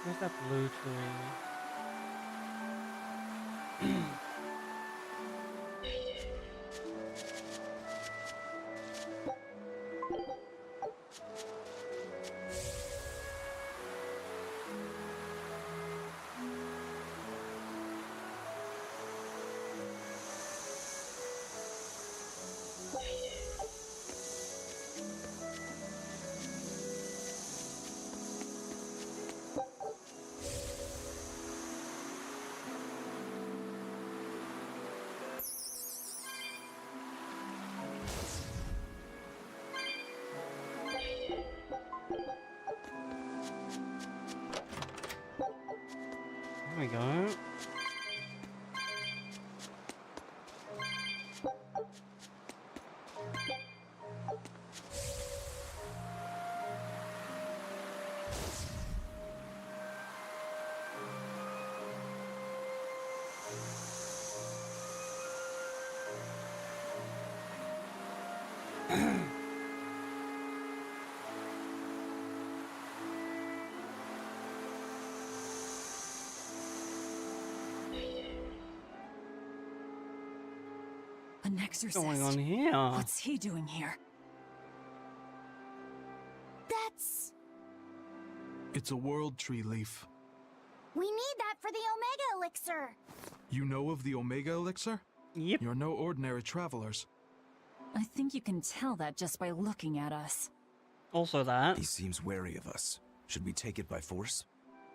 Where's that blue tree? There we go. An exorcist. What's going on here? What's he doing here? That's... It's a world tree leaf. We need that for the Omega Elixir. You know of the Omega Elixir? Yep. You're no ordinary travelers. I think you can tell that just by looking at us. Also that. He seems wary of us. Should we take it by force?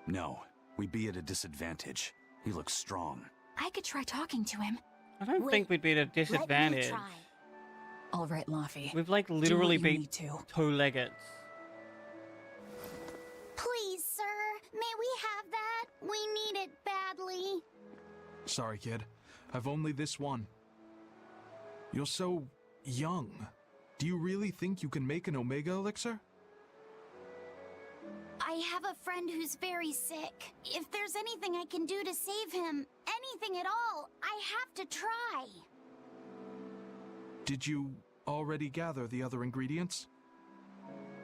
No, we'd be at a disadvantage. He looks strong. I could try talking to him. I don't think we'd be at a disadvantage. Let me try. All right, Laffy. We've like literally Do what you beat need to. toe-leggeds. Please, sir, may we have that? We need it badly. Sorry, kid. I've only this one. You're so young. Do you really think you can make an Omega Elixir? I I have a friend who's very sick. If there's anything I can do to save him, anything at all, I have to try. Did you already gather the other ingredients?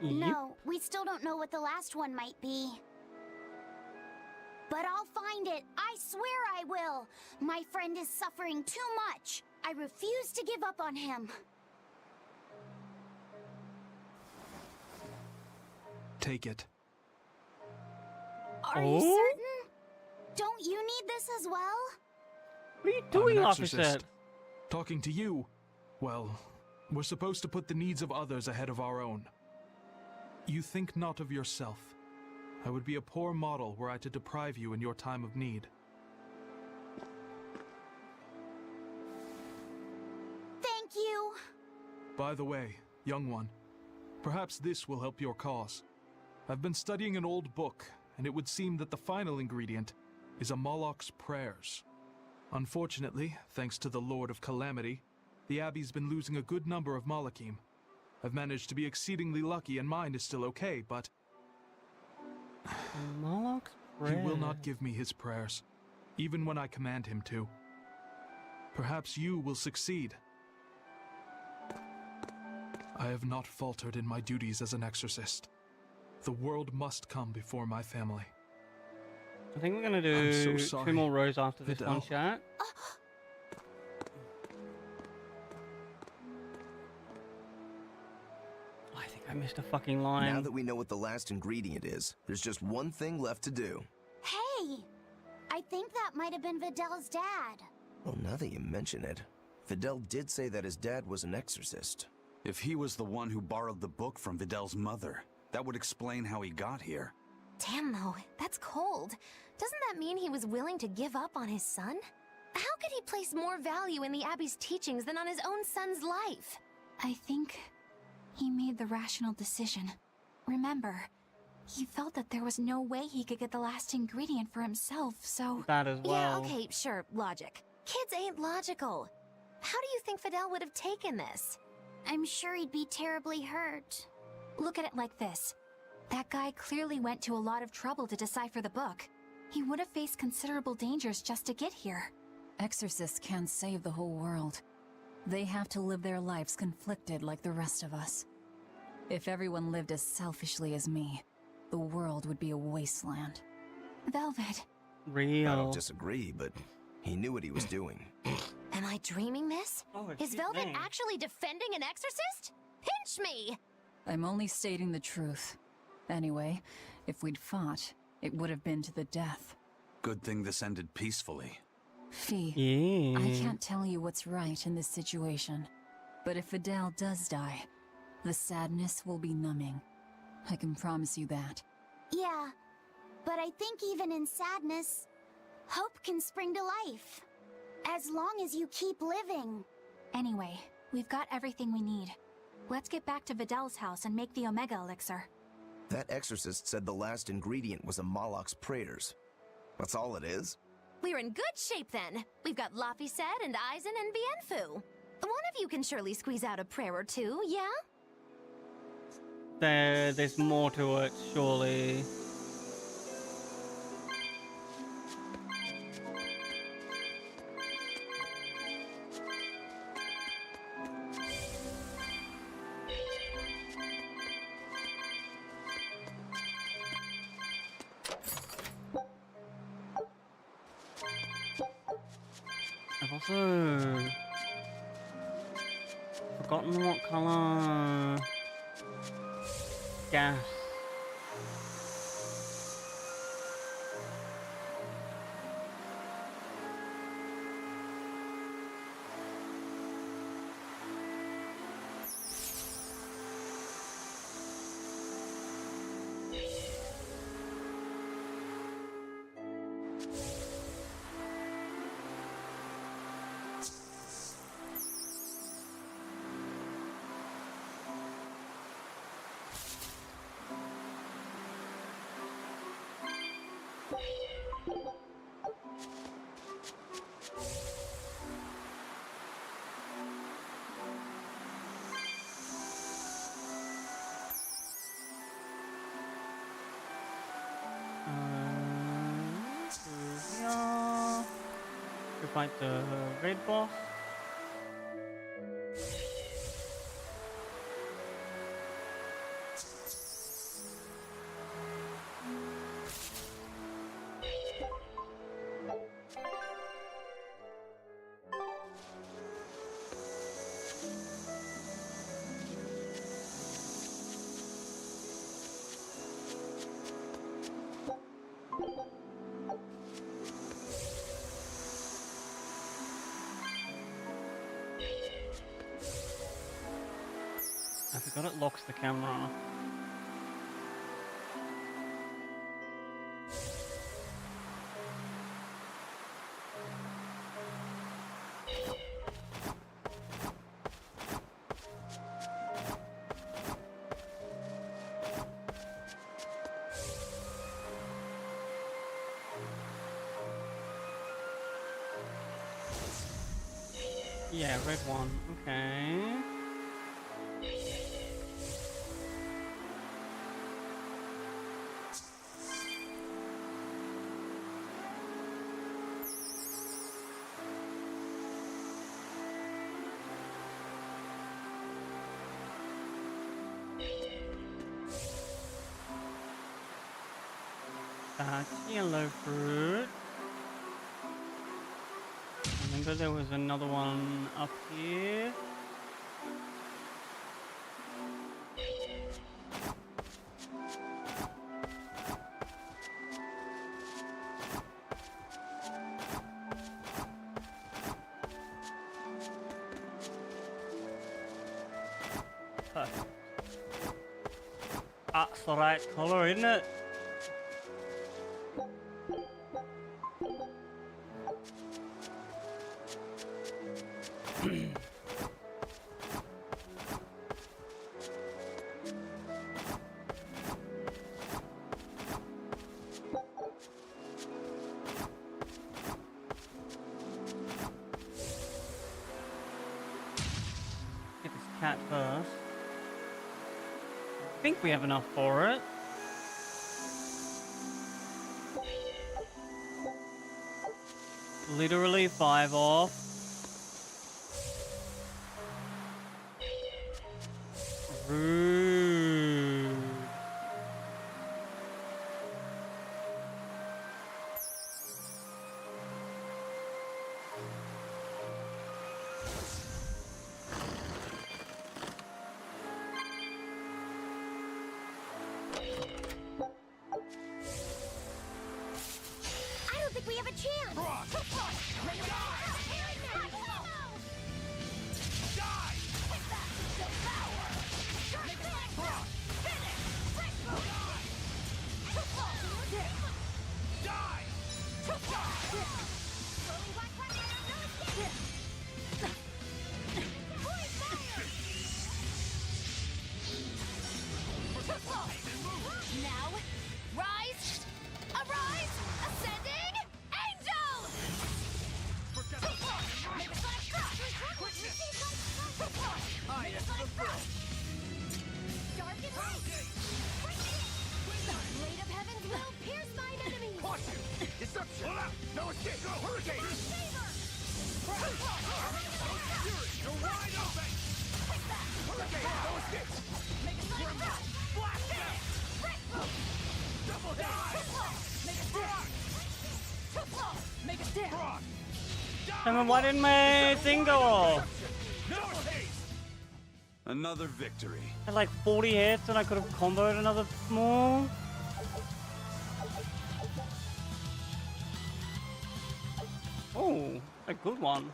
No, we still don't know what the last one might be. But I'll find it. I swear I will. My friend is suffering too much. I refuse to give up on him. Take it. Are you certain? Don't you need this as well? What are you doing, I'm an officer? exorcist. Talking to you, well, we're supposed to put the needs of others ahead of our own. You think not of yourself. I would be a poor model were I to deprive you in your time of need. Thank you. By the way, young one, perhaps this will help your cause. I've been studying an old book, and it would seem that the final ingredient is a Moloch's prayers. Unfortunately, thanks to the Lord of Calamity, the Abbey's been losing a good number of Malachim. I've managed to be exceedingly lucky and mine is still okay, but Moloch's he will prayers. not give me his prayers, even when I command him to. Perhaps you will succeed. I have not faltered in my duties as an exorcist. The world must come before my family. I think we're gonna I'm do so sorry, two more rows after this Vidal. one, chat. I think I missed a fucking line. Now that we know what the last ingredient is, there's just one thing left to do. Hey! I think that might have been Videl's dad. Well, now that you mention it, Vidal did say that his dad was an exorcist. If he was the one who borrowed the book from Videl's mother, that would explain how he got here. Damn, though, that's cold. Doesn't that mean he was willing to give up on his son? How could he place more value in the Abbey's teachings than on his own son's life? I think he made the rational decision. Remember, he felt that there was no way he could get the last ingredient for himself, so... That as Yeah, well. okay, sure, logic. Kids ain't logical. How do you think Vidal would have taken this? I'm sure he'd be terribly hurt. Look at it like this. That guy clearly went to a lot of trouble to decipher the book. He would have faced considerable dangers just to get here. Exorcists can't save the whole world. They have to live their lives conflicted like the rest of us. If everyone lived as selfishly as me, the world would be a wasteland. Velvet. Real. I don't disagree, but he knew what he was doing. Am I dreaming this? Oh, Is Velvet actually defending an exorcist? Pinch me! I'm only stating the truth. Anyway, if we'd fought, it would have been to the death. Good thing this ended peacefully. Fee, Yeah. I can't tell you what's right in this situation. But if Vidal does die, the sadness will be numbing. I can promise you that. Yeah, but I think even in sadness, hope can spring to life. As long as you keep living. Anyway, we've got everything we need. Let's get back to Vidal's house and make the Omega Elixir. That exorcist said the last ingredient was a Moloch's prayers. That's all it is? We're in good shape then. We've got Laphicet and Aizen and Bienfu. One of you can surely squeeze out a prayer or two, yeah? There's more to it, surely. I've also forgotten what color gas. fight the red boss. I forgot it locks the camera. Yeah, red one. Okay. That's yellow fruit. I remember there was another one up here. Perfect. That's the right color, isn't it? Get this cat first. I think we have enough for it. Literally 5 off. Rude. I don't think we have a chance. Now, rise, arise, ascending, angel! Dark and light! Blade of heaven's will pierce mine enemies! Caution! Deception! No escape! Go! Hurricane! Favor! You're wide open! Hurricane! No escape! Make a sonic rock! Blast it! Double dive! Make a stick! Make a stick! Damn it, why didn't my thing go off? No escape! Another victory. I had like 40 hits and I could have comboed another more. Oh, a good one.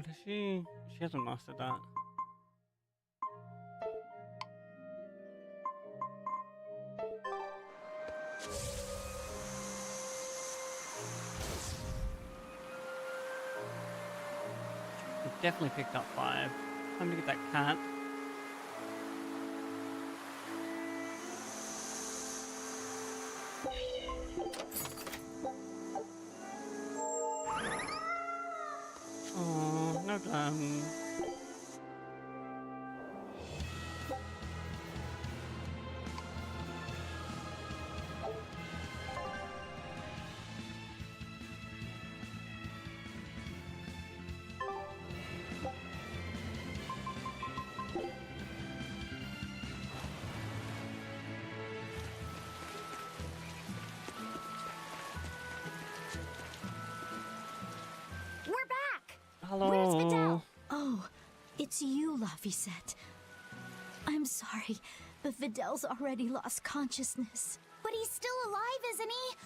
god, she hasn't mastered that. We've definitely picked up 5. Time to get that cat. Oh, no glam. Hello. Where's Videl? Oh, it's you, Laphicet. I'm sorry, but Videl's already lost consciousness. But he's still alive, isn't he?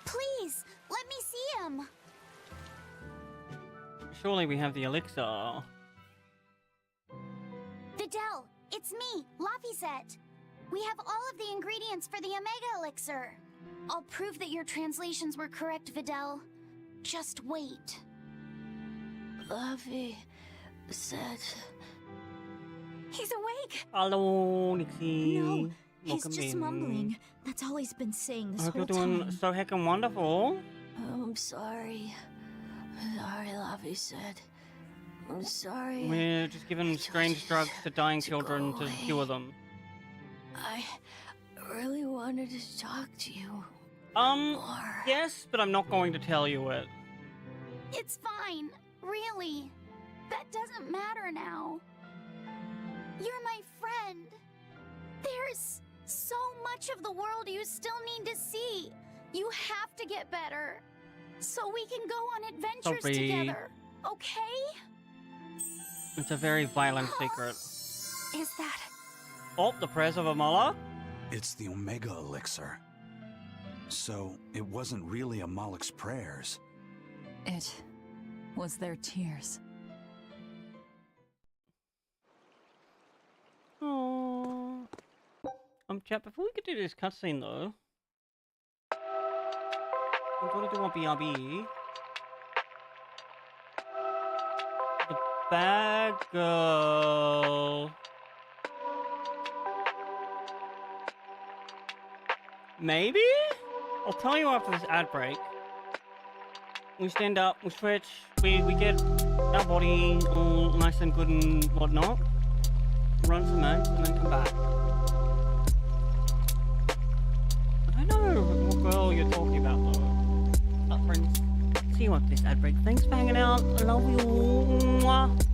Please, let me see him. Surely we have the elixir. Videl, it's me, Laphicet. We have all of the ingredients for the Omega Elixir. I'll prove that your translations were correct, Videl. Just wait. Laphicet. He's awake! Hello, Nixie. No, he's Welcome just in. mumbling. That's all he's been saying this I hope whole you're doing time. so heckin' wonderful. I'm sorry. Sorry, Laphicet. I'm sorry. We're just giving strange drugs to dying children to cure them. I really wanted to talk to you. Yes, but I'm not going to tell you it. It's fine, really. That doesn't matter now. You're my friend. There's so much of the world you still need to see. You have to get better. So we can go on adventures Sophie. together, okay? It's a very violent secret. Is that... Oh, the prayers of Amala? It's the Omega Elixir. So, it wasn't really Amalek's prayers. It was their tears. Oh. Chat, before we could do this cutscene though, I'm gonna do a BRB. The bad girl. Maybe? I'll tell you after this ad break. We stand up, we stretch, we get our body all nice and good and whatnot. Run some ads and then come back. I don't know what girl you're talking about though. But friends, see you after this ad break. Thanks for hanging out. I love you. Mwah.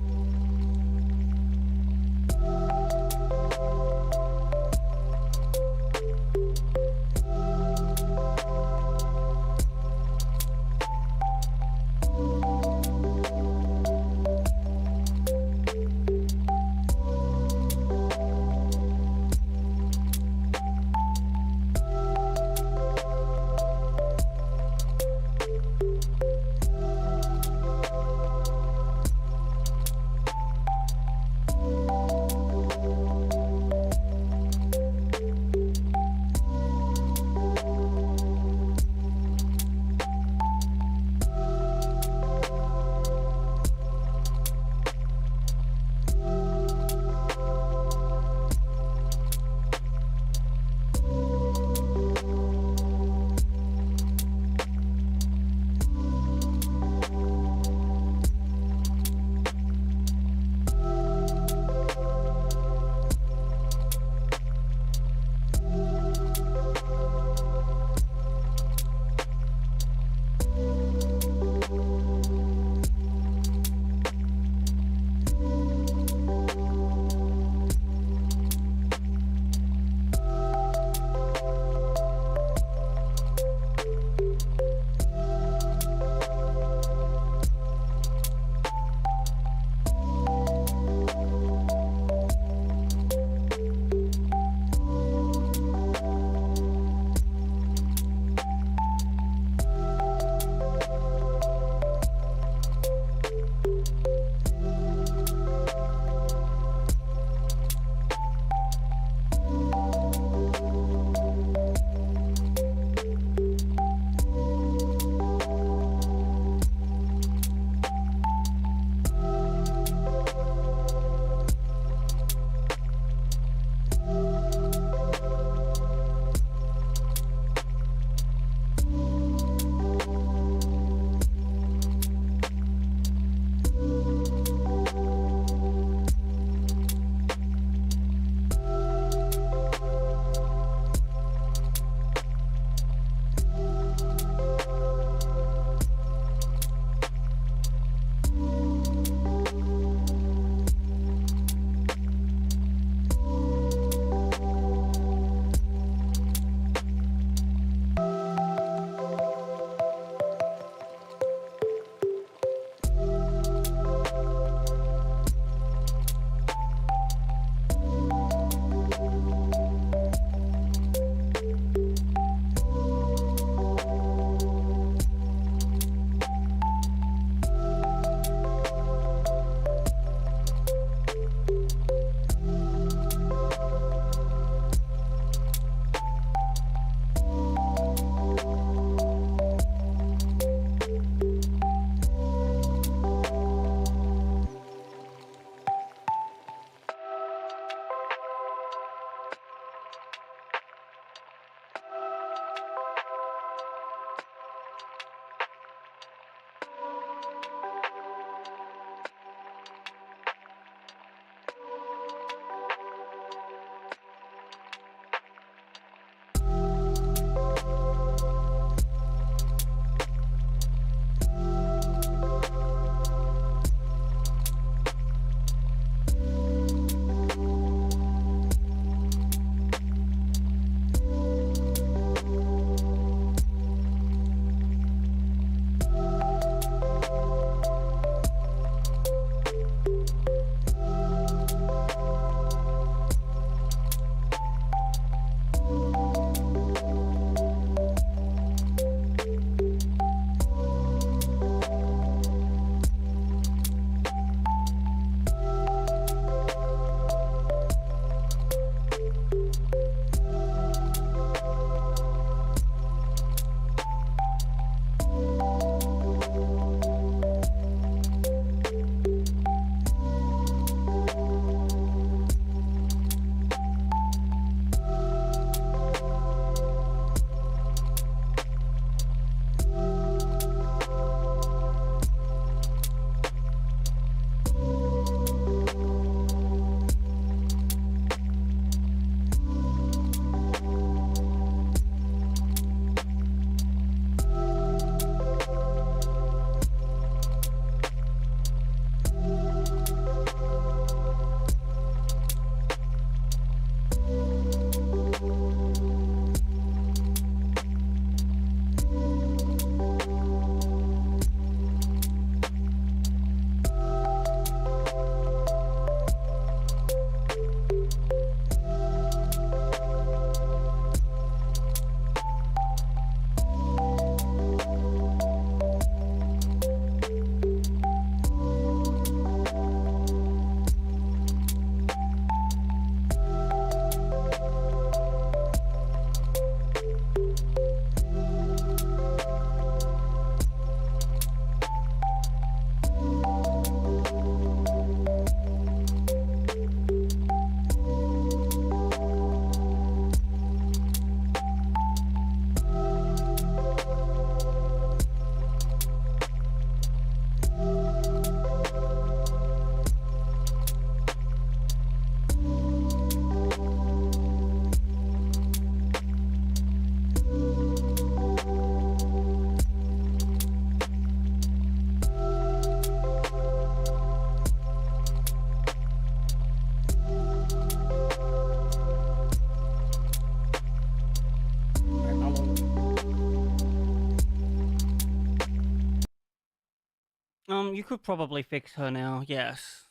You could probably fix her now, yes.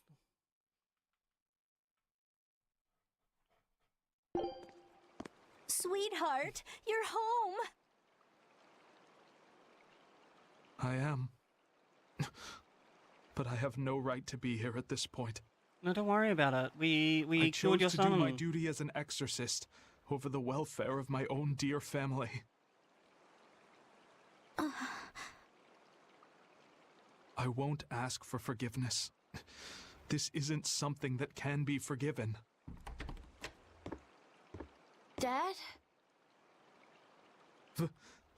Sweetheart, you're home. I am. But I have no right to be here at this point. No, don't worry about it. We I killed your chose to son. do my duty as an exorcist over the welfare of my own dear family. I won't ask for forgiveness. This isn't something that can be forgiven. Dad?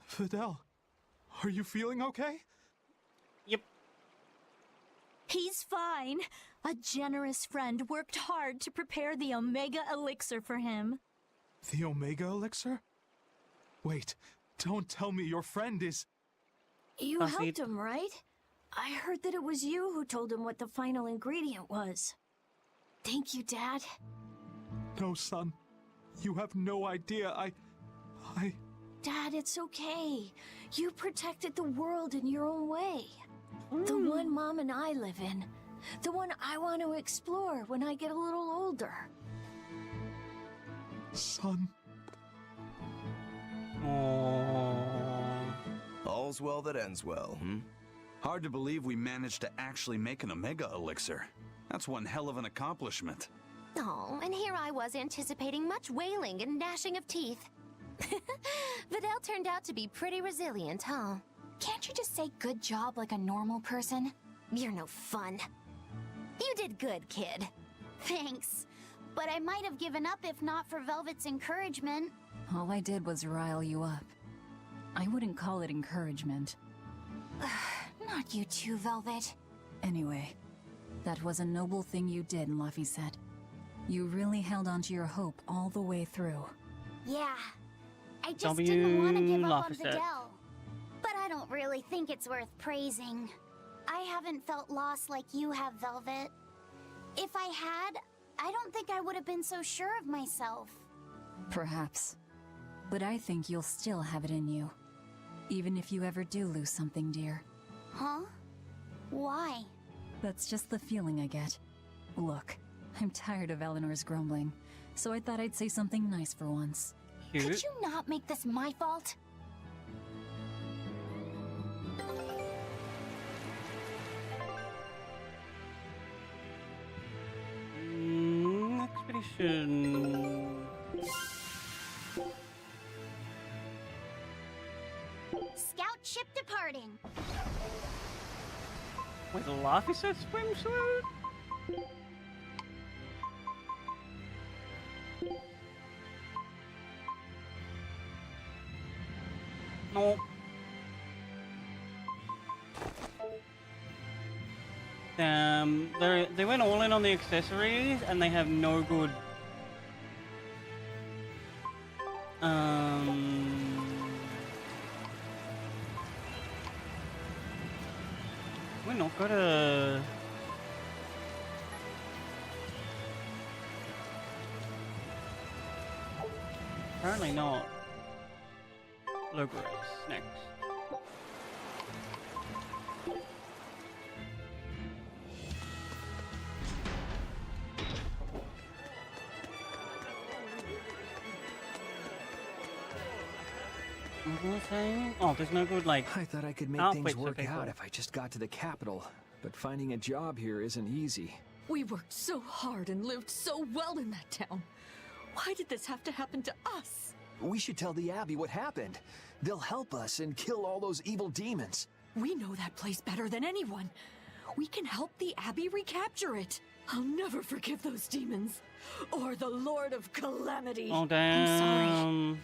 Videl, are you feeling okay? Yep. He's fine. A generous friend worked hard to prepare the Omega Elixir for him. The Omega Elixir? Wait, don't tell me your friend is... You helped him, right? I heard that it was you who told him what the final ingredient was. Thank you, Dad. No, son. You have no idea. I... Dad, it's okay. You protected the world in your own way. The one Mom and I live in. The one I want to explore when I get a little older. Son. All's well that ends well, hmm? Hard to believe we managed to actually make an Omega Elixir. That's one hell of an accomplishment. Oh, and here I was anticipating much wailing and gnashing of teeth. Videl turned out to be pretty resilient, huh? Can't you just say good job like a normal person? You're no fun. You did good, kid. Thanks. But I might have given up if not for Velvet's encouragement. All I did was rile you up. I wouldn't call it encouragement. Not you too, Velvet. Anyway, that was a noble thing you did, Laphicet. You really held on to your hope all the way through. Yeah. I just didn't want to give up on Videl. But I don't really think it's worth praising. I haven't felt lost like you have, Velvet. If I had, I don't think I would have been so sure of myself. Perhaps. But I think you'll still have it in you. Even if you ever do lose something dear. Huh? Why? That's just the feeling I get. Look, I'm tired of Eleanor's grumbling, so I thought I'd say something nice for once. Could you not make this my fault? Expedition. Scout ship departing. With Laphicet swimsuit? No. They went all in on the accessories, and they have no good. We're not gonna. Apparently not. Logo race next. Oh, there's no good, like, I thought I could make things work out if I just got to the capital, but finding a job here isn't easy. We worked so hard and lived so well in that town. Why did this have to happen to us? We should tell the Abbey what happened. They'll help us and kill all those evil demons. We know that place better than anyone. We can help the Abbey recapture it. I'll never forgive those demons. Or the Lord of Calamity. Oh, damn. I'm sorry.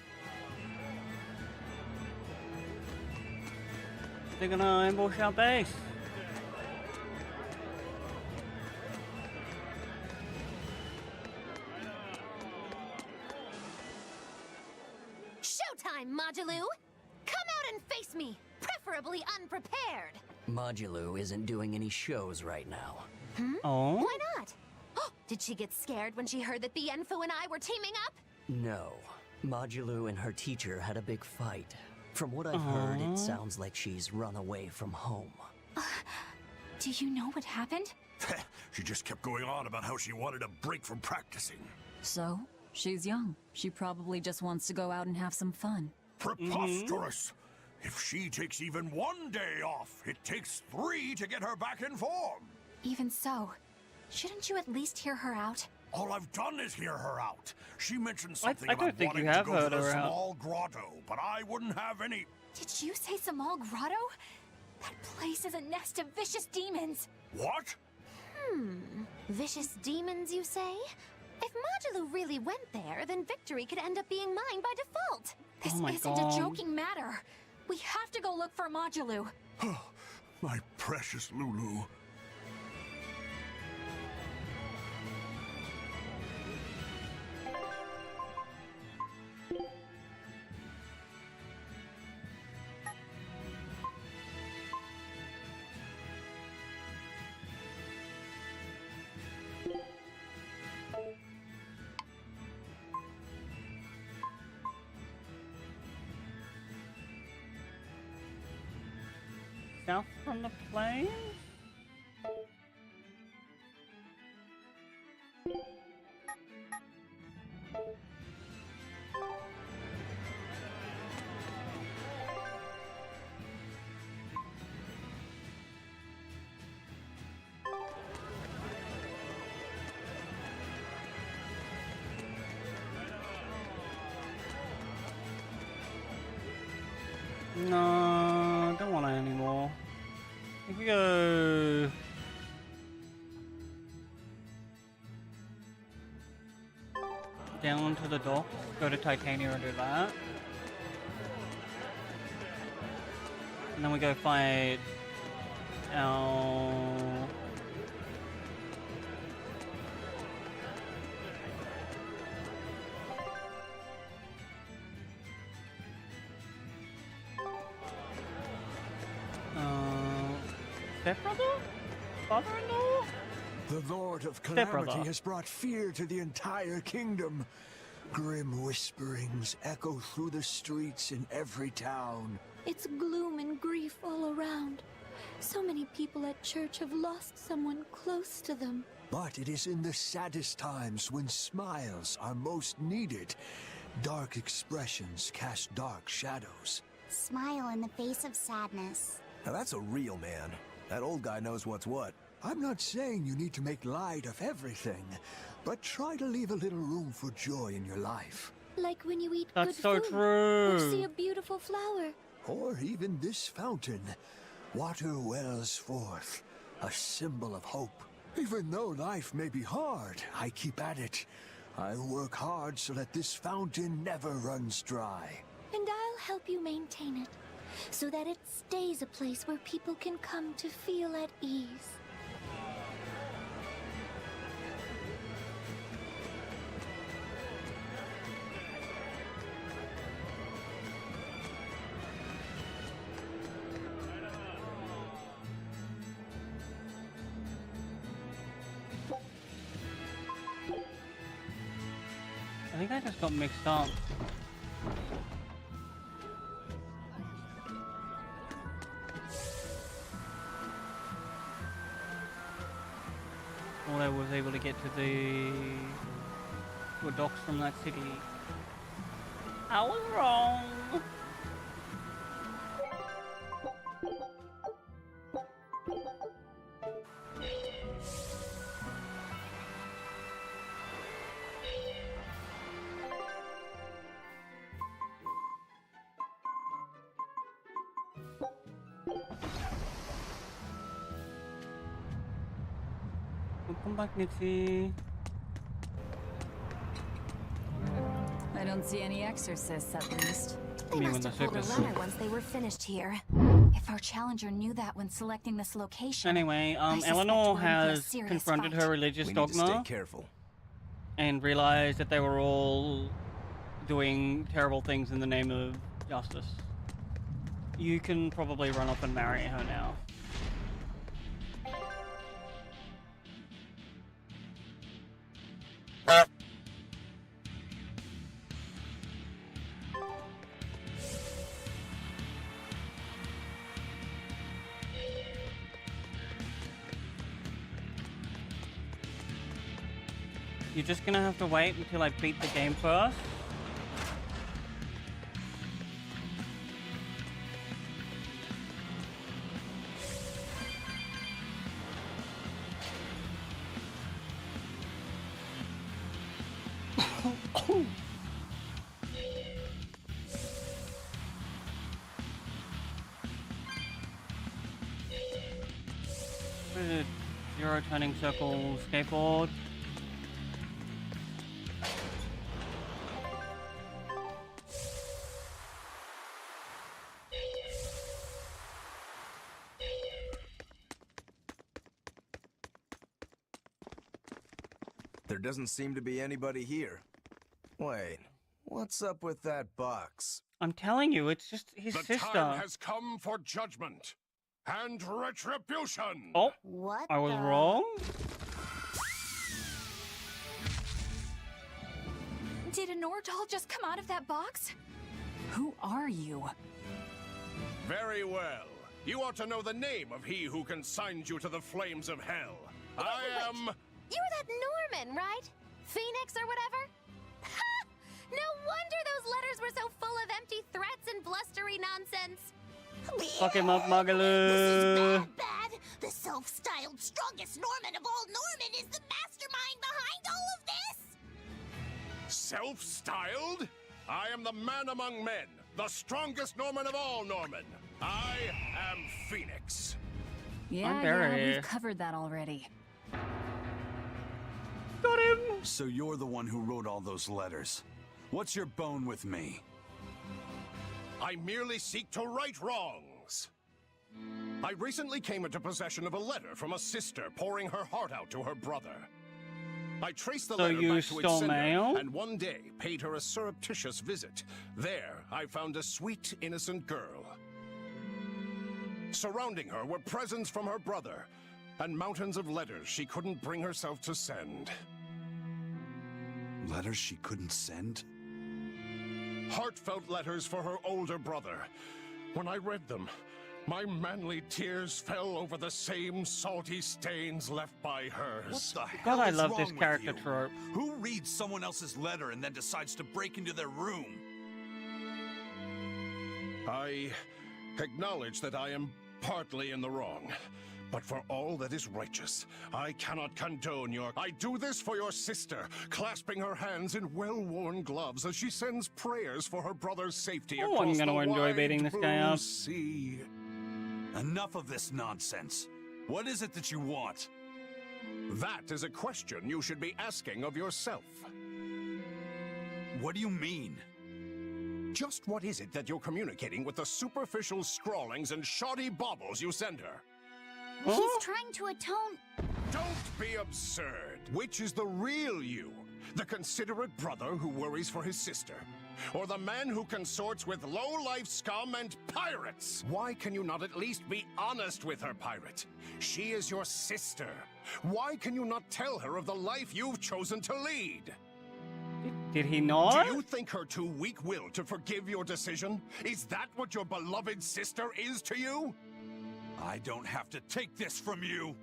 They're gonna ambush our base. Showtime, Modulou! Come out and face me, preferably unprepared. Modulou isn't doing any shows right now. Oh? Why not? Did she get scared when she heard that Bienfu and I were teaming up? No. Modulou and her teacher had a big fight. From what I've heard, it sounds like she's run away from home. Do you know what happened? She just kept going on about how she wanted a break from practicing. So? She's young. She probably just wants to go out and have some fun. Preposterous! If she takes even 1 day off, it takes 3 to get her back in form. Even so, shouldn't you at least hear her out? All I've done is hear her out. She mentioned something I don't about think you wanting to have go to heard the her out. small grotto, but I wouldn't have any... Did you say Samal Grotto? That place is a nest of vicious demons. What? Vicious demons, you say? If Majilu really went there, then victory could end up being mine by default. This isn't a joking matter. We have to go look for Majilu. My precious Lulu. South from the plains? No, don't want it anymore. If we go... down to the dock, go to Titania and do that. And then we go fight our... stepbrother? Father-in-law? The Lord of Calamity has brought fear to the entire kingdom. Grim whisperings echo through the streets in every town. It's gloom and grief all around. So many people at church have lost someone close to them. But it is in the saddest times when smiles are most needed. Dark expressions cast dark shadows. Smile in the face of sadness. Now that's a real man. That old guy knows what's what. I'm not saying you need to make light of everything, but try to leave a little room for joy in your life. Like when you eat That's good so food, true. or see a beautiful flower. Or even this fountain. Water wells forth, a symbol of hope. Even though life may be hard, I keep at it. I work hard so that this fountain never runs dry. And I'll help you maintain it, so that it stays a place where people can come to feel at ease. I think I just got mixed up. Thought I was able to get to the docks from that city. I was wrong. Welcome back, Nixie. I don't see any exorcists, at least. They must have pulled a ladder once they were finished here. If our challenger knew that when selecting this location... Anyway, I suspect Eleanor we're in for a has serious confronted fight. her religious We need to dogma stay careful. and realized that they were all doing terrible things in the name of justice. You can probably run off and marry her now. You're just gonna have to wait until I beat the game first. What is it? Zero turning circle skateboard. There doesn't seem to be anybody here. Wait, what's up with that box? I'm telling you, it's just his The sister. time has come for judgment and retribution. Oh, What I was the- wrong. Did a Nordal just come out of that box? Who are you? Very well. You ought to know the name of he who consigned you to the flames of hell. I am... You're that Norman, right? Phoenix or whatever? Ha! No wonder those letters were so full of empty threats and blustery nonsense. Fuck him up, Magalu. This is bad. The self-styled strongest Norman of all Norman is the mastermind behind all of this. Self-styled? I am the man among men, the strongest Norman of all Norman. I am Phoenix. Yeah, we've covered that already. Got him! So you're the one who wrote all those letters. What's your bone with me? I merely seek to right wrongs. I recently came into possession of a letter from a sister pouring her heart out to her brother. I traced the So letter you back to its stole sender, mail? and one day paid her a surreptitious visit. There, I found a sweet, innocent girl. Surrounding her were presents from her brother, and mountains of letters she couldn't bring herself to send. Letters she couldn't send? Heartfelt letters for her older brother. When I read them, my manly tears fell over the same salty stains left by hers. What the God, hell I is love wrong this with character you? trope. Who reads someone else's letter and then decides to break into their room? I acknowledge that I am partly in the wrong. But for all that is righteous, I cannot condone your... I do this for your sister, clasping her hands in well-worn gloves as she sends prayers for her brother's safety Oh, across I'm gonna the enjoy wide beating this guy blue up. sea. Enough of this nonsense. What is it that you want? That is a question you should be asking of yourself. What do you mean? Just what is it that you're communicating with the superficial scrawlings and shoddy baubles you send her? He's trying to atone. Don't be absurd. Which is the real you? The considerate brother who worries for his sister? Or the man who consorts with low-life scum and pirates? Why can you not at least be honest with her, pirate? She is your sister. Why can you not tell her of the life you've chosen to lead? Did he not? Do you think her too weak-willed to forgive your decision? Is that what your beloved sister is to you? I don't have to take this from you.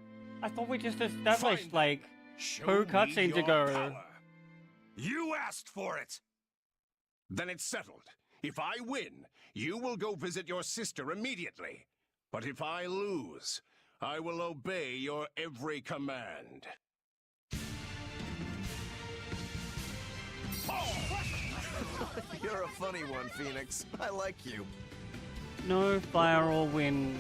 I thought we just established, Fine. like, Show 2 me cutscenes your ago. power. You asked for it. Then it's settled. If I win, you will go visit your sister immediately. But if I lose, I will obey your every command. You're a funny one, Phoenix. I like you. No fire or wind.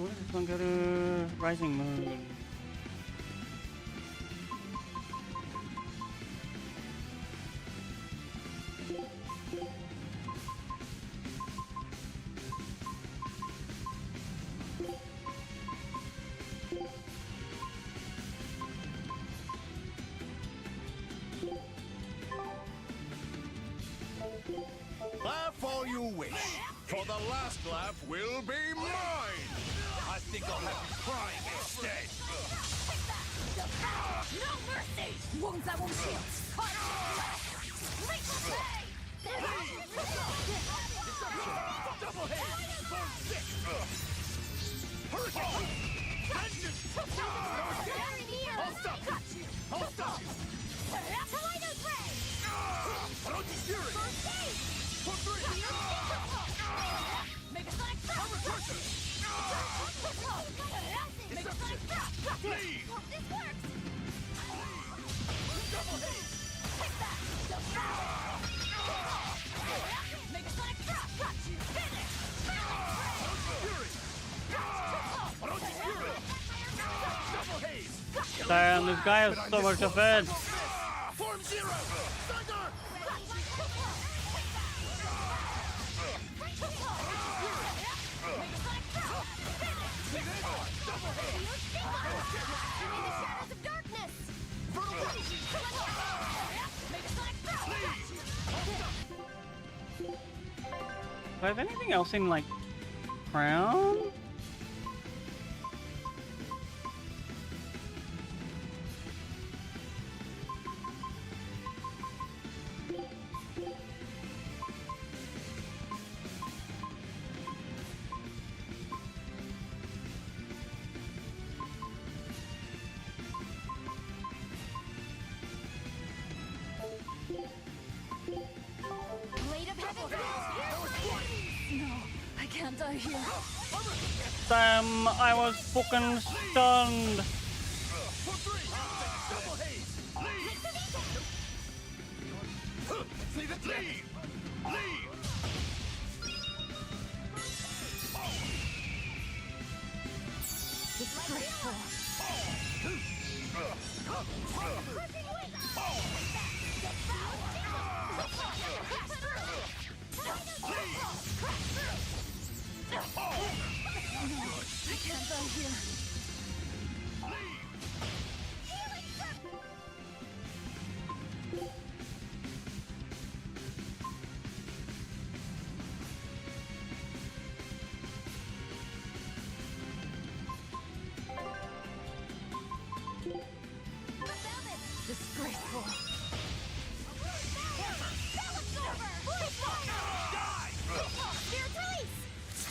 what does this one go to? Rising Moon. Laugh all you wish, for the last laugh will be mine! I think I'll have you crying instead! No mercy! Wounds that won't heal! Caught lethal play! Double hit! Burn six! Hurricane! Vengeance! I'll stop you! I'll stop you! Tornado spray! Haruki Fury! First aid! For three! Megasonic Thrust! Recursion! Megasonic Thrust! Leave! This works! Double hit! Take that! Megasonic Thrust! Got you! Finish! Fury! Haruki Fury! Double haze! Damn, this guy has so much defense. Form Zero! Thunder! Do I have anything else in, like, Crown? No, I can't die here. Damn, I was fucking stunned. Leave! Leave! Disgraceful. I can't die here. Disgraceful.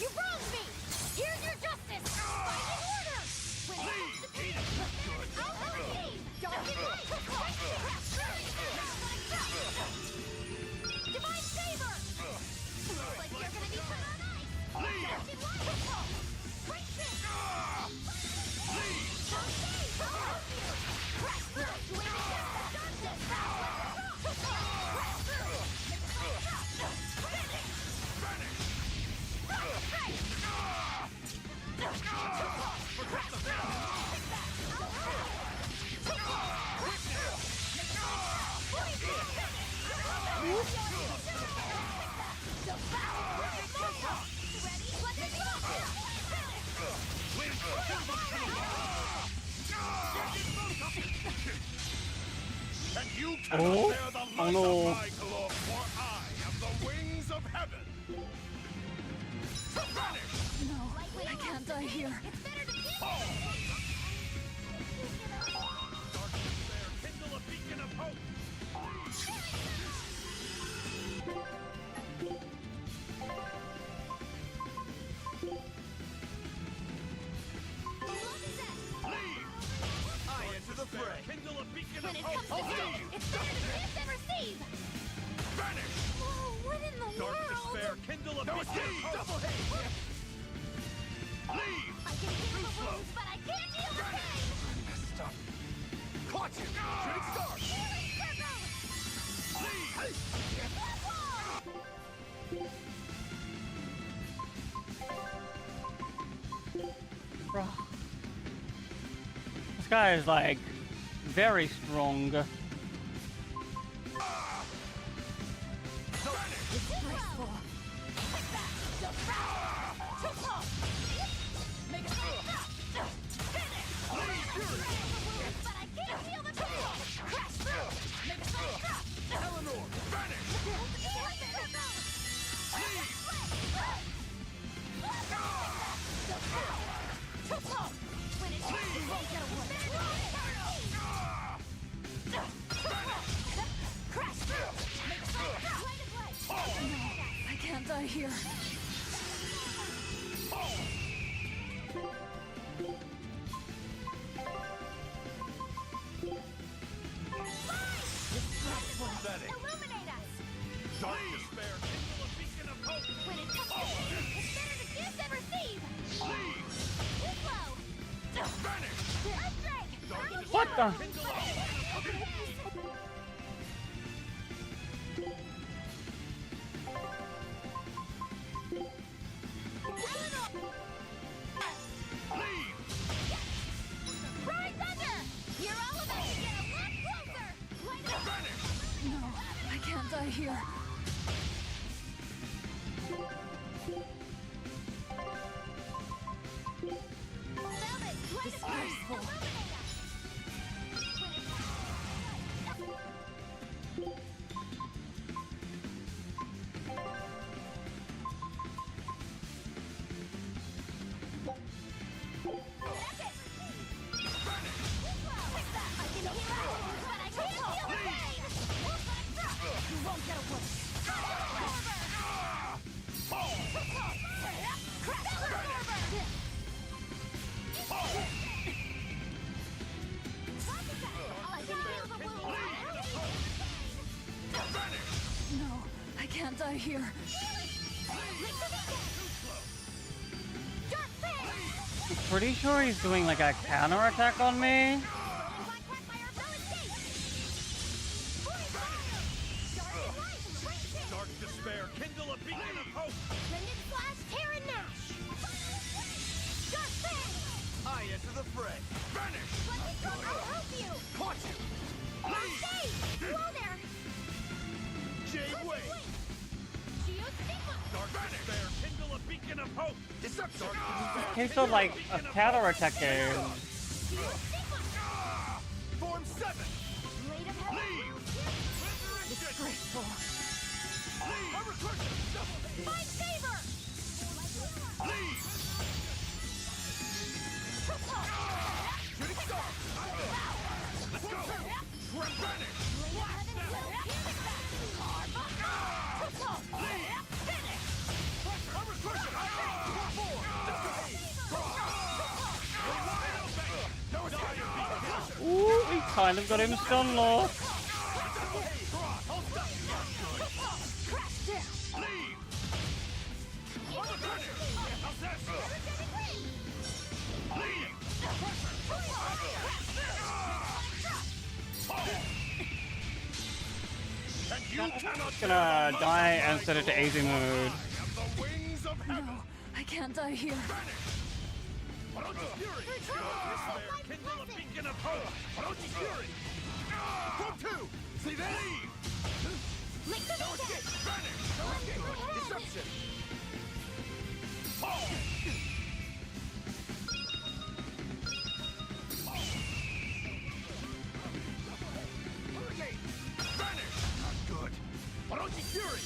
You wronged me! Here's your justice! Fighting order! When it comes to peace, I'll hurricane! Dark and light! Divine favor! Looks like you're gonna be put on ice! Dark and light! Break this! First aid! I'll help you! Crash through! Swing against the darkness! Crash through! Finish! And you cannot Oh? bear the Oh, light no. of my glow, for I have the wings of heaven! Vanish! No, I can't die here. Dark despair, kindle a beacon of hope! I enter the fray! Kindle a beacon When it of comes to hope! stone, it's better to give than receive! Vanish! Oh, what in the Dark world? despair, kindle a beacon of hope! Double hate! Leave! I can heal the wounds, but I can't heal the pain! Stop! Caught you! Shooting star! Healing circle! Leave! Bro. This guy is like very strong. I can't die here. Illuminate us! Dark despair, kindle a beacon of hope! When it comes to pain, it's better to give than receive! Leave! Too slow! Vanish! Earthdrake! What the? Cry thunder! You're all about to get a lot closer! Light up! No, I can't die here. Velvet, light us! Disgraceful. No, I can't die here. Pretty sure he's doing like a counterattack on me. Dark despair, kindle a beacon of hope! Blended flash, tear and gnash! Dark fang! I enter the fray. Vanish! I'll help you! Caught you! Leave! Whoa there! Jade Wave! Dark despair, kindle a beacon of hope! Deception! He's so like a counterattacker. Form 7! Leave! Disgraceful. My favor! Leave! Shooting star! Let's go! Vanish! Ooh, he kind of got him stun locked. Gonna die and set it to easy mode. No, I can't die here. Kindle a beacon of hope! Fury! Form 2! See that? No escape! Vanish! No escape! Deception! Vanish! Not good! Fury!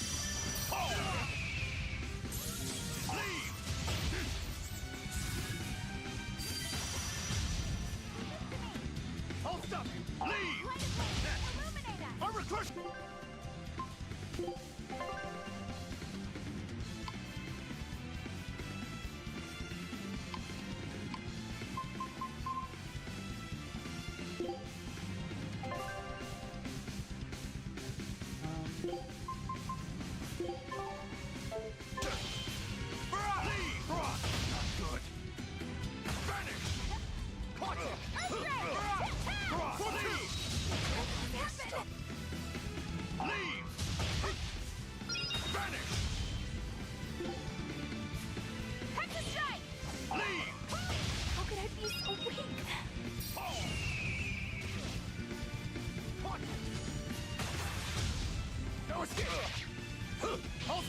Leave! I'll stop you! Leave! Armor crush!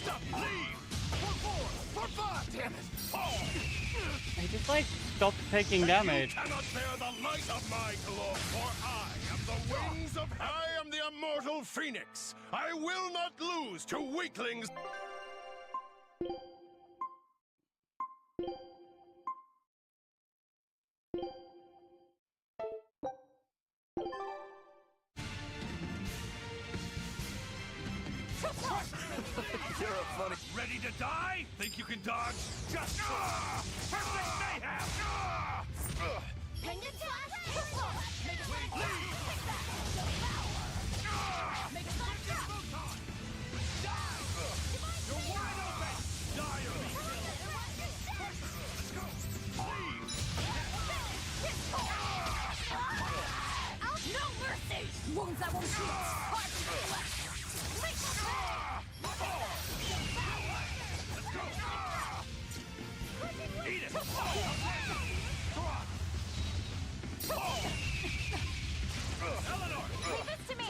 Stop! Leave! For 5! Damn it! Fall! He just like stopped taking damage. You cannot bear the light of my glow, for I am the wings of... I am the immortal phoenix. I will not lose to weaklings. You're a funny... Ready to die? Think you can dodge? Just perfect mayhem! Pinion slash! Make it leave! Make it photon! Die! You're wide open! Die or be killed! Let's go! Leave! No mercy! Wounds that won't heal! Eat it! Eleanor! Leave this to me!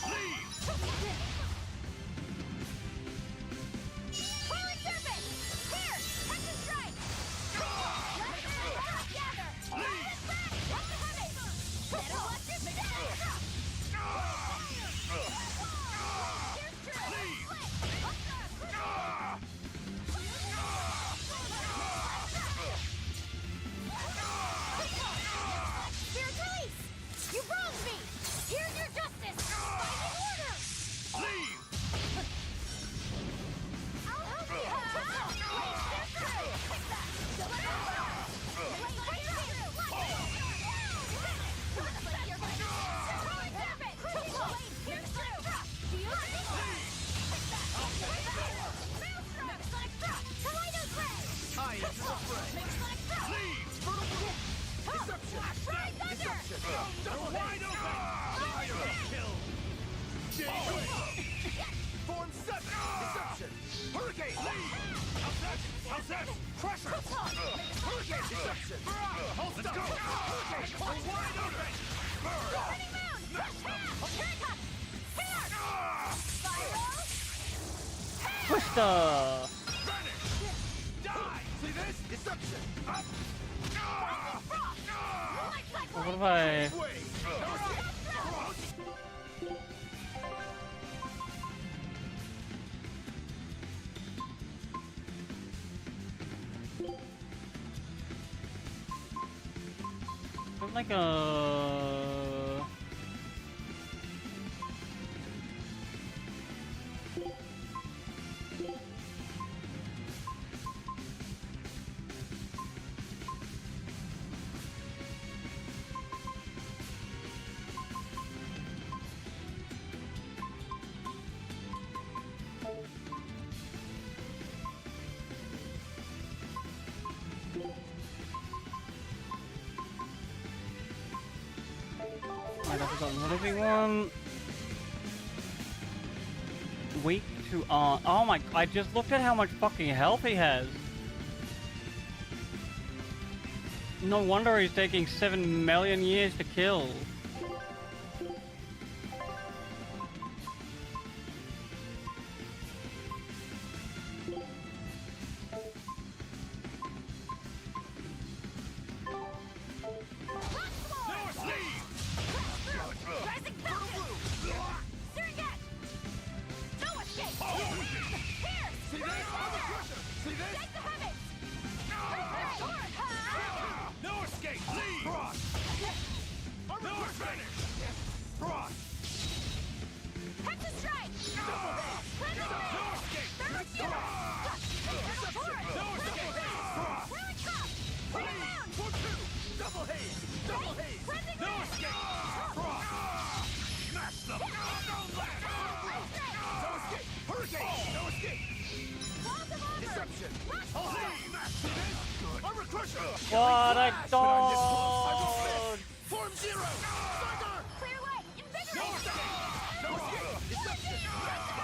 Leave! Crawling serpent! Here! Catch and strike! Let's gather! Leave! What the heavens! Better watch your step! You wronged me! Here's your justice! Fighting order! Leave! I'll help you! Wide open! Form 7! Deception! Hurricane! How's that? Crusher! Hurricane! Deception! Hold let's go! Hurricane! Wide open! Spinning moon! Haircut! Hair! Twister! Die! See this? Deception! Up! What if I... Like a... Living one. Weak to oh my, I just looked at how much fucking health he has. No wonder he's taking 7 million years to kill. What a dog! Form 0! Thunder! Clear way! Invigorate! No escape! Deception!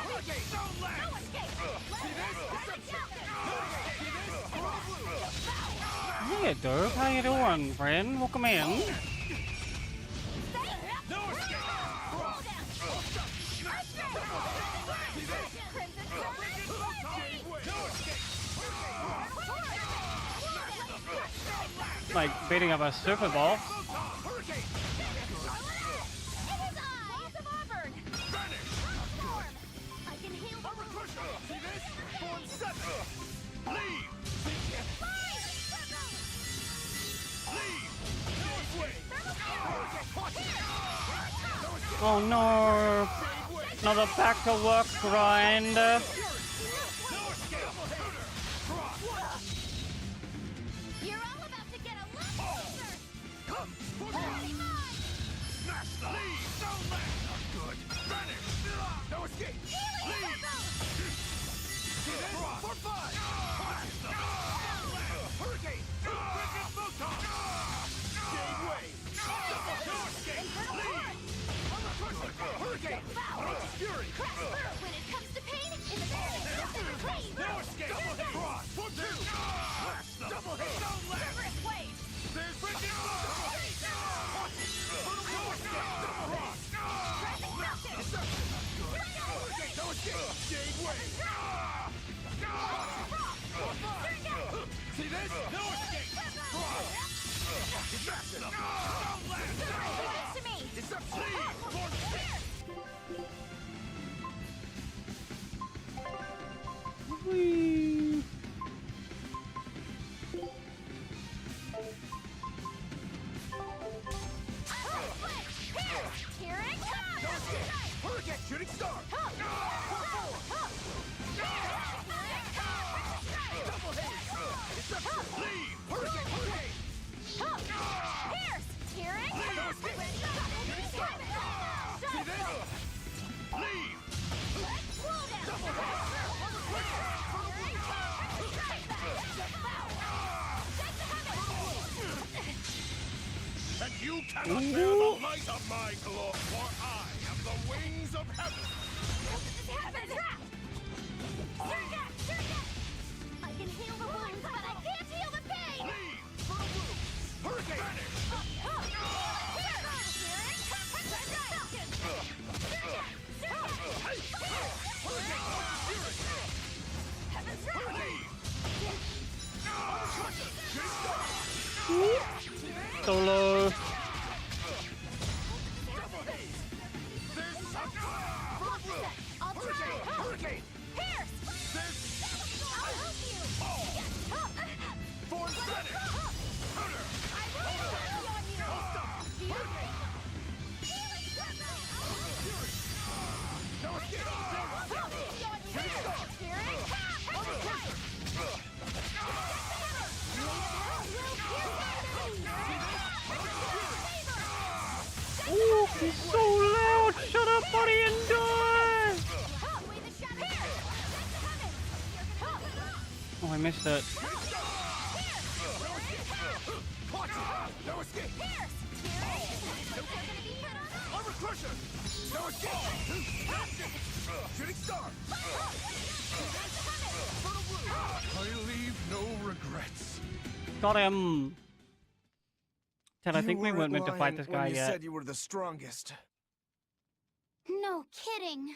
Hurricane! Don't let! No escape! See this? Deception! Hey, Dirk, how you doing, friend? Welcome in. No escape! like beating up a super boss. Oh no! Another back to work grind. You're all about to get a lot closer. Come, smash the lead. Don't let not good. Vanish. No escape. Leave. For five. Hurricane. Wicked photon. Gave way. No escape. Leave. Hurricane. Fury. When it comes to pain, in the beginning, this is clean. No escape. Cross. For two. Double hit. Don't let. Reverse wave. There's freaking double hit. No escape. Double hit. No escape. Gave way. See this? No escape. Cross. Massive. Don't let. To me. It's up to me. Whee. Here it comes. Hurricane shooting star. Double hit. It's up to leave. Hurricane. Pierce. Here it comes. See this? Leave. Double hit. And you cannot bear the light of my glory, for I have the wings of heaven. I can heal the wounds, but I can't heal the pain. Leave. Hurricane. Vanish. Solo. I'll try. Hurricane. Pierce. I'll help you. Force vanish. Counter. I will rely on you. No escape. Here it comes. Ooh, he's so loud! Shut up, buddy, and die! Oh, I missed it. No escape. Armor crusher. No escape. Shooting star. I leave no regrets. Got him! Ted, I think we weren't meant to fight this guy you yet. said you were the strongest. No kidding.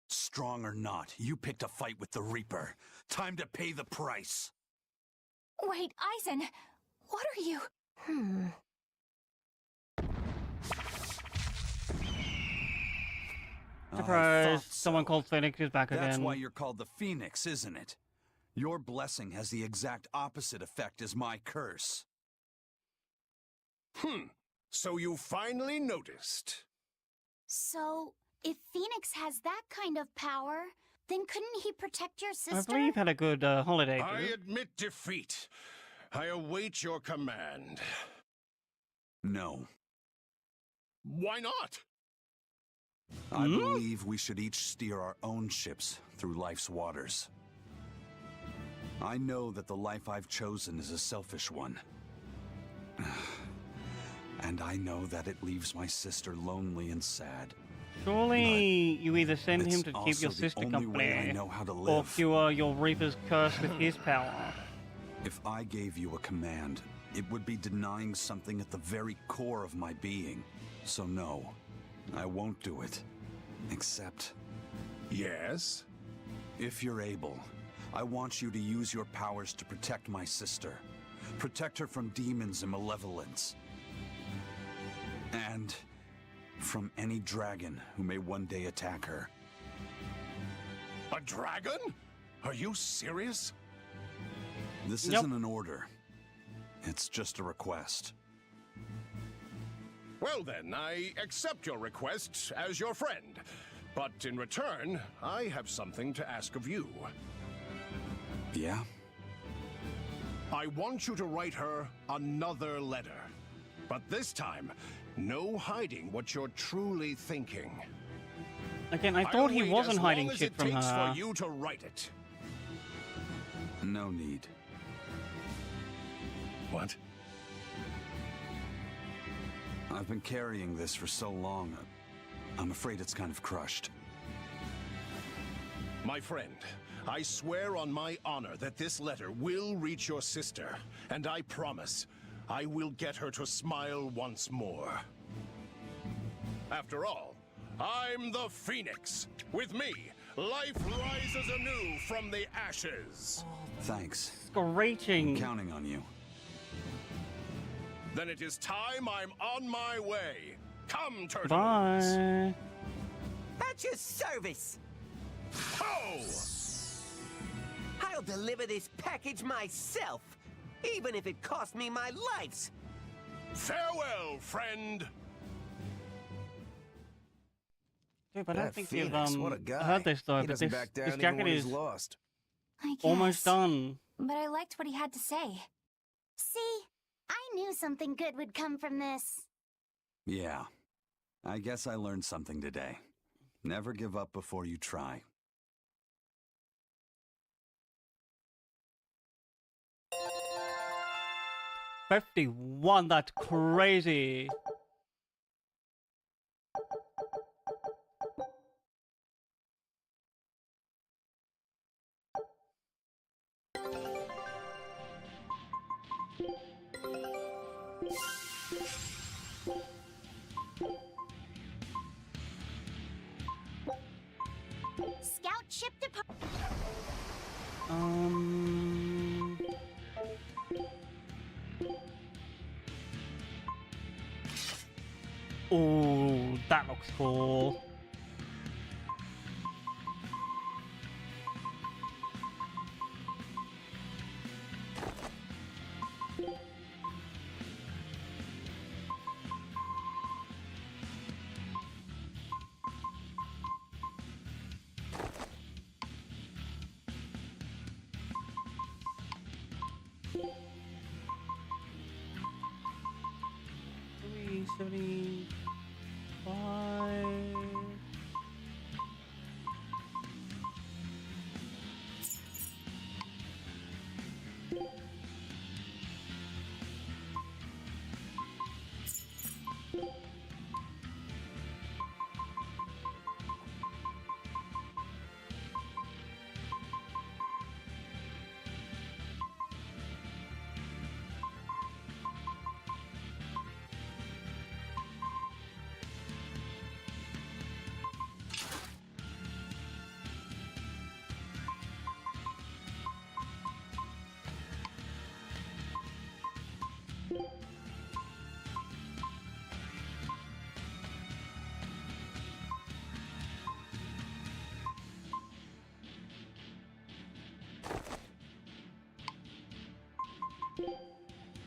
Strong or not, you picked a fight with the Reaper. Time to pay the price. Wait, Eisen, what are you? Surprise! Someone called Phoenix is back again. That's why you're called the Phoenix, isn't it? Your blessing has the exact opposite effect as my curse. So you finally noticed. So, if Phoenix has that kind of power, then couldn't he protect your I sister? believe you had a good holiday, I dude. admit defeat. I await your command. No. Why not? I believe we should each steer our own ships through life's waters. I know that the life I've chosen is a selfish one. And I know that it leaves my sister lonely and sad. Surely you either send him to keep also your the sister only way I company, know how to or live. cure your Reaper's curse with his power. If I gave you a command, it would be denying something at the very core of my being. So no, I won't do it. Except... Yes? If you're able, I want you to use your powers to protect my sister. Protect her from demons and malevolence. And from any dragon who may one day attack her. A dragon? Are you serious? This isn't an order. It's just a request. Well then, I accept your request as your friend. But in return, I have something to ask of you. Yeah? I want you to write her another letter. But this time, no hiding what you're truly thinking. Again, I thought he I'll wait wasn't as hiding long as shit it from takes her. for you to write it. No need. What? I've been carrying this for so long, I'm afraid it's kind of crushed. My friend, I swear on my honor that this letter will reach your sister, and I promise I will get her to smile once more. After all, I'm the Phoenix. With me, life rises anew from the ashes. Thanks. Screeching. I'm counting on you. Then it is time I'm on my way. Come, Turtles. Bye. At your service. Oh! I'll deliver this package myself, even if it costs me my life. Farewell, friend. Dude, but I don't That think Phoenix, you've what a guy. heard this though. He But doesn't this, back down this even jacket when he's is lost. I guess. almost done. But I liked what he had to say. See? I knew something good would come from this. Yeah. I guess I learned something today. Never give up before you try. $51, that's crazy. Scout ship depart. Oh, that looks cool. $75.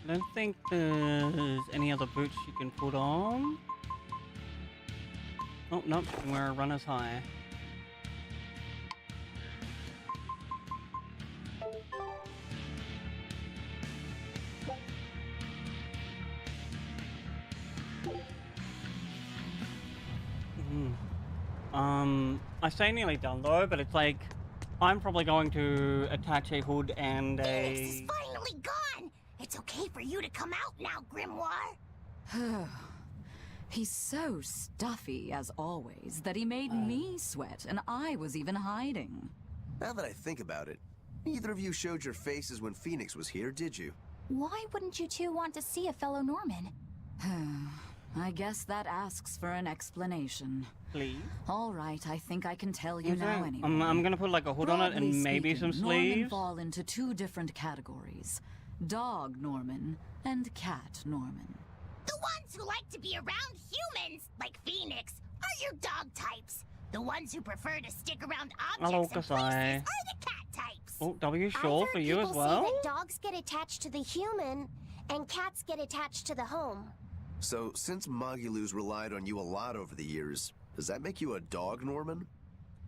I don't think there's any other boots you can put on. Oh, nope, you can wear a runner's high. I say nearly done though, but it's like, I'm probably going to attach a hood and Phoenix a... is finally gone! It's okay for you to come out now, Grimoire! He's so stuffy, as always, that he made me sweat, and I was even hiding. Now that I think about it, neither of you showed your faces when Phoenix was here, did you? Why wouldn't you two want to see a fellow Norman? I guess that asks for an explanation. Please? All right, I think I can tell you now anyway. I'm gonna put like a hood on it and Broadly maybe speaking, some Normen sleeves. fall into two different categories. Dog Norman and Cat Norman. The ones who like to be around humans, like Phoenix, are your dog types. The ones who prefer to stick around objects and places are the cat types. Oh, W I've Shaw heard for you as people well? say that dogs get attached to the human, and cats get attached to the home. So, since Magilu's relied on you a lot over the years, does that make you a dog, Norman?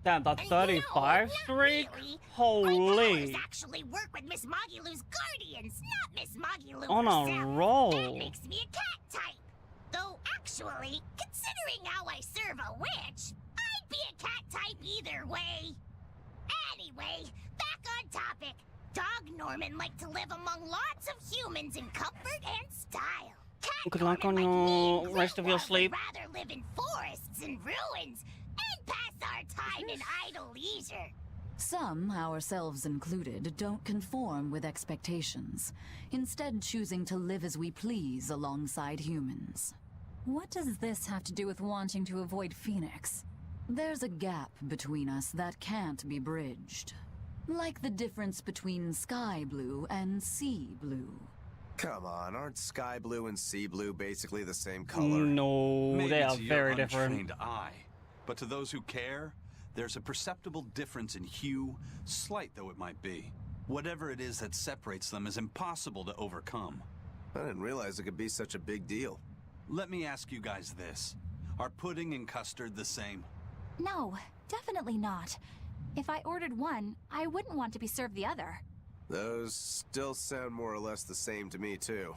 Damn, that 35 streak? My Holy! powers actually work with Miss Magilu's guardians, not Miss Magilu On a herself. roll. That makes me a cat type. Though actually, considering how I serve a witch, I'd be a cat type either way. Anyway, back on topic. Dog Norman liked to live among lots of humans in comfort and style. Cat Good luck on Norman, like me, your rest of your would sleep. rather live in forests and ruins and pass our time in idle leisure. Some, ourselves included, don't conform with expectations, instead choosing to live as we please alongside humans. What does this have to do with wanting to avoid Phoenix? There's a gap between us that can't be bridged. Like the difference between sky blue and sea blue. Come on, aren't sky blue and sea blue basically the same color? No, Maybe they are to very your different. untrained eye, but to those who care, there's a perceptible difference in hue, slight though it might be. Whatever it is that separates them is impossible to overcome. I didn't realize it could be such a big deal. Let me ask you guys this. Are pudding and custard the same? No, definitely not. If I ordered one, I wouldn't want to be served the other. Those still sound more or less the same to me, too.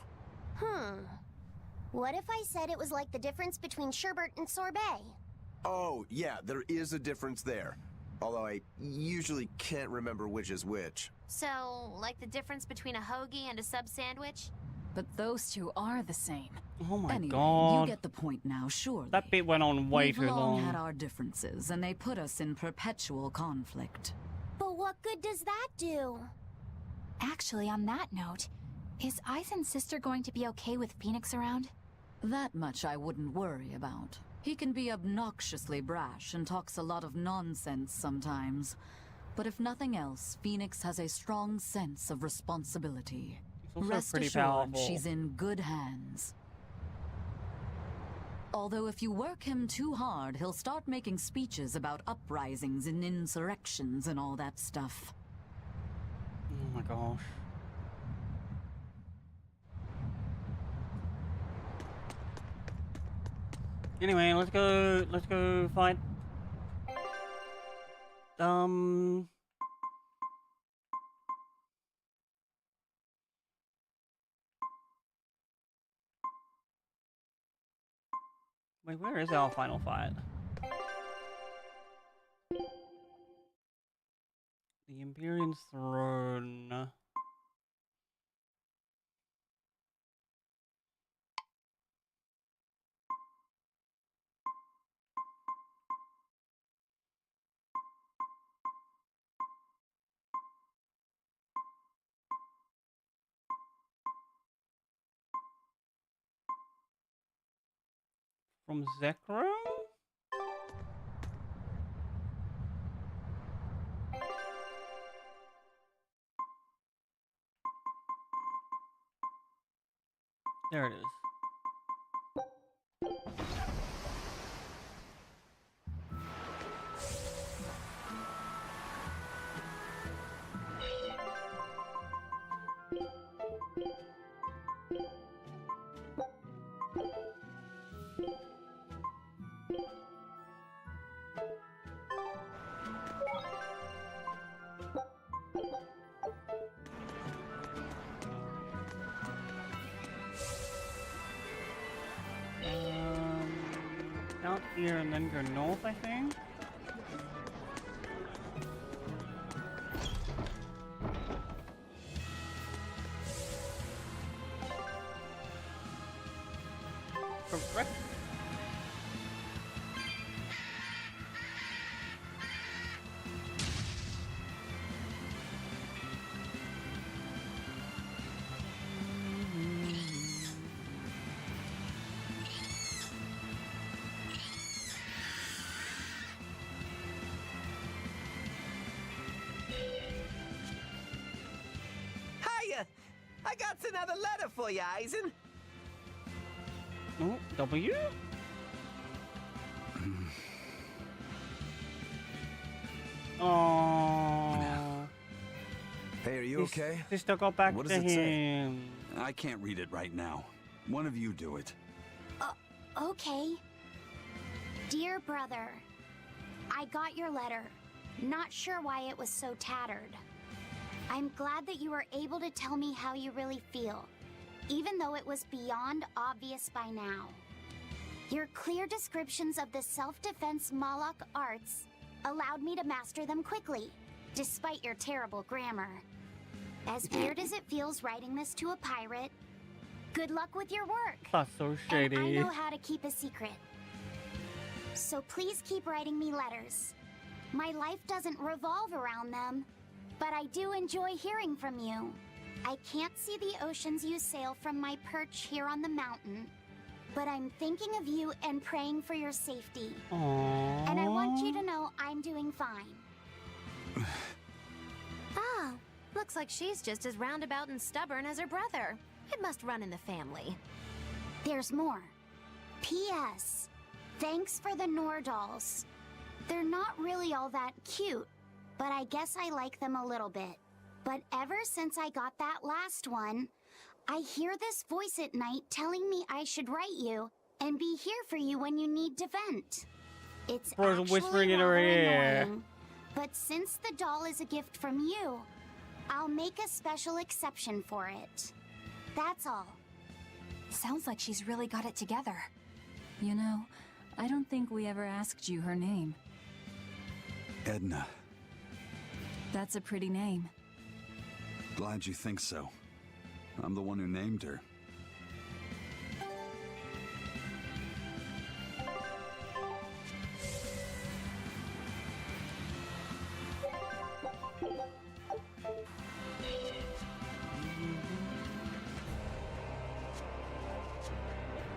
What if I said it was like the difference between sherbet and sorbet? Oh, yeah, there is a difference there. Although I usually can't remember which is which. So, like the difference between a hoagie and a sub sandwich? But those two are the same. Oh my anyway, god. You get the point now, surely. That bit went on way We've too long long. had our differences, and they put us in perpetual conflict. But what good does that do? Actually, on that note, is Aizen's sister going to be okay with Phoenix around? That much I wouldn't worry about. He can be obnoxiously brash and talks a lot of nonsense sometimes. But if nothing else, Phoenix has a strong sense of responsibility. Also Rest pretty assured, powerful. she's in good hands. Although if you work him too hard, he'll start making speeches about uprisings and insurrections and all that stuff. Oh my gosh. Anyway, let's go fight. Wait, where is our final fight? The Empyrean's throne. From Zekrom? There it is. Out here and then go north, I think. Correct. another letter for you, Eisen. Oh, W? Oh. Hey, are you okay? Sister got back What to does it say? him. I can't read it right now. One of you do it. Okay. Dear brother, I got your letter. Not sure why it was so tattered. I'm glad that you were able to tell me how you really feel, even though it was beyond obvious by now. Your clear descriptions of the self-defense Malak arts allowed me to master them quickly, despite your terrible grammar. As weird as it feels writing this to a pirate, good luck with your work. That's so shady. And I know how to keep a secret. So please keep writing me letters. My life doesn't revolve around them, but I do enjoy hearing from you. I can't see the oceans you sail from my perch here on the mountain, but I'm thinking of you and praying for your safety. Aww. And I want you to know I'm doing fine. Oh, looks like she's just as roundabout and stubborn as her brother. It must run in the family. There's more. P.S. Thanks for the Nordals. They're not really all that cute, but I guess I like them a little bit. But ever since I got that last one, I hear this voice at night telling me I should write you and be here for you when you need to vent. It's Bro's whispering in her rather ear. annoying, but since the doll is a gift from you, I'll make a special exception for it. That's all. Sounds like she's really got it together. You know, I don't think we ever asked you her name. Edna. That's a pretty name. Glad you think so. I'm the one who named her.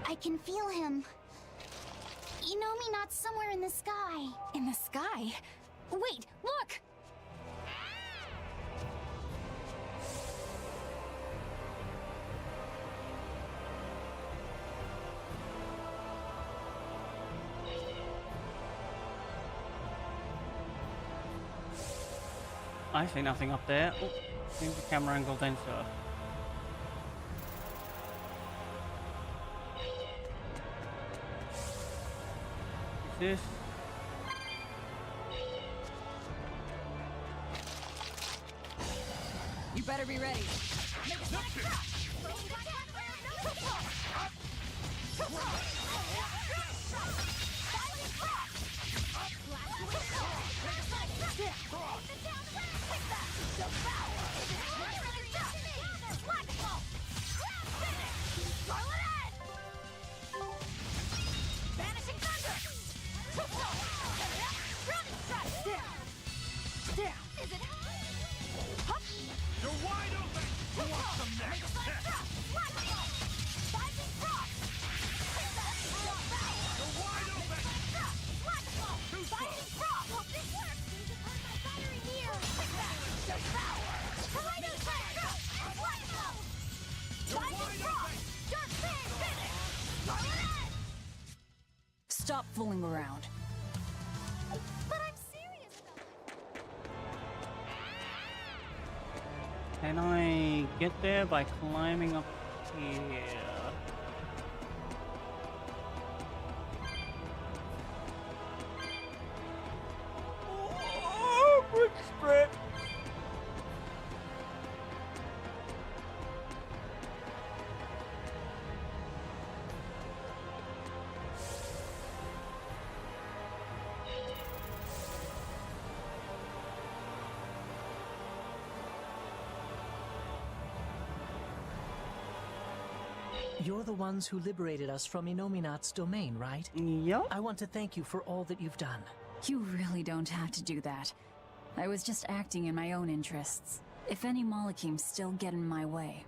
I can feel him. Inomi not somewhere in the sky. In the sky? Wait, look! I see nothing up there. Oh, change the camera angle then, sir. Is this? You better be ready. You're wide open! Who wants some next? You're wide open! Too slow! This works! Need to put my battery here! Devour! Tornado Slash! You're wide open! Dark Fan Finish! Stop fooling around. But I'm serious though! Can I get there by climbing up here? Oh, quick sprint! You're the ones who liberated us from Inominat's domain, right? Yep. I want to thank you for all that you've done. You really don't have to do that. I was just acting in my own interests. If any Malachims still get in my way,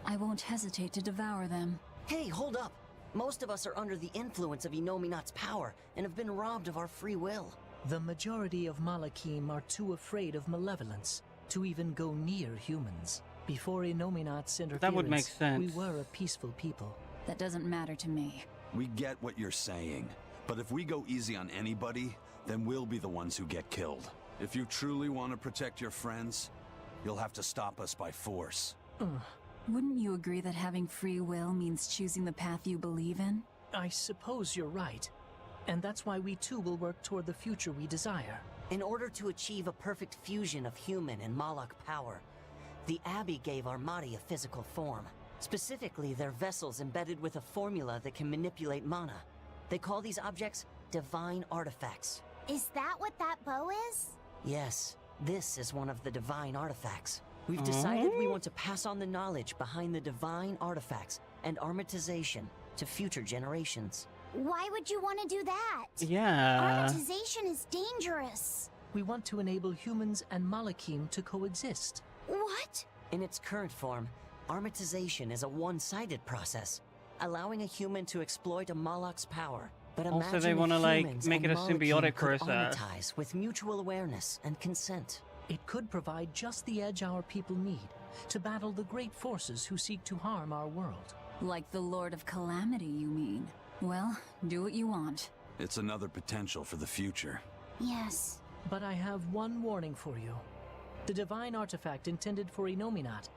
I won't hesitate to devour them. Hey, hold up! Most of us are under the influence of Inominat's power and have been robbed of our free will. The majority of Malakim are too afraid of malevolence to even go near humans. Before Inominat's interference, That would make sense. we were a peaceful people. That doesn't matter to me. We get what you're saying, but if we go easy on anybody, then we'll be the ones who get killed. If you truly want to protect your friends, you'll have to stop us by force. Wouldn't you agree that having free will means choosing the path you believe in? I suppose you're right. And that's why we too will work toward the future we desire. In order to achieve a perfect fusion of human and Malak power, the Abbey gave Armati a physical form. Specifically, they're vessels embedded with a formula that can manipulate mana. They call these objects divine artifacts. Is that what that bow is? Yes, this is one of the divine artifacts. We've decided we want to pass on the knowledge behind the divine artifacts and armatization to future generations. Why would you want to do that? Yeah. Armatization is dangerous. We want to enable humans and Malakim to coexist. What? In its current form, armatization is a one-sided process, allowing a human to exploit a Malak's power. But Also, imagine they if want to like humans make it and a Malakim symbiotic could process. armatize with mutual awareness and consent. It could provide just the edge our people need to battle the great forces who seek to harm our world. Like the Lord of Calamity, you mean? Well, do what you want. It's another potential for the future. Yes. But I have one warning for you. The divine artifact intended for Inominat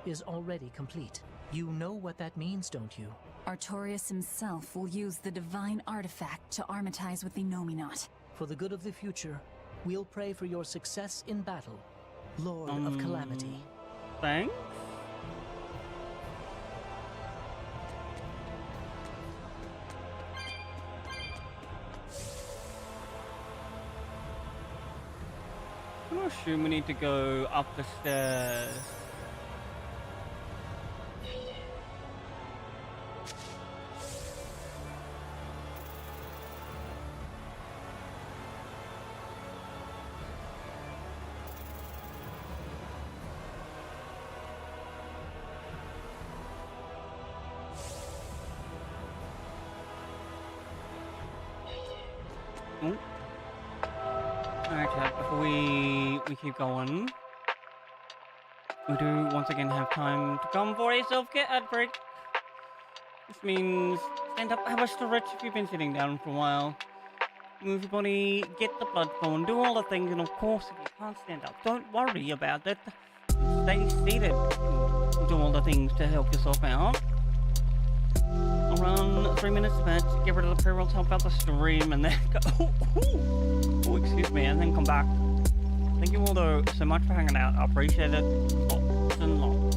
is already complete. You know what that means, don't you? Artorias himself will use the divine artifact to armatize with Inominat. For the good of the future, we'll pray for your success in battle, Lord of Calamity. Thanks. I'm not sure we need to go up the stairs. Alright, chat, before we keep going, we do once again have time to come for a self-care ad break. This means stand up, have a stretch if you've been sitting down for a while. Move your body, get the blood flowing, do all the things, and of course, if you can't stand up, don't worry about it. Stay seated. Do all the things to help yourself out. Around 3 minutes of that, get rid of the pre-rolls, help out the stream, and then go. Oh, excuse me, and then come back. Thank you all though so much for hanging out. I appreciate it. Lots and lots.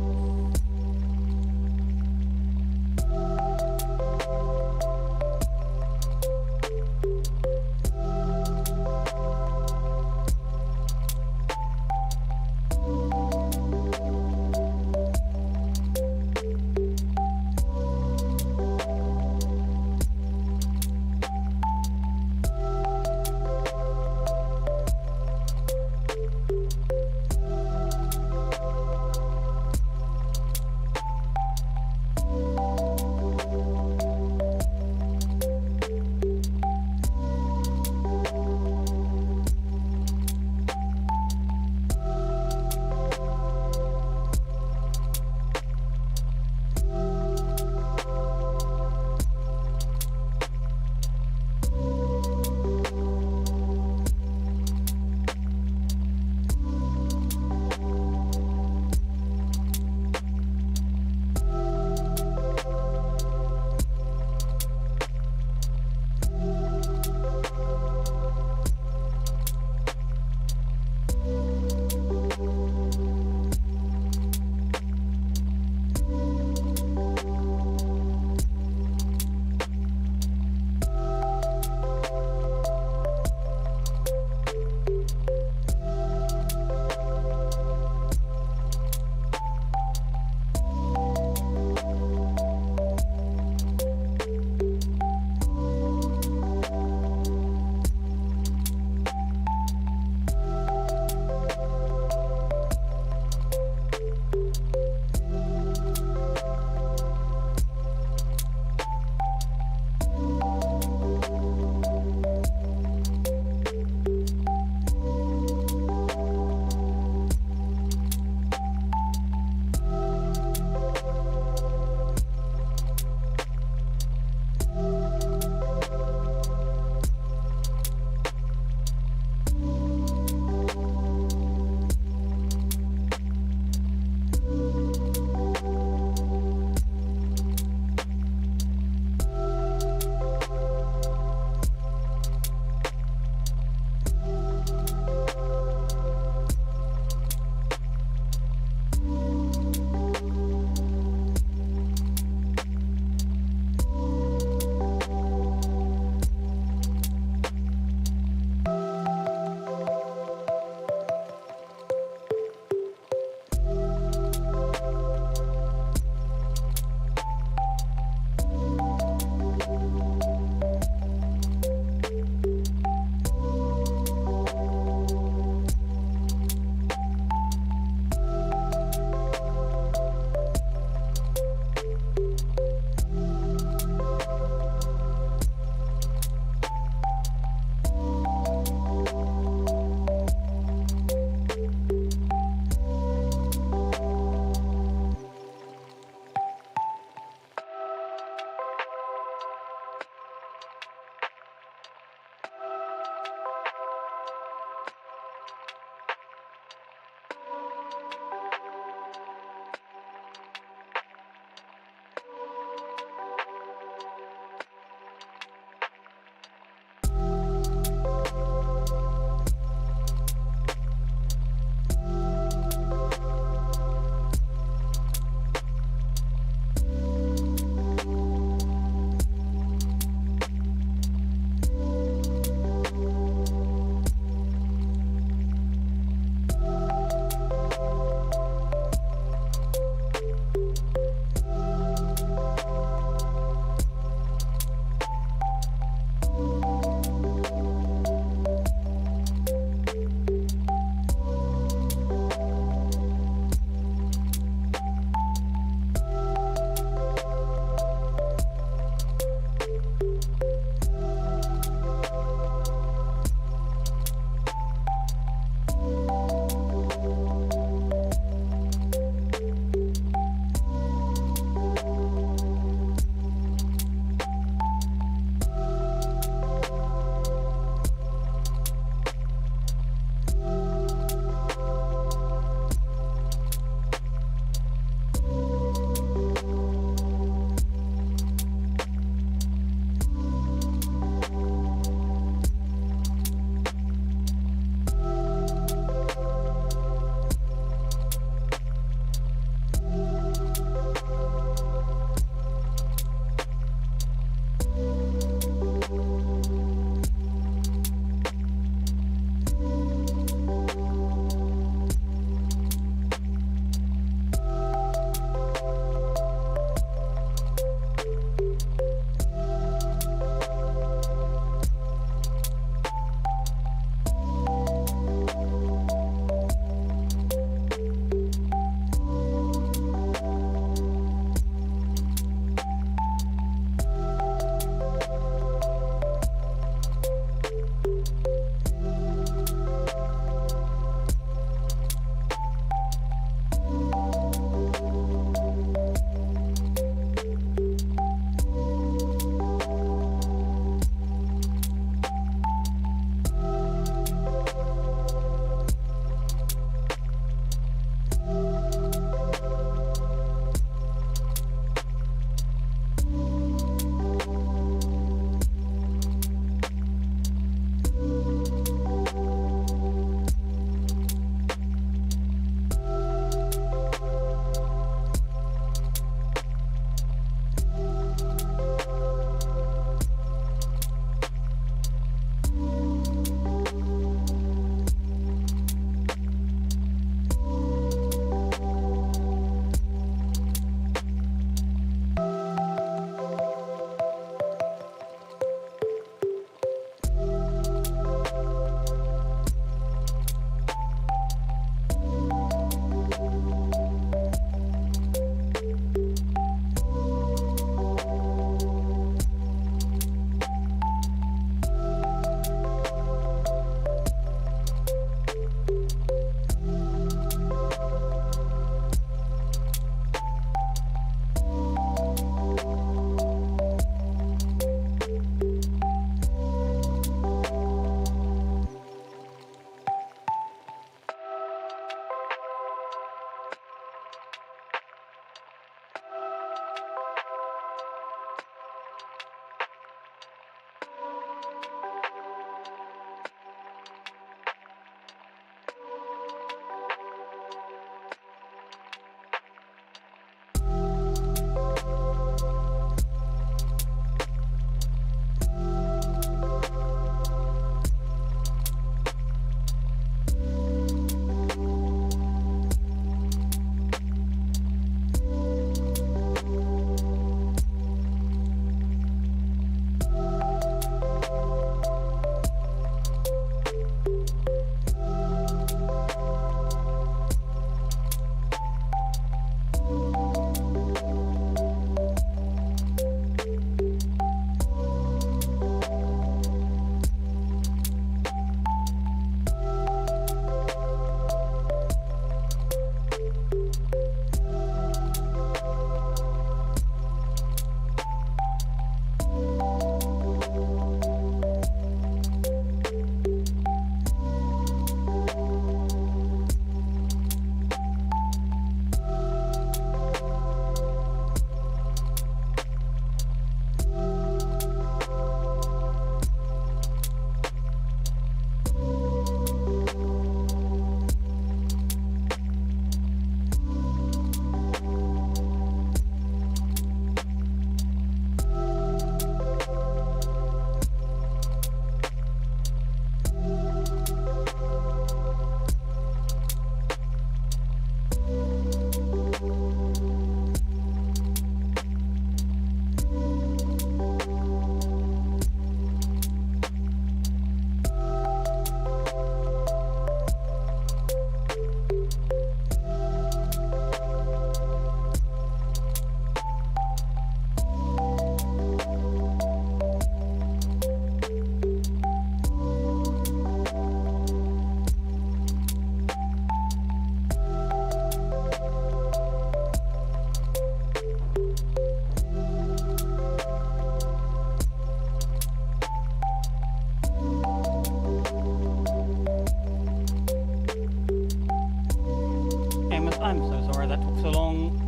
I'm so sorry that took so long.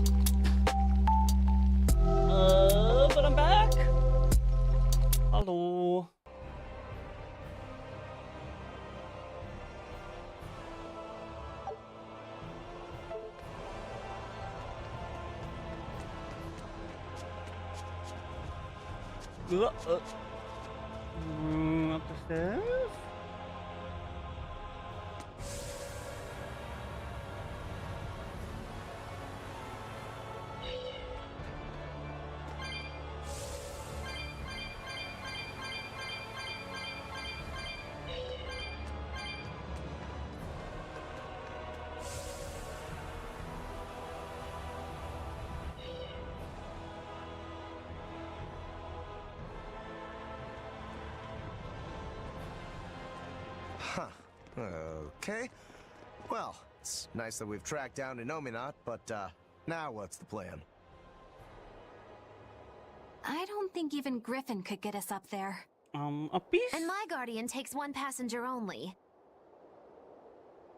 But I'm back. Hello. Up the stairs. Huh. Okay. Well, it's nice that we've tracked down Innominat, but, now what's the plan? I don't think even Griffin could get us up there. A piece? And my guardian takes one passenger only.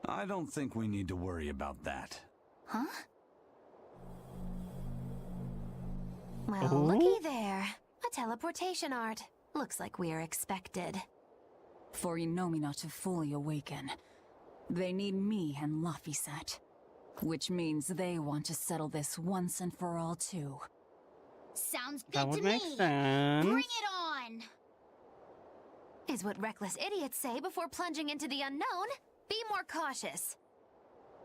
I don't think we need to worry about that. Huh? Well, looky there. A teleportation art. Looks like we are expected. For Innominat to fully awaken, they need me and Laphicet. Which means they want to settle this once and for all, too. Sounds good That would to make me. sense. Bring it on! Is what reckless idiots say before plunging into the unknown. Be more cautious.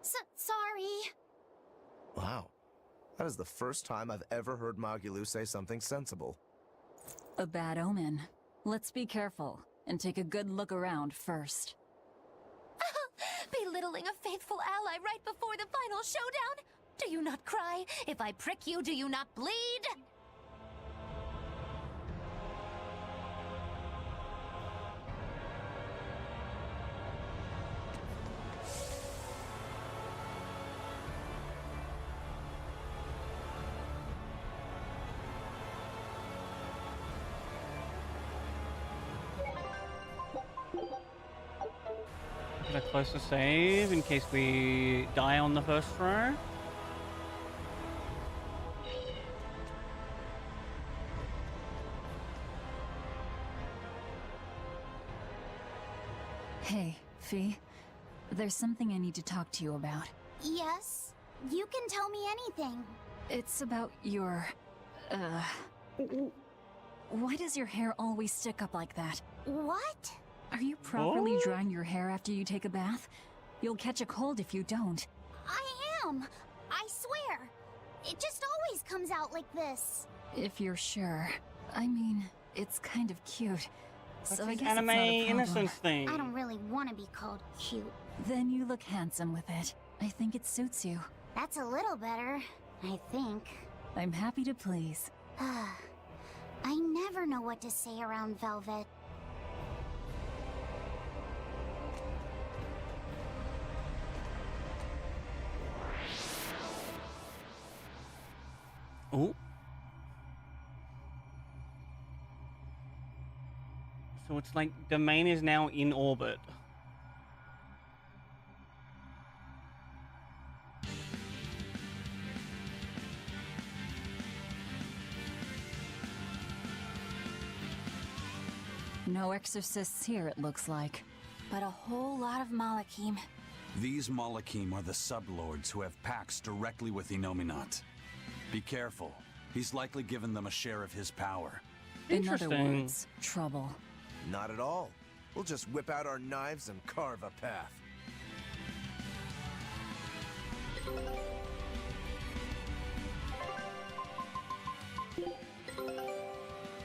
Sorry. Wow. That is the first time I've ever heard Magulu say something sensible. A bad omen. Let's be careful, and take a good look around first. Belittling a faithful ally right before the final showdown? Do you not cry? If I prick you, do you not bleed? Get a closer save in case we die on the first throw. Hey, Fee. There's something I need to talk to you about. Yes? You can tell me anything. It's about your... Why does your hair always stick up like that? What? Are you properly drying your hair after you take a bath? You'll catch a cold if you don't. I am. I swear. It just always comes out like this. If you're sure. I mean, it's kind of cute. So I guess anime it's not a problem. innocence thing. I don't really want to be called cute. Then you look handsome with it. I think it suits you. That's a little better, I think. I'm happy to please. I never know what to say around Velvet. Oh. So it's like Domain is now in orbit. No exorcists here, it looks like. But a whole lot of Malakim. These Malakim are the sublords who have pacts directly with Innominat. Be careful. He's likely given them a share of his power. In other words, trouble. Not at all. We'll just whip out our knives and carve a path.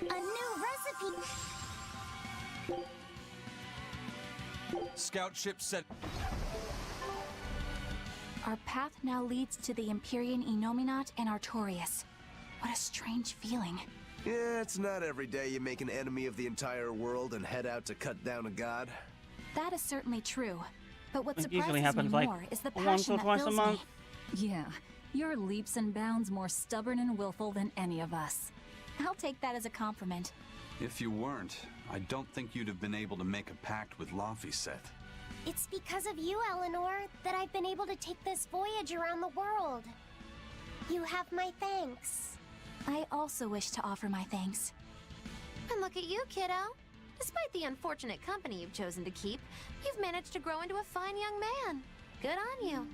A new recipe. Scout ship set. Our path now leads to the Empyrean Innominat and Artorias. What a strange feeling. Yeah, it's not every day you make an enemy of the entire world and head out to cut down a god. That is certainly true. But what It surprises usually me happens like more is the once passion or that twice a fills month. me. Yeah, you're leaps and bounds more stubborn and willful than any of us. I'll take that as a compliment. If you weren't, I don't think you'd have been able to make a pact with Laphicet. It's because of you, Eleanor, that I've been able to take this voyage around the world. You have my thanks. I also wish to offer my thanks. And look at you, kiddo. Despite the unfortunate company you've chosen to keep, you've managed to grow into a fine young man. Good on you.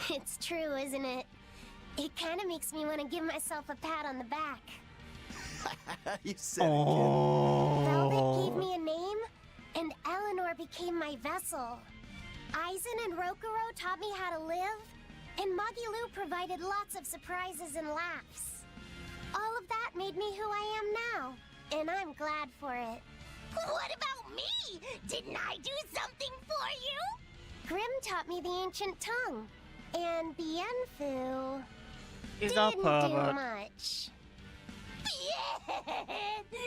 It's true, isn't it? It kind of makes me want to give myself a pat on the back. You said it, Velvet gave me a name, and Eleanor became my vessel. Aizen and Rokuro taught me how to live, and Magilu provided lots of surprises and laughs. All of that made me who I am now, and I'm glad for it. What about me? Didn't I do something for you? Grimm taught me the ancient tongue, and Bienfu He's didn't a pervert. do much.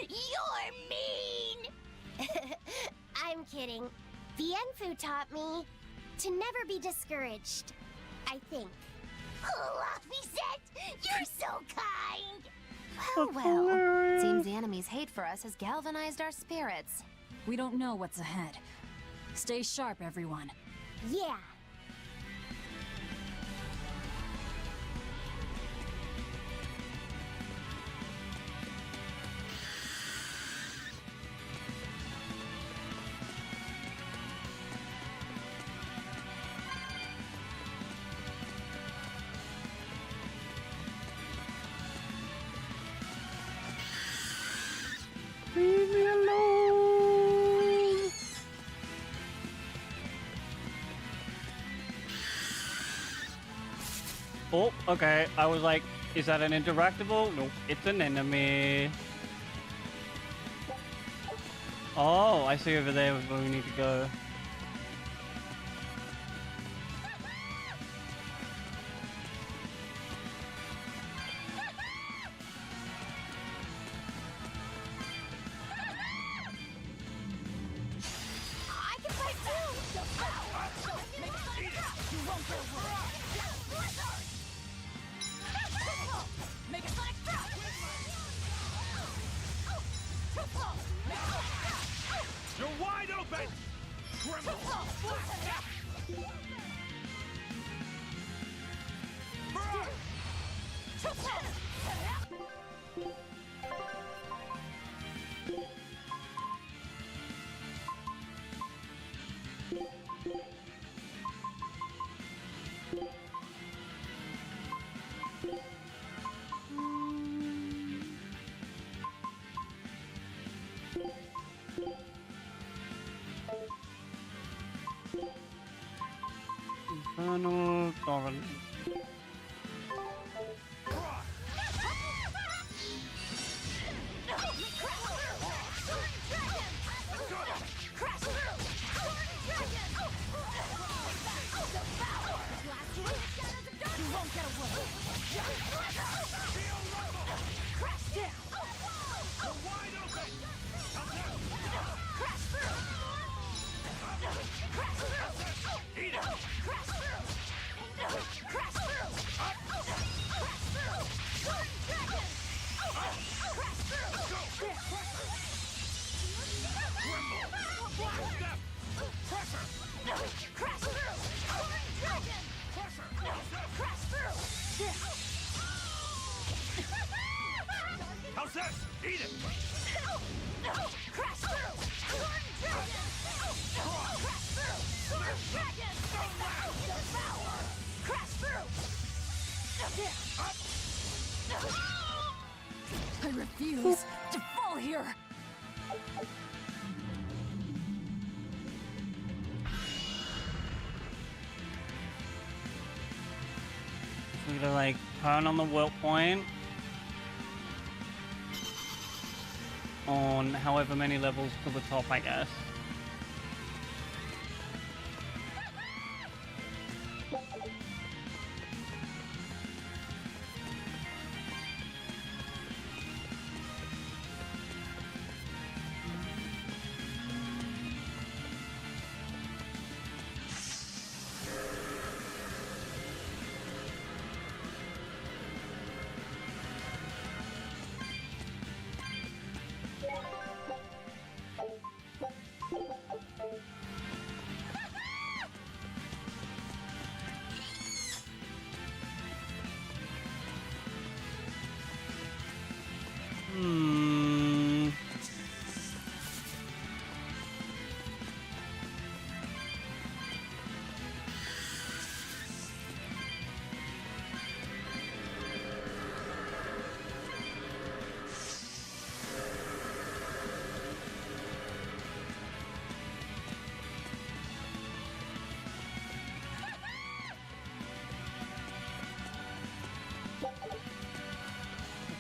You're mean! I'm kidding. Bienfu taught me to never be discouraged, I think. Oh, Laphicet, you're so kind! Oh well. Seems the enemy's hate for us has galvanized our spirits. We don't know what's ahead. Stay sharp, everyone. Yeah. Leave me alone. Oh, okay. I was like, is that an interactable? Nope, it's an enemy. Oh, I see over there where we need to go. I can fight too! You won't get away! Make a sonic drop! You're wide open! Tremble! Infernal Torrent. How's this? Eat it! Crash through! Crash through! Dragon! Devour! Crash through! I refuse to fall here. We're gonna like turn on the wilt point on however many levels to the top, I guess.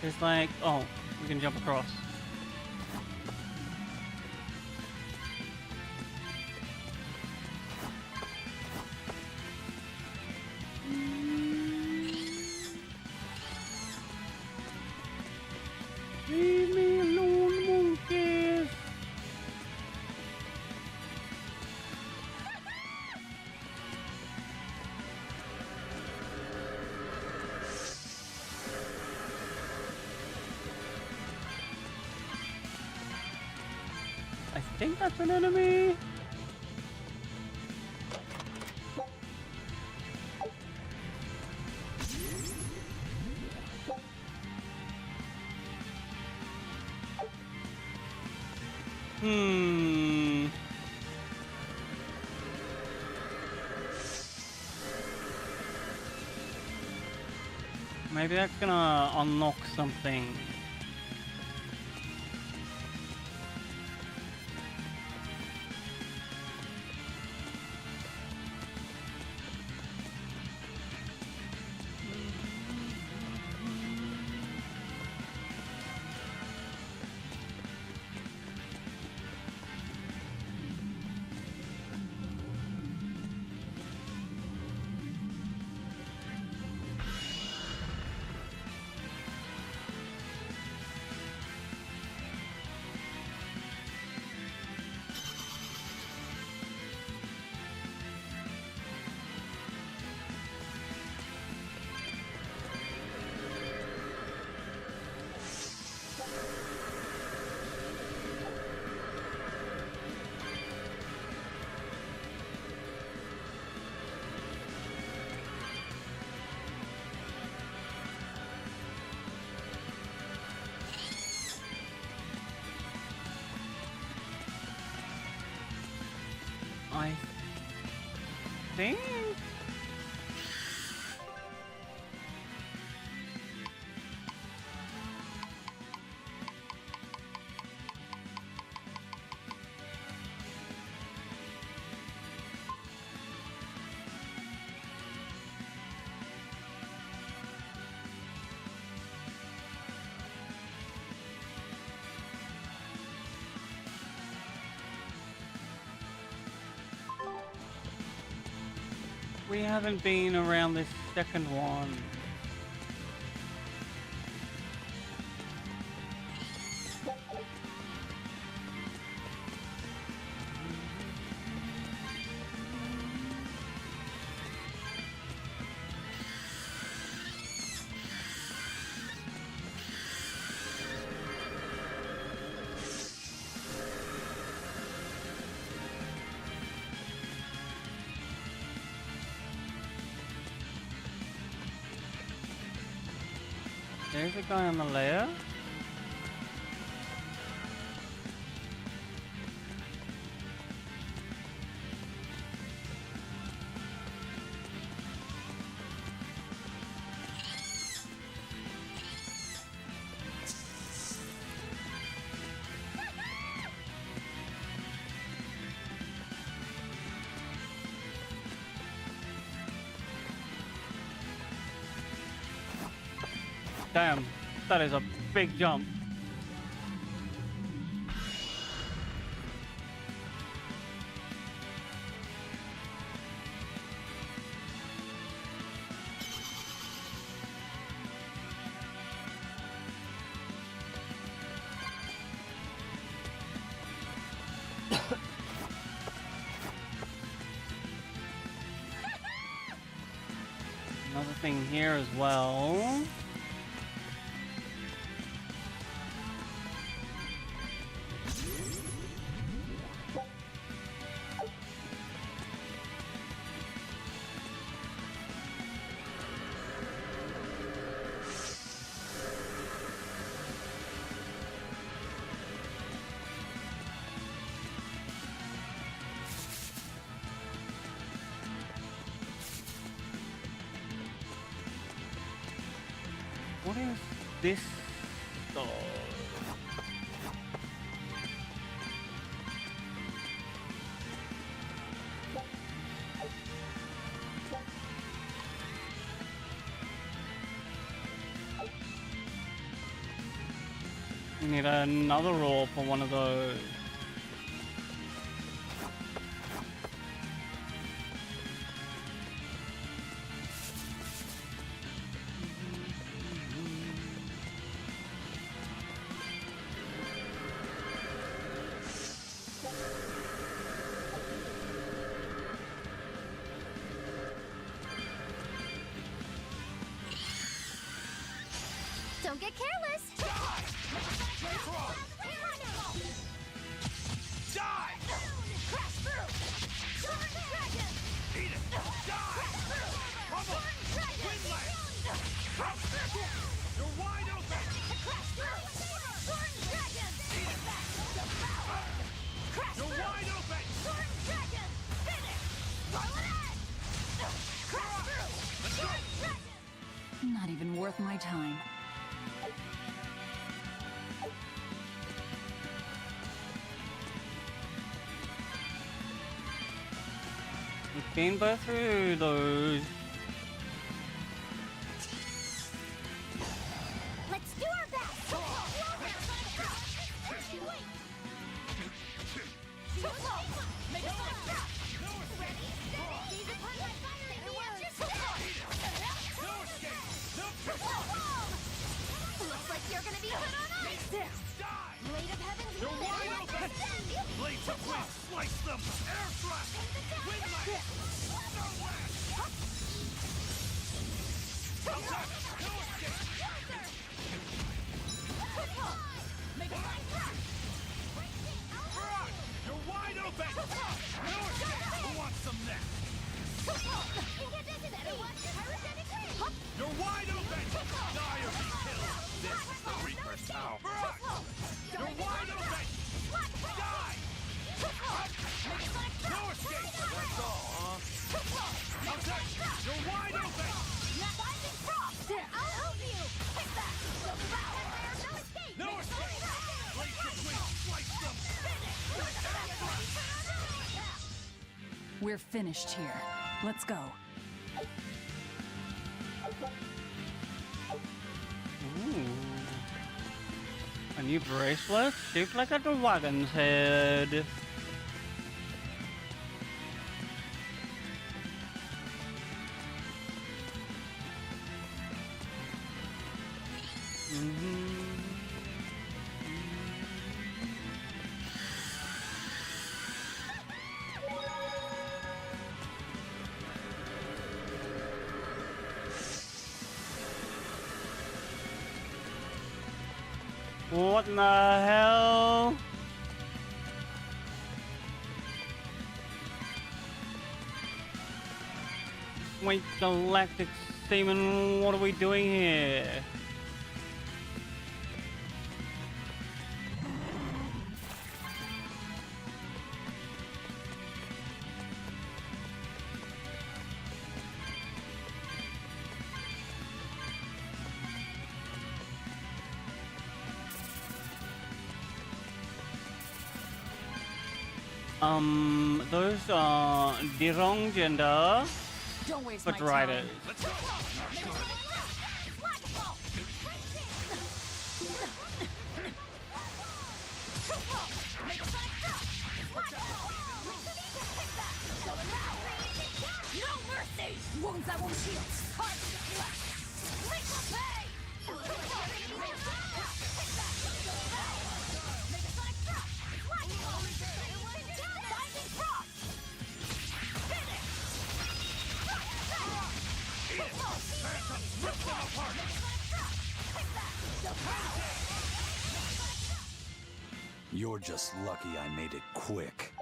It's like, oh, we can jump across. Leave me alone, monkeys. I think that's an enemy. Maybe that's gonna unlock something. I think. We haven't been around this second one. There's a guy on the layer. Damn, that is a big jump. Another thing here as well. What is this? Oh. We need another roll for one of those. Don't get careless. Die! Crash through. Sword dragon. Eat it! Die! Bubble! Windlass! You're wide open! Crash through. Sword dragon. Crash You're through. wide open! Sword dragon. Finish. Scarlet Edge. Crash through. Sword dragon. Not even worth my time. We've been both through those. Let's do our best. Make a stop. Ready, steady. Seize upon my fire and watch your step. No escape! No Looks like you're gonna be put on ice. Die! Blade of Heaven's You're will wide wants to open! send you. Blades of wind, slice them! Air thrust! Windlass! Northwest! No escape! Make a flying crash. Barrage! You're wide open! No escape! Who wants some next? Better watch your pyrogenic ring. You're wide open! Die or be killed! This is the Reaper's power! Barrage! You're wide open! Die! No escape! That's all, huh? How's that? You're wide open! Lightning cross. I'll help you. Take that. No escape. No escape! Blades of wind, slice them! We're finished here. Let's go. Ooh. A new bracelet shaped like a dragon's head. What in the hell? Wait, galactic seaman, what are we doing here? Those are the wrong gender, Don't waste but my riders. time. No mercy. Wounds that won't heal. You're just lucky I made it quick.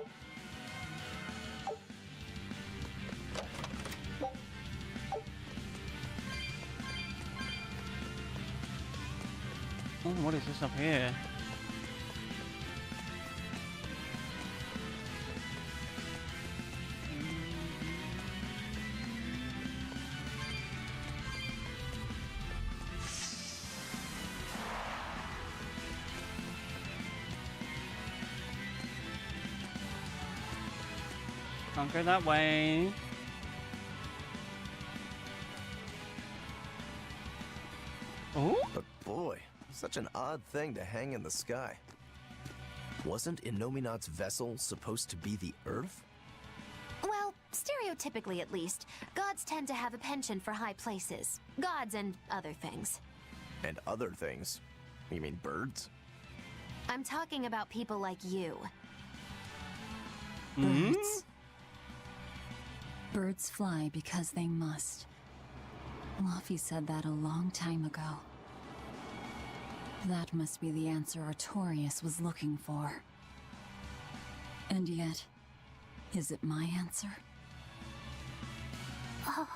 Oh, what is this up here? Don't go that way. But boy, Such an odd thing to hang in the sky. Wasn't Innominat's vessel supposed to be the Earth? Well, stereotypically at least, gods tend to have a penchant for high places. Gods and other things. And other things? You mean birds? I'm talking about people like you. Birds. Birds fly because they must. Luffy said that a long time ago. That must be the answer Artorias was looking for. And yet, is it my answer? Oh.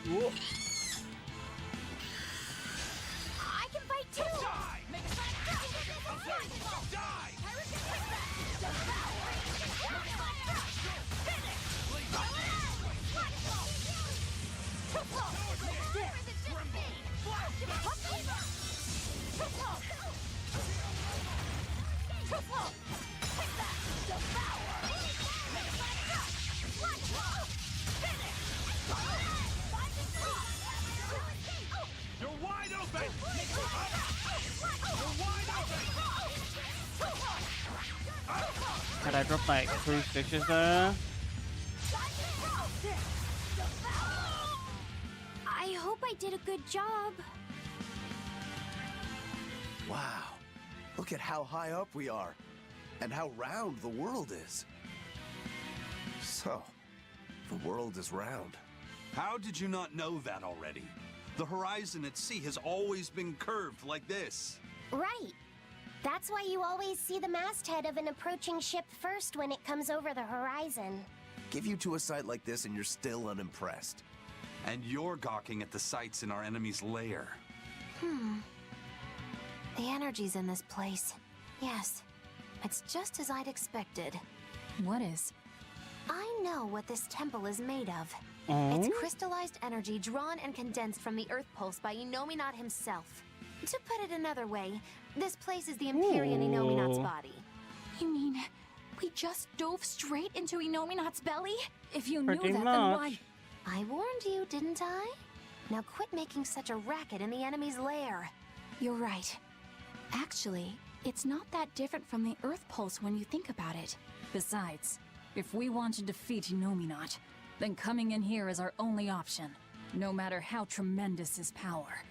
Whoa. I can fight too! Die! Make a sign of die! You're wide open! You're wide open! Had I dropped like 3 stitches there? I hope I did a good job. Wow. Look at how high up we are. And how round the world is. So, the world is round. How did you not know that already? The horizon at sea has always been curved like this. Right. That's why you always see the masthead of an approaching ship first when it comes over the horizon. Give you to a sight like this and you're still unimpressed. And you're gawking at the sights in our enemy's lair. The energy's in this place. Yes. It's just as I'd expected. What is? I know what this temple is made of. Oh? It's crystallized energy drawn and condensed from the Earth Pulse by Innominat himself. To put it another way, this place is the Empyrean Innominat's body. You mean, we just dove straight into Innominat's belly? If you knew Pretty that, then much. why? I warned you, didn't I? Now quit making such a racket in the enemy's lair. You're right. Actually, it's not that different from the Earth Pulse when you think about it. Besides, if we want to defeat Innominat, then coming in here is our only option, no matter how tremendous his power.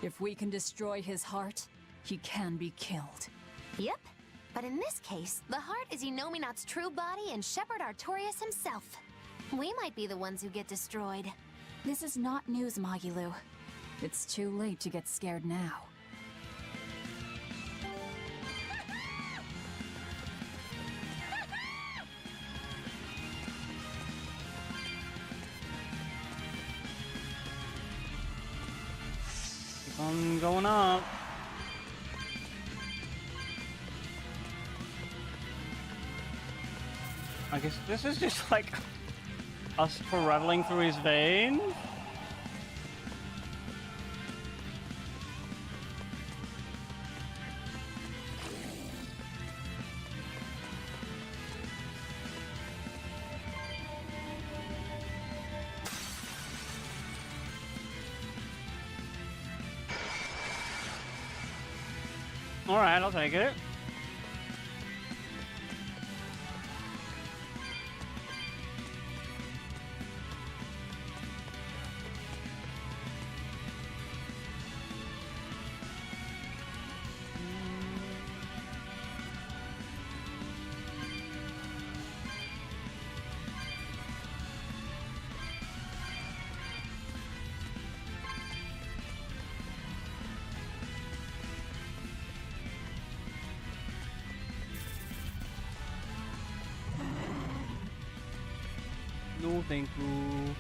If we can destroy his heart, he can be killed. Yep. But in this case, the heart is Innominat's true body and Shepherd Artorias himself. We might be the ones who get destroyed. This is not news, Magilu. It's too late to get scared now. Keep on going up. I guess this is just like us traveling through his veins. All right, I'll take it. No, thank you.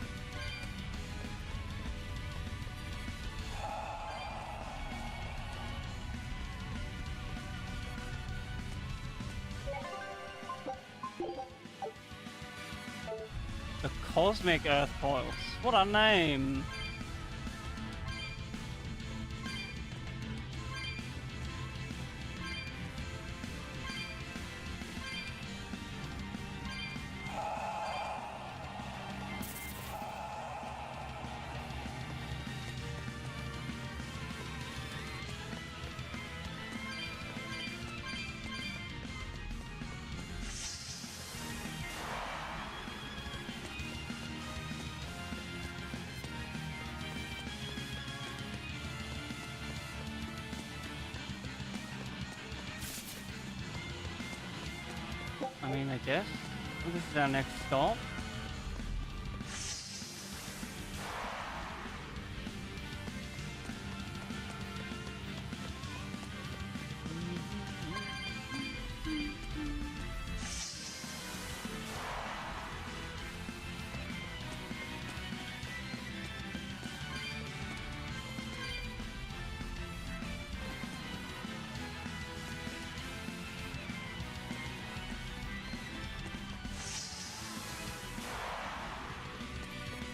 The Cosmic Earth Pulse. What a name! mean, I guess this is our next stop.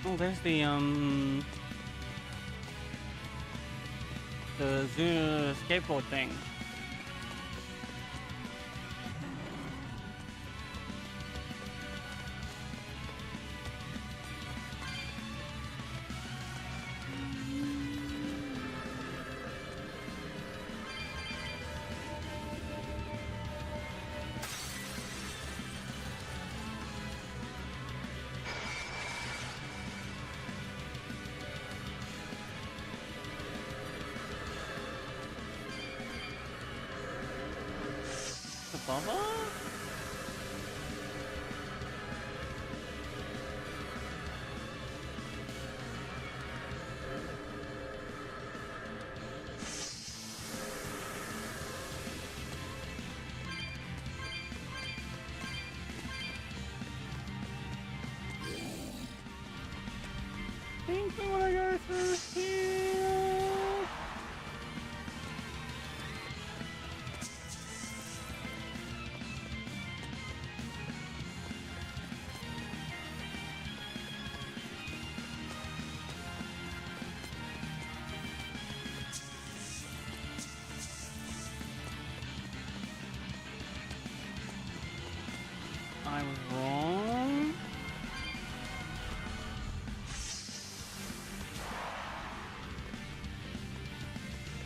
Oh, there's the zoo skateboard thing. Baba? I think we want to go through here. I was wrong.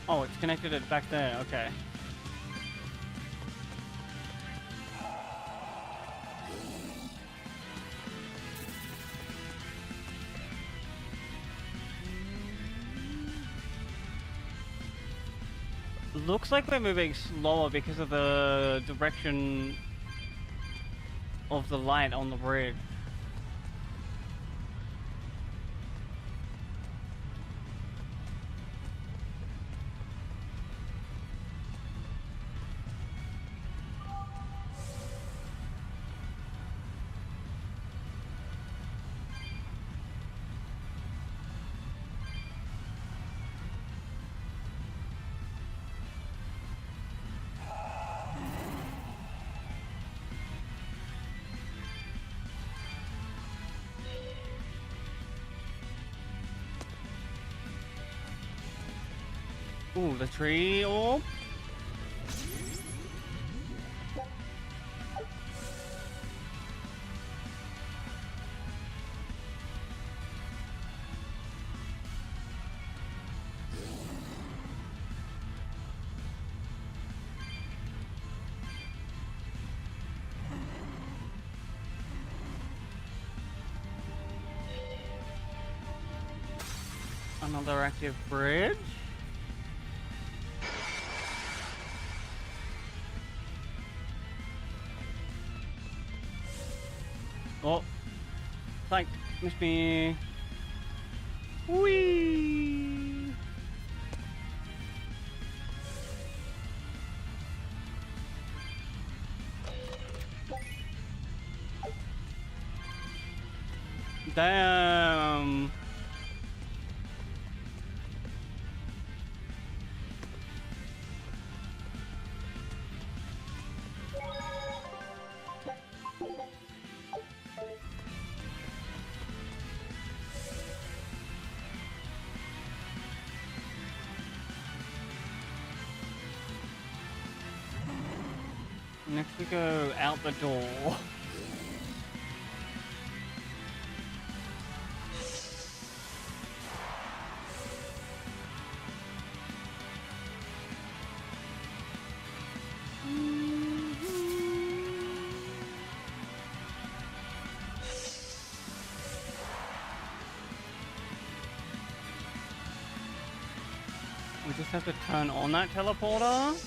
Oh, it's connected it back there. Okay. Looks like we're moving slower because of the direction of the light on the bridge. Ooh, the tree orb. Another active bridge. Oh, thank must be. Whee! Damn. Next we go out the door. We just have to turn on that teleporter.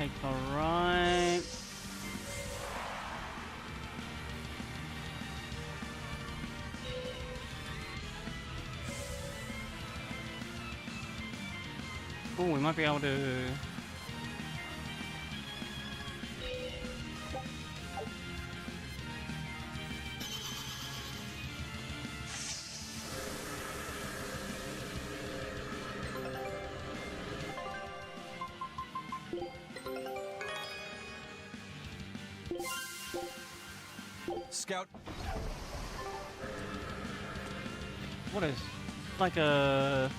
Take the right. Oh, we might be able to. Scout. What is like a?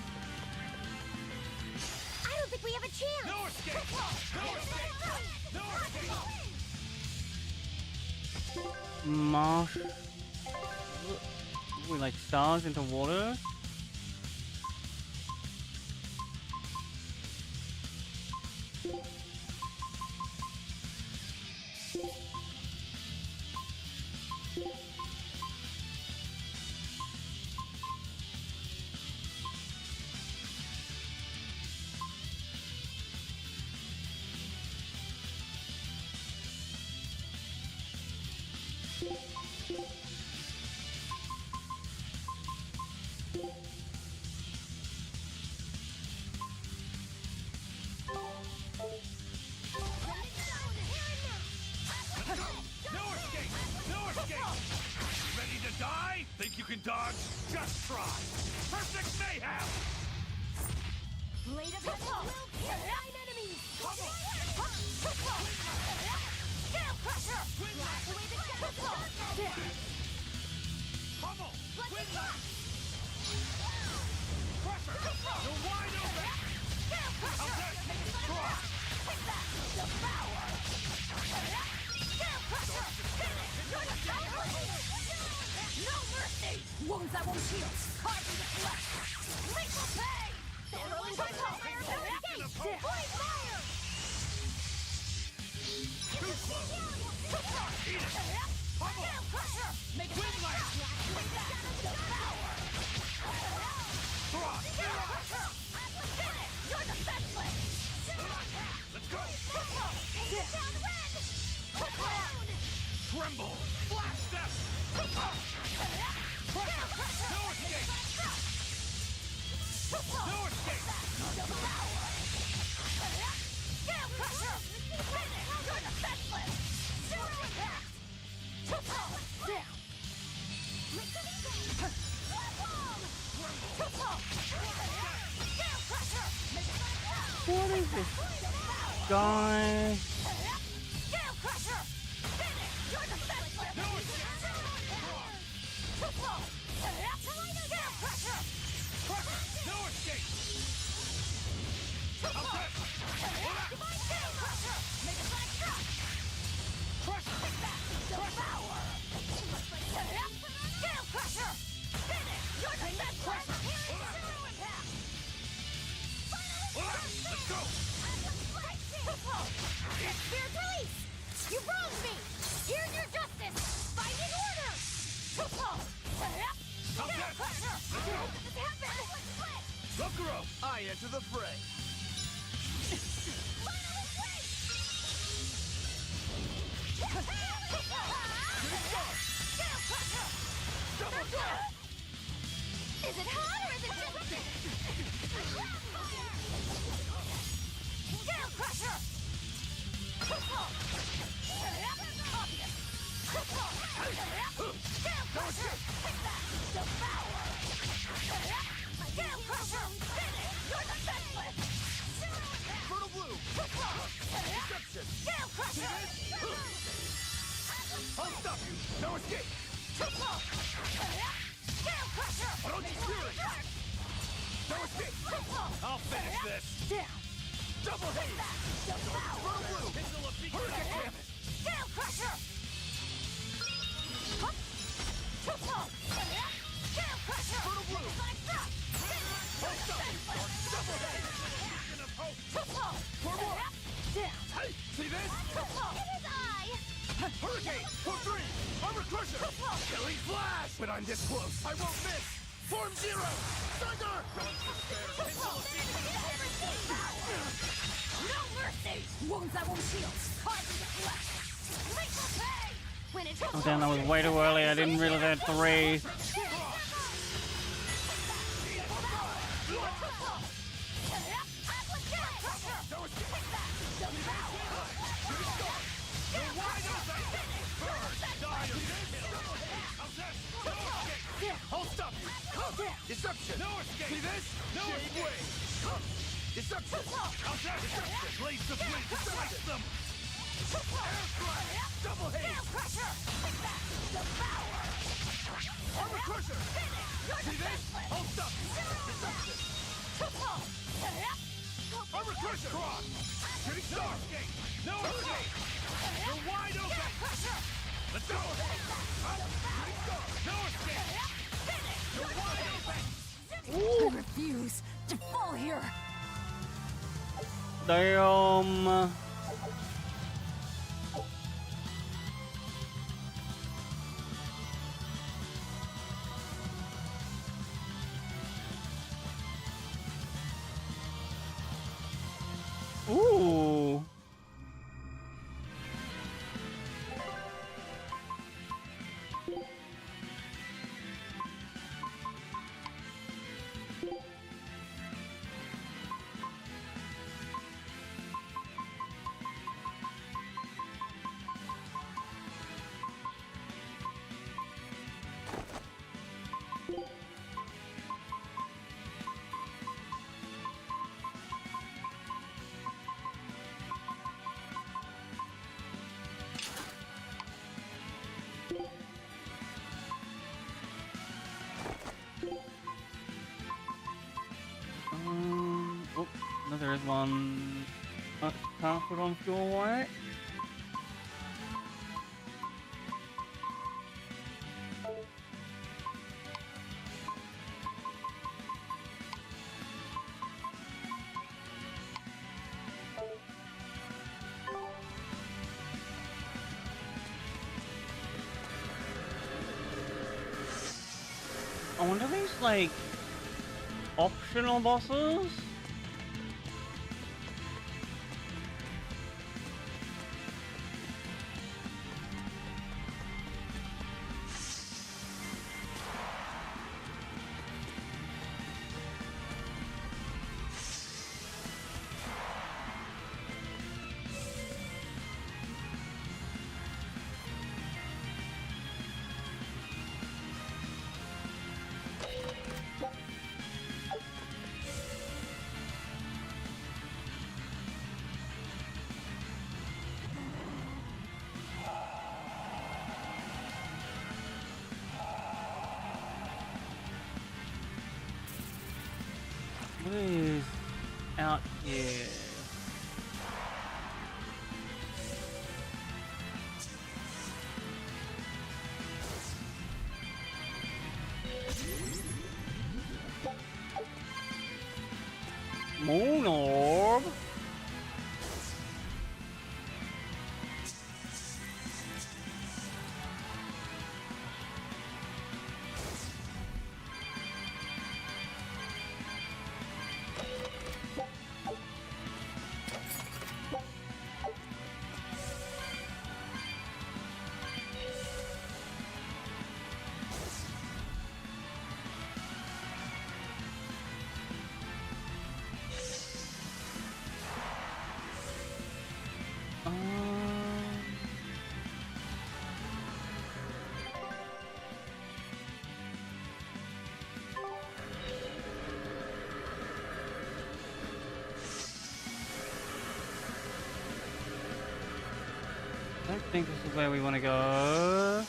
I don't think we have a chance! No escape! No escape! No escape! Marsh. We like stars into water. Ready to die? Think you can dodge? Just try! Perfect mayhem! Blade of Heaven will kill 9 enemies! Scale Crusher! Blast away the shadows! Pummel! Let's rock! Crusher! You're wide open! Scale Crusher! Take that! Devour! Scale Crusher! Finish! You're the no mercy! Wounds that won't heal! Carved into flesh! Lethal pay! Throwing by fire! Void fire! Too slow! Eat it! Pummel! Scale Crusher! Make it Wind Lash! Devour! Thrust! Scale Crusher! Finish! You're defenseless! Let's go! Down red! Tremble! Flash step! Crusher! No escape! No escape! Scale Crusher! Finish! You're defenseless! Zero impact! What is this guy? Scale Crusher! Finish! You're defenseless! No escape! Scale Crusher! Crusher! No escape! Scale Crusher! Make it like that! Crusher! Devour! Scale Crusher! Finish! You're defenseless! Zero impact! Let's go! Spirit release! You wronged me! Here's your justice! Finding order! Scale Crusher! This happened! Lokuro, I enter the fray. Is it hot or is it just... Scale Crusher! Obvious! Scale Crusher! Take that! Devour! Scale Crusher! Finish! You're defenseless! Fertile Blue! Deception! Scale Crusher! I'll stop you! No escape! Scale Crusher! Orochi Fury! No escape! I'll finish this! Down! Double haze! Devour! Fertile Blue! Hurricane Cannon! Scale Crusher! Scale Crusher! Fertile Blue! Like that! I'll stop you! Double haze! For more! Down! Hey! See this? It is I! Hurricane! For 3! Armor Crusher! Killing Flash! When I'm this close, I won't miss! Form Zero! Thunder! No mercy! Wounds Wounds that won't heal. Carved into flesh. Lethal pay! When it hits Oh damn, that was way too early. I didn't realize I had 3. I'll stop you! Deception! No escape! See this? No escape! Deception! How's that? Deception! Blaze the blade! Slice them! Air strike! Double haste! Pressure! Devour! Armor crusher! See this? I'll stop you! Deception! Armor crusher! Cross! Shooting star! No escape! You're wide open! Let's go! Shooting star! No escape! You're wide open! I refuse to fall here. Damn. Ooh. Oh, no, there is one. Can't put on fuel, right? I wonder if these like optional bosses. What is out here? Moon orb? I don't think this is where we want to go.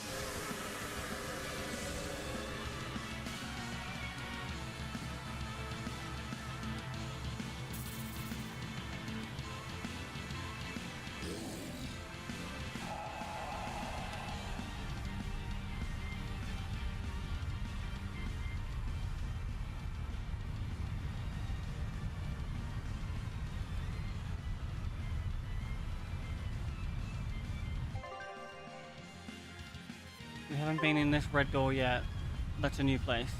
We haven't been in this red door yet. That's a new place.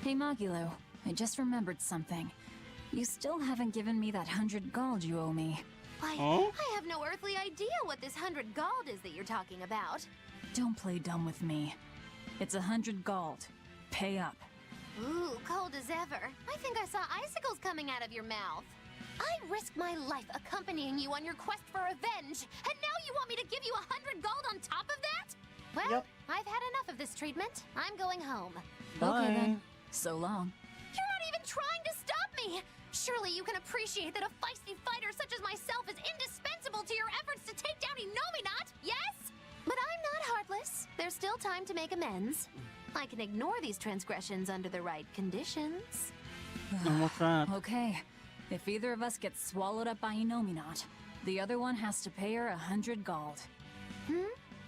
Hey Magilo, I just remembered something. You still haven't given me that 100 gold you owe me. Why, Oh? I have no earthly idea what this 100 gold is that you're talking about. Don't play dumb with me. It's 100 gold. Pay up. Ooh, cold as ever. I think I saw icicles coming out of your mouth. I risked my life accompanying you on your quest for revenge, and now you want me to give you 100 gold on top of that? Well, Yep. I've had enough of this treatment. I'm going home. Okay then. So long. You're not even trying to stop me! Surely you can appreciate that a feisty fighter such as myself is indispensable to your efforts to take down Inominat, yes? But I'm not heartless. There's still time to make amends. I can ignore these transgressions under the right conditions. And what's that? Okay. If either of us gets swallowed up by Inominat, the other one has to pay her 100 gold.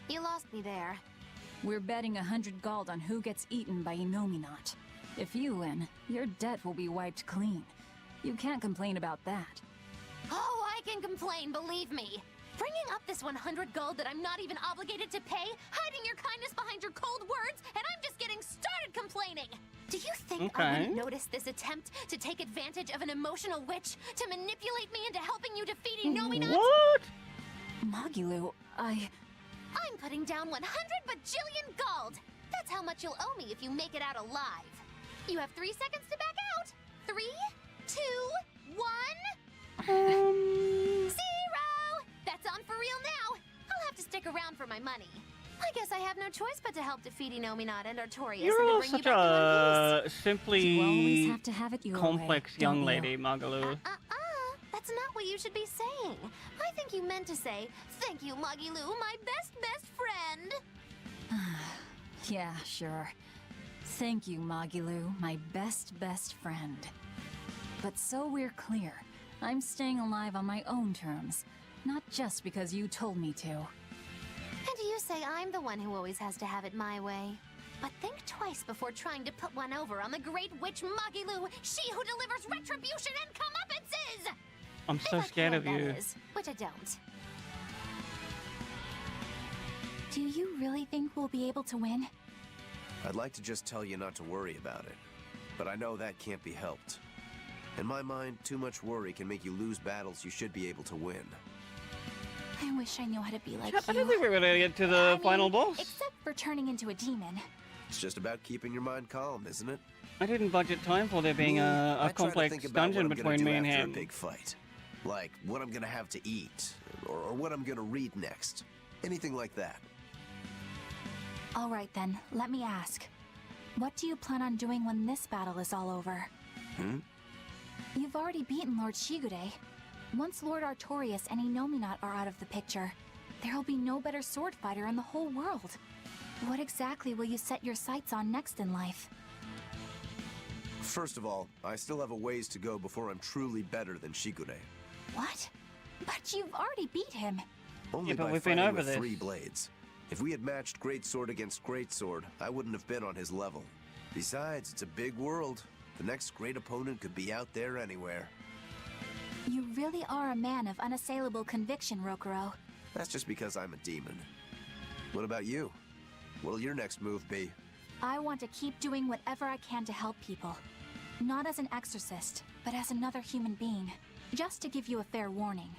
You lost me there. We're betting 100 gold on who gets eaten by Inominat. If you win, your debt will be wiped clean. You can't complain about that. Oh, I can complain, believe me. Bringing up this 100 gold that I'm not even obligated to pay, hiding your kindness behind your cold words, and I'm just getting started complaining. Do you think I wouldn't notice this attempt to take advantage of an emotional witch to manipulate me into helping you defeat Inominat? What? Magilu, I'm putting down 100 bajillion gold. That's how much you'll owe me if you make it out alive. You have 3 seconds to back out. 3, 2, 1. 0! That's on for real now. I'll have to stick around for my money. I guess I have no choice but to help defeat Inominat and Artorias You're and to all bring you such back in one a piece. simply You always have to have it your complex way, young don't you? lady, Magalu. That's not what you should be saying. I think you meant to say, "Thank you, Magilu, my best friend." Yeah, sure. Thank you, Magilu, my best friend. But so we're clear, I'm staying alive on my own terms, not just because you told me to. And you say I'm the one who always has to have it my way. But think twice before trying to put one over on the great witch Magilu, she who delivers retribution and comeuppances! I'm so If I scared can, of you. that is, which I don't. Do you really think we'll be able to win? I'd like to just tell you not to worry about it, but I know that can't be helped. In my mind, too much worry can make you lose battles you should be able to win. I wish I knew how to be like I you. don't think we're gonna get to the final boss. Except for turning into a demon. It's just about keeping your mind calm, isn't it? I didn't budget time for there being I a try to complex think about dungeon what I'm gonna between do me and after him. a big fight. Like what I'm gonna have to eat, or what I'm gonna read next. Anything like that. All right then, let me ask. What do you plan on doing when this battle is all over? You've already beaten Lord Shigure. Once Lord Artorias and Inominat are out of the picture, there'll be no better sword fighter in the whole world. What exactly will you set your sights on next in life? First of all, I still have a ways to go before I'm truly better than Shigure. What? But you've already beat him. Only Yeah, but by we've been fighting over with this. 3 blades. If we had matched Greatsword against Greatsword, I wouldn't have been on his level. Besides, it's a big world. The next great opponent could be out there anywhere. You really are a man of unassailable conviction, Rokuro. That's just because I'm a demon. What about you? What'll your next move be? I want to keep doing whatever I can to help people. Not as an exorcist, but as another human being. Just to give you a fair warning.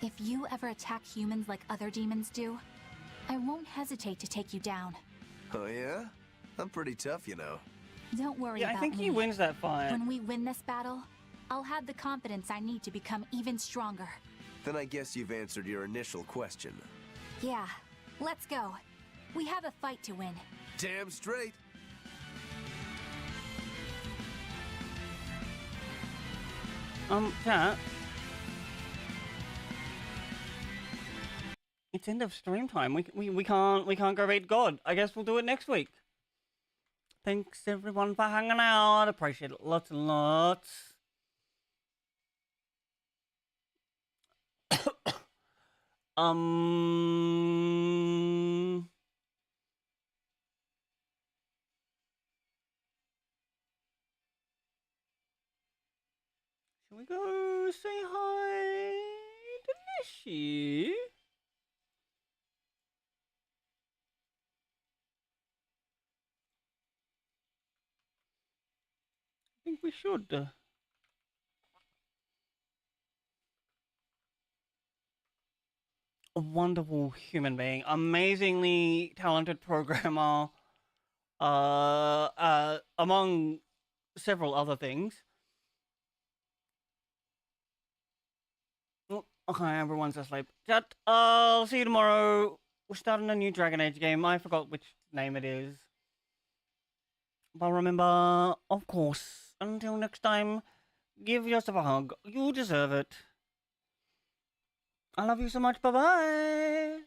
If you ever attack humans like other demons do, I won't hesitate to take you down. Oh yeah? I'm pretty tough, you know. Don't worry Yeah, about I think me. he wins that fight. When we win this battle, I'll have the confidence I need to become even stronger. Then I guess you've answered your initial question. Yeah, let's go. We have a fight to win. Damn straight. Chat. It's end of stream time. We can't go raid God. I guess we'll do it next week. Thanks everyone for hanging out. Appreciate it lots and lots. Shall we go say hi to Nishi? think we should. A wonderful human being, amazingly talented programmer, among several other things. Oh, okay, everyone's asleep. Chat, I'll see you tomorrow. We're starting a new Dragon Age game. I forgot which name it is. But remember, of course, until next time, give yourself a hug. You deserve it. I love you so much. Bye-bye.